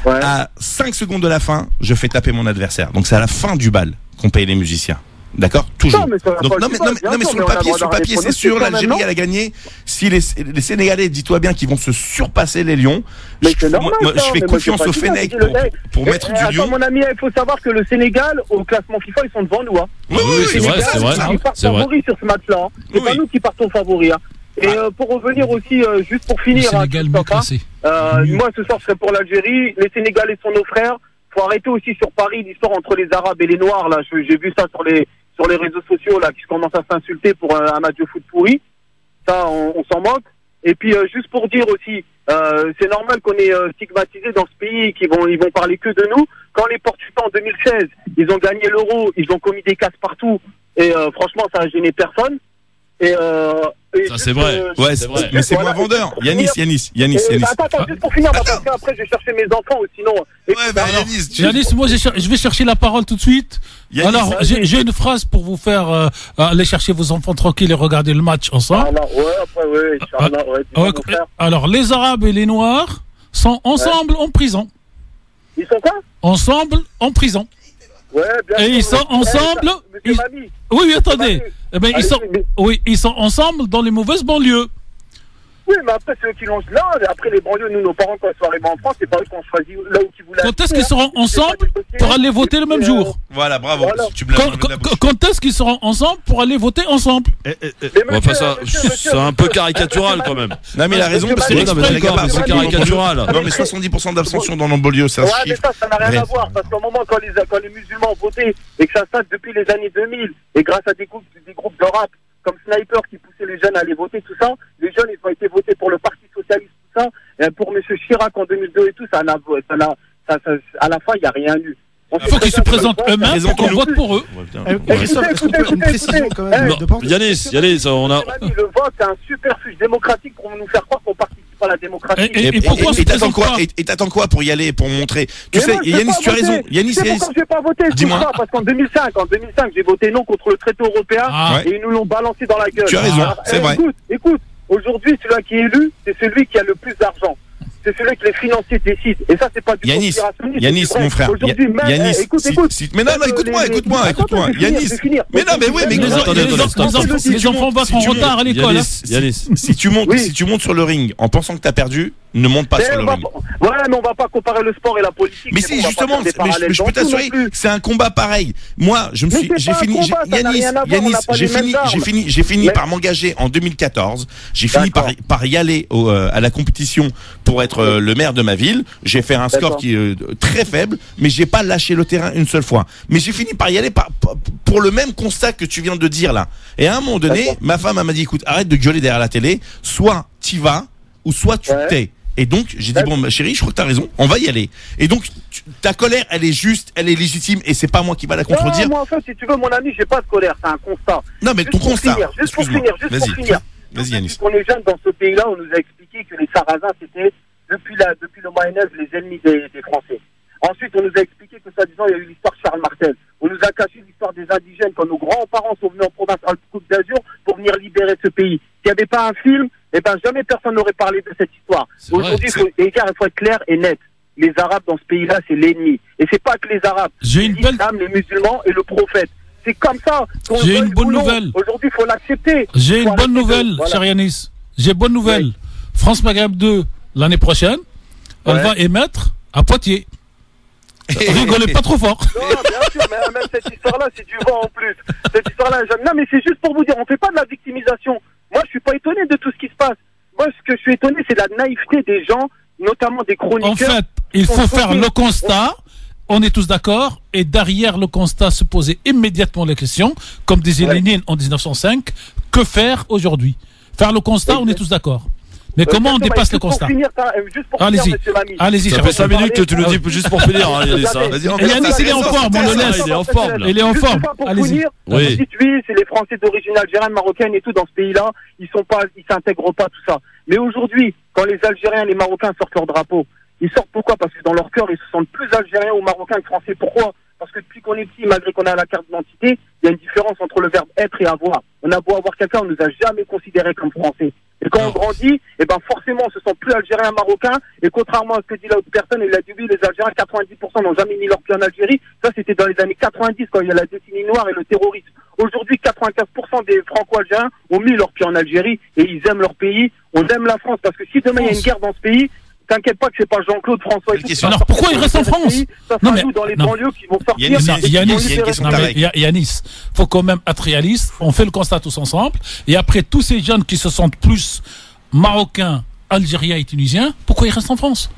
[SPEAKER 4] À 5 secondes de la fin, je fais taper mon adversaire. Donc c'est à la fin du bal qu'on paye les musiciens. D'accord? Toujours. Donc, non, mais sur le papier, c'est sûr, l'Algérie, elle a gagné. Si les Sénégalais, dis-toi bien qu'ils vont se surpasser les Lions.
[SPEAKER 11] Mais c'est normal,
[SPEAKER 4] je fais confiance au Fennec pour mettre du Lion.
[SPEAKER 11] Mon ami, il faut savoir que le Sénégal, au classement FIFA, ils sont devant nous.
[SPEAKER 2] Oui, c'est vrai.
[SPEAKER 11] Ils partent favoris sur ce match-là. C'est pas nous qui partons favoris. Et pour revenir aussi, juste pour finir, moi ce soir je serai pour l'Algérie. Les Sénégalais sont nos frères. Faut arrêter aussi sur Paris l'histoire entre les Arabes et les Noirs. Là, j'ai vu ça sur les réseaux sociaux là, qui commencent à s'insulter pour un match de foot pourri. Ça, on s'en moque. Et puis juste pour dire aussi, c'est normal qu'on est stigmatisé dans ce pays, ils vont parler que de nous. Quand les Portugais en 2016, ils ont gagné l'Euro, ils ont commis des casses partout. Et franchement, ça a gêné personne.
[SPEAKER 2] Ça c'est vrai.
[SPEAKER 4] Mais c'est moins vendeur. Yanis.
[SPEAKER 11] Attends, juste pour finir, parce qu'après je vais chercher mes enfants, sinon.
[SPEAKER 3] Yanis, moi je vais chercher la parole tout de suite. Yanis, alors j'ai une phrase pour vous faire aller chercher vos enfants tranquilles et regarder le match ensemble. Alors les Arabes et les Noirs sont ensemble en prison.
[SPEAKER 11] Ils sont quoi?
[SPEAKER 3] Ensemble en prison. Et ils sont ensemble. Oui, attendez. Ils sont ensemble dans les mauvaises banlieues.
[SPEAKER 11] Oui, mais après, c'est eux qui lancent là. Après, les banlieues, nous, nos parents, quand ils sont arrivés en France, c'est pas eux qu'on choisit là où ils voulaient.
[SPEAKER 3] Quand est-ce qu'ils seront ensemble pour aller voter le même jour?
[SPEAKER 4] Voilà, bravo.
[SPEAKER 3] Quand est-ce qu'ils seront ensemble pour aller voter ensemble?
[SPEAKER 2] Enfin, ça, c'est un peu caricatural quand même.
[SPEAKER 4] Non, mais il a raison,
[SPEAKER 2] c'est caricatural.
[SPEAKER 4] Non, mais 70% d'abstention dans nos banlieues, ça se chiffre.
[SPEAKER 11] Mais ça n'a rien à voir. Parce qu'au moment, quand les musulmans ont voté et que ça se passe depuis les années 2000, et grâce à des groupes de rap, comme Sniper qui poussait les jeunes à aller voter, tout ça, les jeunes, ils ont été votés pour le Parti Socialiste, tout ça, et pour M. Chirac en 2002 et tout, à la fin, il n'y a rien eu.
[SPEAKER 3] Il faut qu'ils se présentent eux-mêmes et qu'on vote pour eux.
[SPEAKER 2] Yanis, on a...
[SPEAKER 11] Le vote, c'est un superfuge démocratique pour nous faire croire qu'on participe à la démocratie.
[SPEAKER 4] Et t'attends quoi pour y aller, pour montrer? Tu sais, Yanis, tu as raison. Yanis,
[SPEAKER 11] je n'ai pas voté, dis-moi. Parce qu'en 2005, j'ai voté non contre le traité européen et ils nous l'ont balancé dans la gueule.
[SPEAKER 4] Tu as raison, c'est vrai.
[SPEAKER 11] Écoute, aujourd'hui, celui qui est élu, c'est celui qui a le plus d'argent. C'est celui que les financiers décident. Et ça, c'est pas du conspirationnisme.
[SPEAKER 4] Yanis, mon frère. Yanis, mais non, écoute-moi. Yanis. Mais non, mais oui, mais
[SPEAKER 3] les enfants vont en retard à l'école.
[SPEAKER 4] Yanis, si tu montes sur le ring en pensant que t'as perdu, ne monte pas sur le ring.
[SPEAKER 11] Ouais, mais on va pas comparer le sport et la politique.
[SPEAKER 4] Mais si, justement, je peux t'assurer, c'est un combat pareil. Moi, j'ai fini par m'engager en 2014. J'ai fini par y aller à la compétition pour être le maire de ma ville. J'ai fait un score qui est très faible, mais j'ai pas lâché le terrain une seule fois. Mais j'ai fini par y aller pour le même constat que tu viens de dire là. Et à un moment donné, ma femme m'a dit, écoute, arrête de gueuler derrière la télé, soit t'y vas, ou soit tu tais. Et donc, j'ai dit, bon, ma chérie, je crois que t'as raison, on va y aller. Et donc, ta colère, elle est juste, elle est légitime, et c'est pas moi qui va la contredire.
[SPEAKER 11] Non, moi, en fait, si tu veux, mon ami, j'ai pas de colère, c'est un constat.
[SPEAKER 4] Non, mais ton constat.
[SPEAKER 11] Juste pour finir.
[SPEAKER 4] Vas-y, Yanis.
[SPEAKER 11] On est jeunes dans ce pays-là, on nous a expliqué que les Sarrasins, c'était, depuis le Moyen-Âge, les ennemis des Français. Ensuite, on nous a expliqué que, soi-disant, il y a eu l'histoire Charles Martel. On nous a caché l'histoire des indigènes quand nos grands-parents sont venus en province en Côte d'Azur pour venir libérer ce pays. S'il n'y avait pas un film, jamais personne n'aurait parlé de cette histoire. Aujourd'hui, il faut être clair et net. Les Arabes dans ce pays-là, c'est l'ennemi. Et c'est pas que les Arabes. L'islam, les musulmans et le prophète. C'est comme ça.
[SPEAKER 3] J'ai une bonne nouvelle.
[SPEAKER 11] Aujourd'hui, il faut l'accepter.
[SPEAKER 3] J'ai une bonne nouvelle, cher Yanis. J'ai bonne nouvelle. Oui. France Maghreb 2, l'année prochaine, elle va émettre à Poitiers. Rigolez pas trop fort.
[SPEAKER 11] Non, bien sûr, mais même cette histoire-là, c'est du vent en plus. Cette histoire-là, non, mais c'est juste pour vous dire, on fait pas de la victimisation. Moi, je suis pas étonné de tout ce qui se passe. Moi, ce que je suis étonné, c'est de la naïveté des gens, notamment des chroniqueurs.
[SPEAKER 3] En fait, il faut faire le constat. On est tous d'accord. Et derrière le constat, se poser immédiatement la question, comme disait Lénine en 1905, que faire aujourd'hui? Faire le constat, on est tous d'accord. Mais comment on dépasse le constat? Allez-y. Allez-y,
[SPEAKER 2] ça fait 5 minutes que tu le dis juste pour finir. Yanis,
[SPEAKER 3] il est en forme, on le laisse.
[SPEAKER 2] Il est en forme.
[SPEAKER 3] Il est en forme. Allez-y.
[SPEAKER 11] Oui, c'est les Français d'origine algérienne, marocaine et tout dans ce pays-là. Ils s'intègrent pas, tout ça. Mais aujourd'hui, quand les Algériens, les Marocains sortent leur drapeau, ils sortent pourquoi? Parce que dans leur cœur, ils se sentent plus algériens ou marocains que français. Pourquoi? Parce que depuis qu'on est petit, malgré qu'on a la carte d'identité, il y a une différence entre le verbe être et avoir. On a beau avoir quelqu'un, on nous a jamais considérés comme français. Et quand on grandit, forcément, on se sent plus algérien, marocain. Et contrairement à ce que dit l'autre personne, il a dit oui, les Algériens, 90% n'ont jamais mis leur pied en Algérie. Ça, c'était dans les années 90, quand il y a la décennie noire et le terrorisme. Aujourd'hui, 95% des Franco-Algériens ont mis leur pied en Algérie et ils aiment leur pays. On aime la France parce que si demain il y a une guerre dans ce pays, t'inquiète pas que c'est pas Jean-Claude François.
[SPEAKER 3] Alors pourquoi il reste en France?
[SPEAKER 11] Non mais dans les banlieues qui vont sortir.
[SPEAKER 3] Yanis, faut quand même être réaliste. On fait le constat tous ensemble. Et après tous ces jeunes qui se sentent plus marocains, algériens et tunisiens, pourquoi ils restent en France?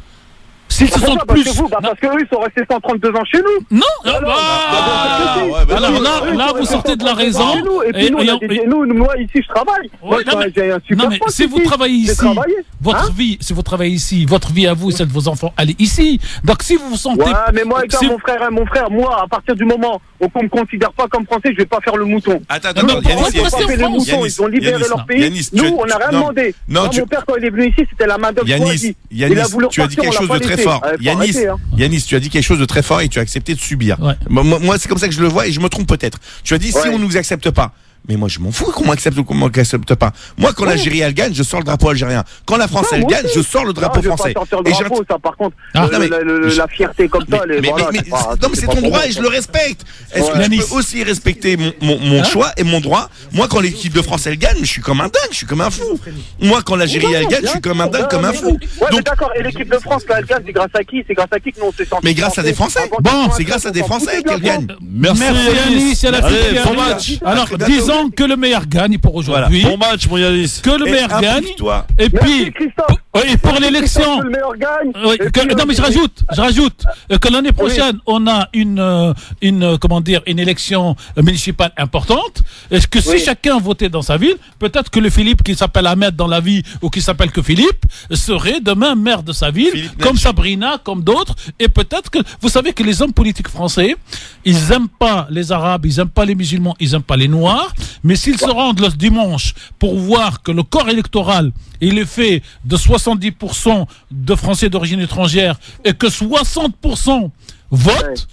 [SPEAKER 3] S'ils se sentent plus.
[SPEAKER 11] Parce qu'eux, ils sont restés 132 ans chez nous.
[SPEAKER 3] Non. Alors là, vous sortez de la raison.
[SPEAKER 11] Et nous, moi, ici, je travaille.
[SPEAKER 3] Non, mais si vous travaillez ici, votre vie, si vous travaillez ici, votre vie à vous et celle de vos enfants, elle est ici. Donc si vous vous sentez.
[SPEAKER 11] Ouais, mais moi, mon frère, moi, à partir du moment où on me considère pas comme français, je vais pas faire le mouton.
[SPEAKER 4] Attends,
[SPEAKER 11] Yanis, ils ont libéré leur pays. Nous, on n'a rien demandé. Mon père, quand il est venu ici, c'était la main d'œuvre choisie.
[SPEAKER 4] Yanis, tu as dit quelque chose de très fort. Yanis, tu as dit quelque chose de très fort et tu as accepté de subir. Moi, c'est comme ça que je le vois et je me trompe peut-être. Tu as dit si on nous accepte pas. Mais moi, je m'en fous qu'on m'accepte ou qu'on m'accepte pas. Moi, quand l'Algérie, elle gagne, je sors le drapeau algérien. Quand la France, elle gagne, je sors le drapeau français.
[SPEAKER 11] Ça, par contre, la fierté comme ça,
[SPEAKER 4] non, mais c'est ton droit et je le respecte. Est-ce que tu peux aussi respecter mon choix et mon droit? Moi, quand l'équipe de France, elle gagne, je suis comme un dingue, je suis comme un fou. Moi, quand l'Algérie, elle gagne, je suis comme un dingue, comme un fou.
[SPEAKER 11] Ouais, mais d'accord. Et l'équipe de France, quand elle gagne, c'est grâce à qui? C'est grâce à qui que nous, on s'est senti?
[SPEAKER 4] Mais grâce à des Français. Bon, c'est grâce à des Français qu'elle gagne.
[SPEAKER 3] Merci Yanis, c'est la match. Alors, disons que le meilleur gagne pour aujourd'hui.
[SPEAKER 2] Bon match, mon Yanis.
[SPEAKER 3] Que le meilleur gagne. Et puis, et pour l'élection. Non, mais je rajoute que l'année prochaine, on a une élection municipale importante. Est-ce que si chacun votait dans sa ville, peut-être que le Philippe qui s'appelle Ahmed dans la vie ou qui s'appelle que Philippe serait demain maire de sa ville, comme Sabrina, comme d'autres. Et peut-être que, vous savez que les hommes politiques français, ils n'aiment pas les Arabes, ils n'aiment pas les musulmans, ils n'aiment pas les Noirs. Mais s'ils se rendent le dimanche pour voir que le corps électoral il est fait de 70% de Français d'origine étrangère et que 60% votent,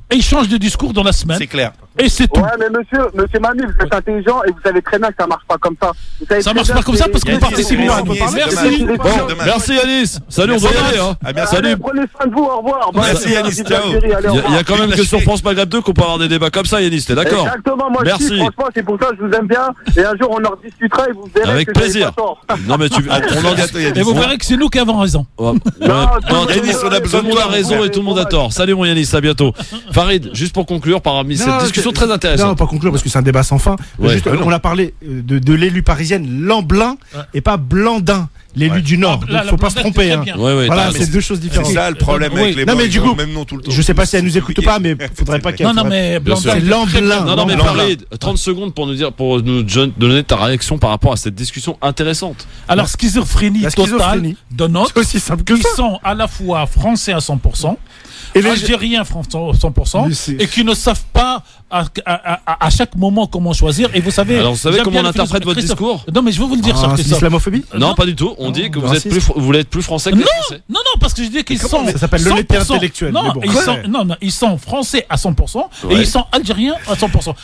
[SPEAKER 3] et ils changent de discours dans la semaine.
[SPEAKER 4] C'est clair.
[SPEAKER 3] Et c'est tout.
[SPEAKER 11] Ouais, mais monsieur Manu, vous êtes intelligent et vous savez très bien que ça marche pas comme ça.
[SPEAKER 3] Ça marche pas comme ça parce qu'on participe pas.
[SPEAKER 2] Merci. Merci Yanis. Salut, on doit y aller. Salut.
[SPEAKER 11] Prenez soin de vous, au revoir.
[SPEAKER 4] Merci Yanis, ciao.
[SPEAKER 2] Il y a quand même que sur France Maghreb 2 qu'on peut avoir des débats comme ça, Yanis, t'es d'accord?
[SPEAKER 11] Exactement, moi aussi, franchement, c'est pour ça que je vous aime bien. Et un jour, on en rediscutera et vous verrez.
[SPEAKER 2] Avec plaisir. Non, mais
[SPEAKER 3] et vous verrez que c'est nous qui avons raison.
[SPEAKER 2] Non, Yanis, on a besoin de la raison et tout le monde a tort. Salut mon Yanis, à bientôt. Farid, juste pour conclure parmi cette discussion très intéressante.
[SPEAKER 6] Non, pas conclure parce que c'est un débat sans fin. Juste, on a parlé de l'élu parisienne Lamblin et pas Blandin, l'élu du Nord. Il ne faut pas se tromper. Voilà, c'est deux choses différentes.
[SPEAKER 4] C'est ça le problème avec les
[SPEAKER 6] Blancs, même nom tout le temps. Je sais pas si elle nous écoute pas, mais il faudrait pas qu'elle.
[SPEAKER 3] Non, mais Blandin,
[SPEAKER 6] c'est Lamblin.
[SPEAKER 2] Non, mais Farid, 30 secondes pour nous donner ta réaction par rapport à cette discussion intéressante.
[SPEAKER 3] Alors, schizophrénie totale de notre. Ils sont à la fois français à 100%. Et les Algériens 100% et qui ne savent pas à chaque moment comment choisir. Et vous savez,
[SPEAKER 2] alors vous savez comment on interprète votre discours?
[SPEAKER 3] Non, mais je vais vous le dire, cher Christophe.
[SPEAKER 6] C'est l'islamophobie?
[SPEAKER 2] Non, pas du tout. On dit que vous voulez être plus français que les Français.
[SPEAKER 3] Non, parce que je dis qu'ils sont.
[SPEAKER 6] Ça s'appelle l'honnêteté intellectuelle.
[SPEAKER 3] Non, ils sont français à 100% et ils sont algériens à 100%.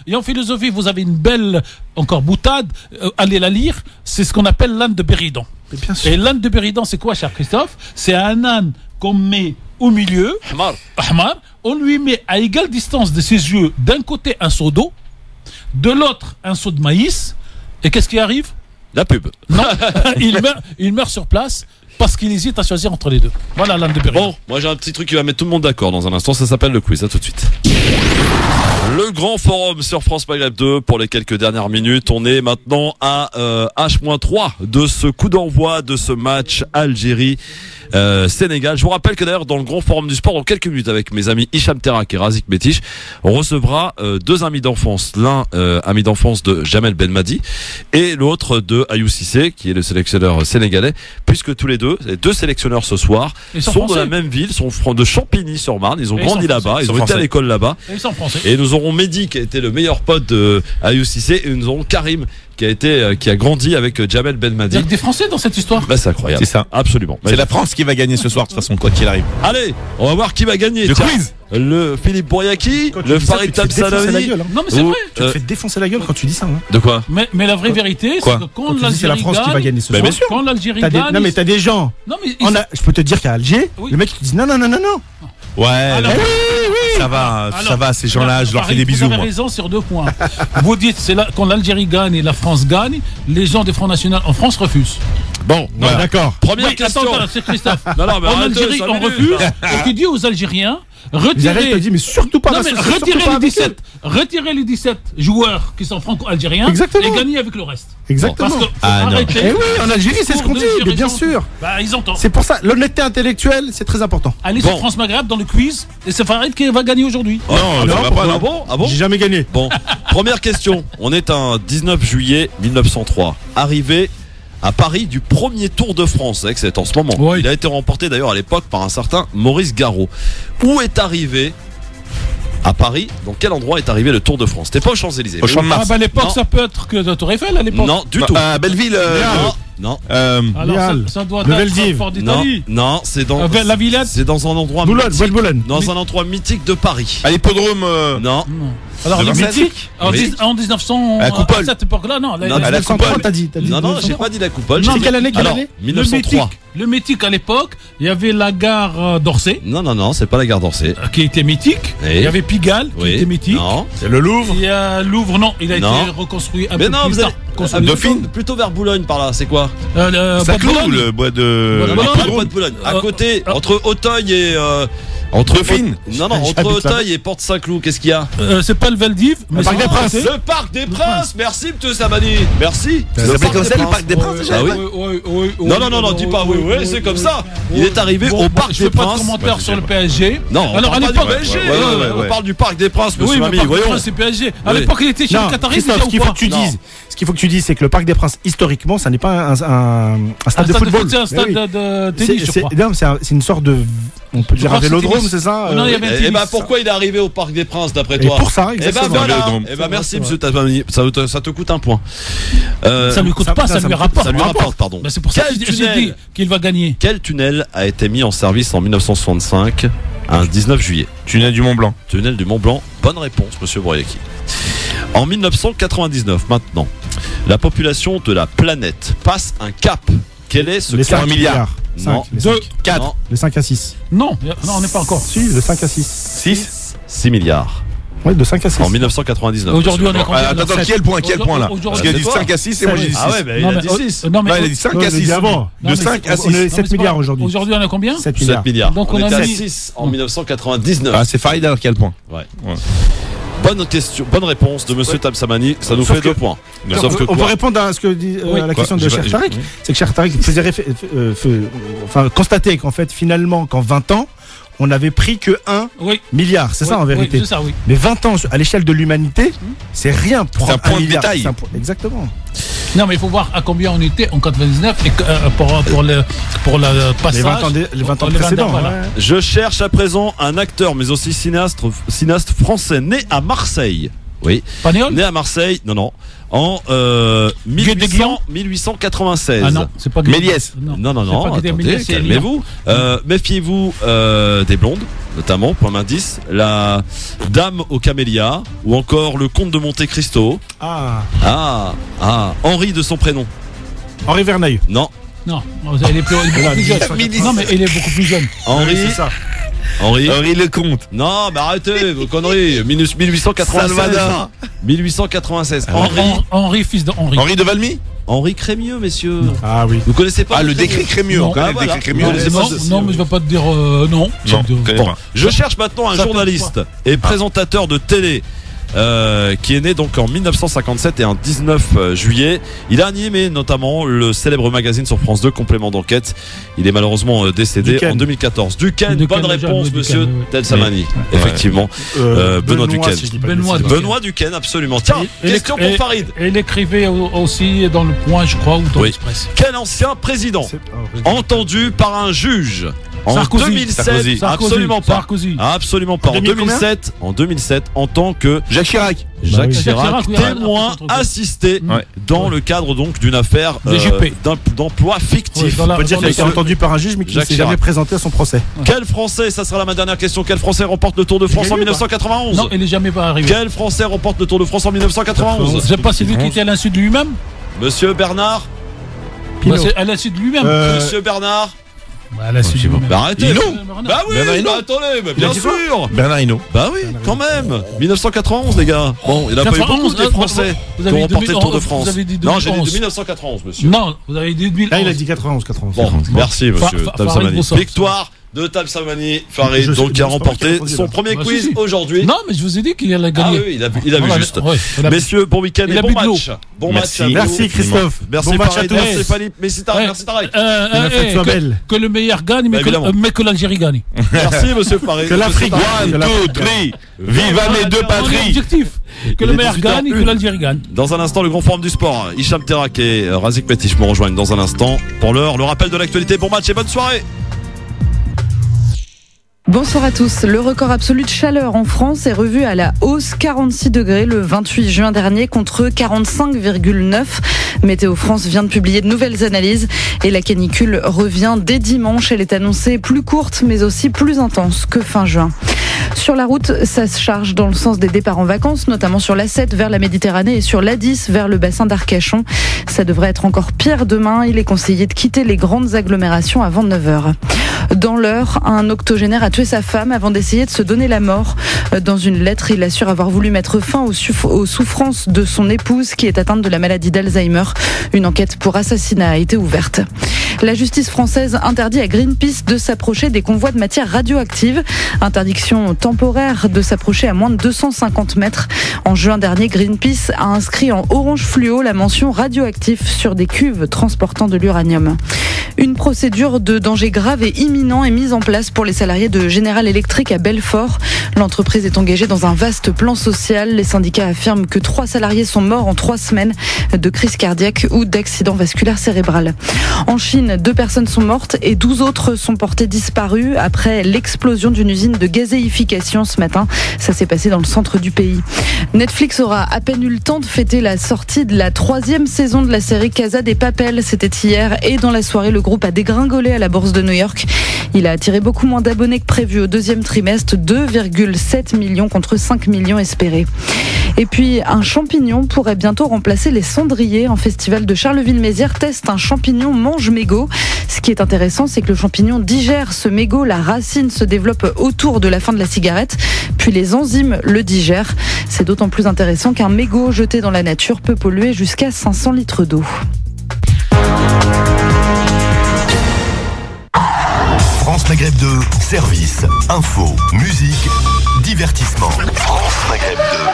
[SPEAKER 3] Et en philosophie, vous avez une belle encore boutade. Allez la lire. C'est ce qu'on appelle l'âne de Béridan. Et l'âne de Béridan, c'est quoi, cher Christophe? C'est un âne qu'on met au milieu, Ahmar, on lui met à égale distance de ses yeux d'un côté un seau d'eau, de l'autre un seau de maïs, et qu'est-ce qui arrive?
[SPEAKER 2] La pub.
[SPEAKER 3] Non, il meurt sur place parce qu'il hésite à choisir entre les deux. Voilà l'âne de Béridan.
[SPEAKER 2] Bon, moi j'ai un petit truc qui va mettre tout le monde d'accord dans un instant, ça s'appelle le quiz, à tout de suite. Le grand forum sur France Maghreb 2 pour les quelques dernières minutes. On est maintenant à H-3 de ce coup d'envoi de ce match Algérie-Sénégal. Je vous rappelle que d'ailleurs dans le grand forum du sport, dans quelques minutes avec mes amis Hicham Terak et Razik Metich, on recevra deux amis d'enfance. L'un ami d'enfance de Jamel Belmadi et l'autre de Ayou Cissé qui est le sélectionneur sénégalais, puisque tous les deux sélectionneurs ce soir sont de la même ville, sont de Champigny-sur-Marne. Ils ont grandi là-bas, ils ont été à l'école là-bas. Et nous aurons Mehdi qui a été le meilleur pote de Ayou Cissé et nous aurons Karim qui a grandi avec Jamel Belmadi.
[SPEAKER 3] Il y a des Français dans cette histoire.
[SPEAKER 2] Bah, c'est incroyable.
[SPEAKER 4] C'est ça.
[SPEAKER 2] Absolument.
[SPEAKER 4] C'est la France qui va gagner ce soir de toute façon quoi qu'il arrive.
[SPEAKER 2] Allez, on va voir qui va gagner.
[SPEAKER 4] Le quiz.
[SPEAKER 2] Le Philippe Bouriaki, le Farid Tamsalani.
[SPEAKER 3] Non mais c'est vrai.
[SPEAKER 6] Tu te fais défoncer la gueule quand tu dis ça.
[SPEAKER 2] De quoi?
[SPEAKER 3] Mais la vraie vérité, c'est que quand l'Algérie gagne, quand l'Algérie gagne,
[SPEAKER 6] non mais t'as des gens.
[SPEAKER 3] Non mais
[SPEAKER 6] je peux te dire qu'à Alger, le mec il te dit non.
[SPEAKER 4] Ouais.
[SPEAKER 3] Alors,
[SPEAKER 4] ça va, ces gens-là, je leur fais des bisous.
[SPEAKER 3] Vous avez raison sur 2 points. Vous dites, c'est là, quand l'Algérie gagne et la France gagne, les gens des Front National en France refusent.
[SPEAKER 2] Bon, voilà.
[SPEAKER 6] D'accord.
[SPEAKER 2] Première question.
[SPEAKER 3] Attends, c'est Christophe.
[SPEAKER 2] Non, mais
[SPEAKER 3] en Algérie, on refuse. Donc il dit aux Algériens, retirez.
[SPEAKER 6] Mais surtout pas.
[SPEAKER 3] Retirez les 17 joueurs qui sont franco-algériens.
[SPEAKER 6] Exactement.
[SPEAKER 3] Et gagnez avec le reste.
[SPEAKER 6] Exactement.
[SPEAKER 3] Parce que
[SPEAKER 6] eh oui, en Algérie, c'est ce qu'on dit, mais bien sûr.
[SPEAKER 3] Bah, ils entendent.
[SPEAKER 6] C'est pour ça, l'honnêteté intellectuelle, c'est très important.
[SPEAKER 3] Allez sur France Maghreb dans le quiz, et c'est Farid qui va gagner aujourd'hui.
[SPEAKER 2] Non, ça va pas. Ah bon?
[SPEAKER 6] J'ai jamais gagné.
[SPEAKER 2] Bon, première question. On est un 19 juillet 1903. Arrivé à Paris du premier Tour de France, avec c'est en ce moment.
[SPEAKER 3] Oui.
[SPEAKER 2] Il a été remporté d'ailleurs à l'époque par un certain Maurice Garot. Où est arrivé à Paris? Dans quel endroit est arrivé le Tour de France? C'était pas aux Champs-Élysées.
[SPEAKER 4] Au Champ de Mars.
[SPEAKER 3] À l'époque, ça peut être que de Tour Eiffel à l'époque.
[SPEAKER 2] Non, du tout.
[SPEAKER 4] À Belleville.
[SPEAKER 2] Non.
[SPEAKER 3] Alors ça doit être Fort d'Italie.
[SPEAKER 2] Non, c'est dans
[SPEAKER 3] la Villette.
[SPEAKER 2] C'est dans un endroit
[SPEAKER 6] Boulogne.
[SPEAKER 2] Dans un endroit mythique de Paris.
[SPEAKER 4] À l'hippodrome.
[SPEAKER 2] Non.
[SPEAKER 3] Alors le mythique en 1900
[SPEAKER 4] à
[SPEAKER 3] à cette époque-là, non.
[SPEAKER 4] À la Coupole.
[SPEAKER 6] T'as dit.
[SPEAKER 2] Non, j'ai pas dit la Coupole.
[SPEAKER 6] C'est quelle année?
[SPEAKER 2] 1903.
[SPEAKER 3] Le mythique à l'époque, il y avait la gare d'Orsay.
[SPEAKER 2] Non, c'est pas la gare d'Orsay.
[SPEAKER 3] Qui était mythique.
[SPEAKER 2] Oui.
[SPEAKER 3] Il y avait Pigalle qui était mythique.
[SPEAKER 2] Non.
[SPEAKER 4] C'est le Louvre.
[SPEAKER 3] Il y a Louvre, non, il a été reconstruit un peu plus tard.
[SPEAKER 2] Dauphine. Plutôt vers Boulogne par là, c'est quoi?
[SPEAKER 4] Saint-Cloud, le bois de.
[SPEAKER 2] Le bois de Boulogne. À côté, entre Auteuil et
[SPEAKER 4] entre Dauphine.
[SPEAKER 2] Non, entre Auteuil et Porte-Saint-Cloud, qu'est-ce qu'il y a?
[SPEAKER 3] C'est pas le Veldiv, mais
[SPEAKER 6] le Parc des Princes.
[SPEAKER 2] Le Parc des Princes. Merci, M. Sabani. Merci.
[SPEAKER 4] Ça s'appelle comme ça, le Parc des Princes déjà?
[SPEAKER 2] Ah oui. Non, dis pas oui, c'est comme ça. Il est arrivé au Parc des Princes.
[SPEAKER 3] Pas de commentaire sur le PSG.
[SPEAKER 2] Non,
[SPEAKER 3] alors à l'époque,
[SPEAKER 2] on parle du Parc des Princes, monsieur Mami.
[SPEAKER 3] Voyons. C'est PSG. À l'époque, il était chez le Qatari.
[SPEAKER 6] Ce qu'il faut que tu dises, c'est que le Parc des Princes, historiquement, ça n'est pas un stade de football.
[SPEAKER 3] C'est un stade de tennis, je crois.
[SPEAKER 6] Non, c'est une sorte de, on peut dire un vélodrome, c'est ça?
[SPEAKER 2] Et bah pourquoi il est arrivé au Parc des Princes d'après toi?
[SPEAKER 6] Pour ça, exactement.
[SPEAKER 2] Et bah merci monsieur Tabani, ça te coûte un point.
[SPEAKER 3] Ça lui coûte pas, ça lui rapporte.
[SPEAKER 2] Ça lui rapporte, pardon.
[SPEAKER 3] C'est pour ça que j'ai dit qu'il va gagner.
[SPEAKER 2] Quel tunnel a été mis en service en 1965, un 19 juillet?
[SPEAKER 4] Tunnel du Mont Blanc.
[SPEAKER 2] Tunnel du Mont Blanc. Bonne réponse, monsieur Bouriaki. En 1999, maintenant, la population de la planète passe un cap. Quel est ce
[SPEAKER 6] les
[SPEAKER 2] cap?
[SPEAKER 6] 5 milliards.
[SPEAKER 2] Non.
[SPEAKER 3] 2,
[SPEAKER 2] 4.
[SPEAKER 6] Les 5 à 6.
[SPEAKER 3] Non, on n'est pas encore.
[SPEAKER 6] Si, de 5 à 6.
[SPEAKER 2] 6 milliards.
[SPEAKER 6] Ouais, de 5 à 6.
[SPEAKER 2] En 1999.
[SPEAKER 3] Aujourd'hui, on est combien?
[SPEAKER 4] Attends, quel point là? Parce qu'il a dit 5 à 6 et moi j'ai dit 6.
[SPEAKER 2] Ah ouais, il a dit 6.
[SPEAKER 3] Non, mais
[SPEAKER 4] il a dit 5 à 6. De 5 à 6.
[SPEAKER 6] On est 7 milliards aujourd'hui.
[SPEAKER 3] Aujourd'hui, on est combien?
[SPEAKER 6] 7
[SPEAKER 2] milliards.
[SPEAKER 3] Donc
[SPEAKER 2] on
[SPEAKER 3] était
[SPEAKER 2] à 6 en 1999.
[SPEAKER 4] Ah, c'est Farid alors quel point?
[SPEAKER 2] Ouais. Bonne question, bonne réponse de monsieur Tamsamani, ça nous fait 2 points.
[SPEAKER 6] Sauf que on peut répondre à ce que dit la question de Cheikh Tariq. C'est que Cheikh Tariq faisait constater qu'en fait, finalement, qu'en 20 ans, on n'avait pris que 1 milliard. C'est ça en vérité.
[SPEAKER 3] C'est ça, oui.
[SPEAKER 6] Mais 20 ans à l'échelle de l'humanité, c'est rien pour
[SPEAKER 4] un point de détail.
[SPEAKER 6] Exactement.
[SPEAKER 3] Non, mais il faut voir à combien on était en 99 et pour le passage.
[SPEAKER 6] Les 20 ans précédents.
[SPEAKER 3] Voilà.
[SPEAKER 6] Ouais.
[SPEAKER 2] Je cherche à présent un acteur, mais aussi cinéaste français, né à Marseille. Oui.
[SPEAKER 3] Pagnol?
[SPEAKER 2] Né à Marseille, non. En 1896.
[SPEAKER 3] Ah non, c'est pas
[SPEAKER 2] Méliès. Non, attendez, calmez-vous. Méfiez-vous des blondes, notamment, point d'indice. La Dame aux camélias, ou encore le Comte de Monte Cristo. Henri de son prénom.
[SPEAKER 6] Henri Verneuil.
[SPEAKER 2] Non.
[SPEAKER 3] Non, il est beaucoup plus jeune. Non, mais il est beaucoup plus jeune.
[SPEAKER 2] Henri.
[SPEAKER 6] C'est ça.
[SPEAKER 2] Henri
[SPEAKER 4] Lecomte.
[SPEAKER 2] Non, mais arrêtez vos conneries. 1896. 1896.
[SPEAKER 3] Henri, fils d'Henri.
[SPEAKER 4] Henri de Valmy.
[SPEAKER 2] Henri Crémieux, messieurs.
[SPEAKER 6] Ah oui.
[SPEAKER 2] Vous connaissez pas
[SPEAKER 4] le décret Crémieux.
[SPEAKER 3] Non.
[SPEAKER 4] On connaît le décret Crémieux.
[SPEAKER 3] Non, mais je vais pas te dire non.
[SPEAKER 2] Bon, je cherche maintenant un journaliste et présentateur de télé. Qui est né donc en 1957 et un 19 juillet. Il a animé notamment le célèbre magazine sur France 2, Complément d'enquête. Il est malheureusement décédé en 202014. Duquesne, bonne réponse, monsieur Telsamani. Effectivement. Benoît Duquesne. Benoît Duquesne, absolument. Tiens, question pour Farid.
[SPEAKER 3] Et il écrivait aussi dans Le Point, je crois, ou dans l'Express.
[SPEAKER 2] Quel ancien président entendu par un juge en
[SPEAKER 3] Sarkozy.
[SPEAKER 2] 2007, absolument pas.
[SPEAKER 3] Sarkozy.
[SPEAKER 2] Absolument pas. En 2007, en tant que
[SPEAKER 4] Jacques Chirac.
[SPEAKER 2] Jacques Chirac, témoin assisté dans le cadre donc d'une affaire d'emploi fictif.
[SPEAKER 6] On peut dire qu'il a été entendu par un juge, mais qui ne s'est jamais présenté à son procès.
[SPEAKER 2] Quel Français, ça sera ma dernière question, quel Français remporte le Tour de France en 1991?
[SPEAKER 3] Non, il n'est jamais pas arrivé.
[SPEAKER 2] Quel Français remporte le Tour de France en 1991?
[SPEAKER 3] Je sais pas, c'est lui qui était à l'insu de lui-même.
[SPEAKER 2] Monsieur Bernard.
[SPEAKER 3] C'est à l'insu de lui-même.
[SPEAKER 2] Monsieur Bernard.
[SPEAKER 3] À la suite
[SPEAKER 2] arrêtez. Bah oui, attendez, bien sûr.
[SPEAKER 4] Bernard Hinault.
[SPEAKER 2] Bah oui, quand même. 1991, les gars. Bon, il n'a pas eu beaucoup de Français qui ont remporté le Tour de France. Non, j'ai dit 1991, monsieur.
[SPEAKER 3] Non, vous avez dit 2011.
[SPEAKER 6] Là, il a dit 91.
[SPEAKER 2] Bon, merci, monsieur Telsamani. Victoire de Telsamani Farid, donc qui a remporté son premier quiz aujourd'hui.
[SPEAKER 3] Non, mais je vous ai dit qu'il allait gagner.
[SPEAKER 2] Ah oui, il a vu juste. Messieurs, bon week-end et bon match. Bon match.
[SPEAKER 6] Merci Christophe.
[SPEAKER 2] Merci Farid, merci Philippe, merci Tarek.
[SPEAKER 3] Que le meilleur gagne, mais que l'Algérie gagne.
[SPEAKER 2] Merci monsieur Farid.
[SPEAKER 4] Que l'Afrique gagne. 1, 2, 3. Viva les deux patries.
[SPEAKER 3] Objectif. Que le meilleur gagne, que l'Algérie gagne.
[SPEAKER 2] Dans un instant, le grand forum du sport. Hicham Terak et Razik Petich me rejoignent dans un instant. Pour l'heure, le rappel de l'actualité. Bon match et bonne soirée.
[SPEAKER 12] Bonsoir à tous. Le record absolu de chaleur en France est revu à la hausse, 46 degrés le 28 juin dernier contre 45,9. Météo France vient de publier de nouvelles analyses et la canicule revient dès dimanche. Elle est annoncée plus courte mais aussi plus intense que fin juin. Sur la route, ça se charge dans le sens des départs en vacances, notamment sur l'A7 vers la Méditerranée et sur l'A10 vers le bassin d'Arcachon. Ça devrait être encore pire demain. Il est conseillé de quitter les grandes agglomérations avant 9h. Dans l'heure, un octogénaire a tué sa femme avant d'essayer de se donner la mort. Dans une lettre, il assure avoir voulu mettre fin aux souffrances de son épouse qui est atteinte de la maladie d'Alzheimer. Une enquête pour assassinat a été ouverte. La justice française interdit à Greenpeace de s'approcher des convois de matières radioactives. Interdiction temporaire de s'approcher à moins de 250 mètres. En juin dernier, Greenpeace a inscrit en orange fluo la mention radioactif sur des cuves transportant de l'uranium. Une procédure de danger grave et imminent est mise en place pour les salariés de General Electric à Belfort. L'entreprise est engagée dans un vaste plan social. Les syndicats affirment que 3 salariés sont morts en 3 semaines de crise cardiaque ou d'accident vasculaire cérébral. En Chine, 2 personnes sont mortes et 12 autres sont portées disparues après l'explosion d'une usine de gazéification ce matin. Ça s'est passé dans le centre du pays. Netflix aura à peine eu le temps de fêter la sortie de la 3e saison de la série Casa de Papel. C'était hier et dans la soirée, le groupe a dégringolé à la bourse de New York. Il a attiré beaucoup moins d'abonnés que prévu au 2e trimestre, 2,7 millions contre 5 millions espérés. Et puis, un champignon pourrait bientôt remplacer les cendriers. Un festival de Charleville-Mézières teste un champignon mange-mégot. Ce qui est intéressant, c'est que le champignon digère ce mégot. La racine se développe autour de la fin de la cigarette, puis les enzymes le digèrent. C'est d'autant plus intéressant qu'un mégot jeté dans la nature peut polluer jusqu'à 500 litres d'eau.
[SPEAKER 13] France Maghreb 2, service, info, musique, divertissement. France Maghreb 2.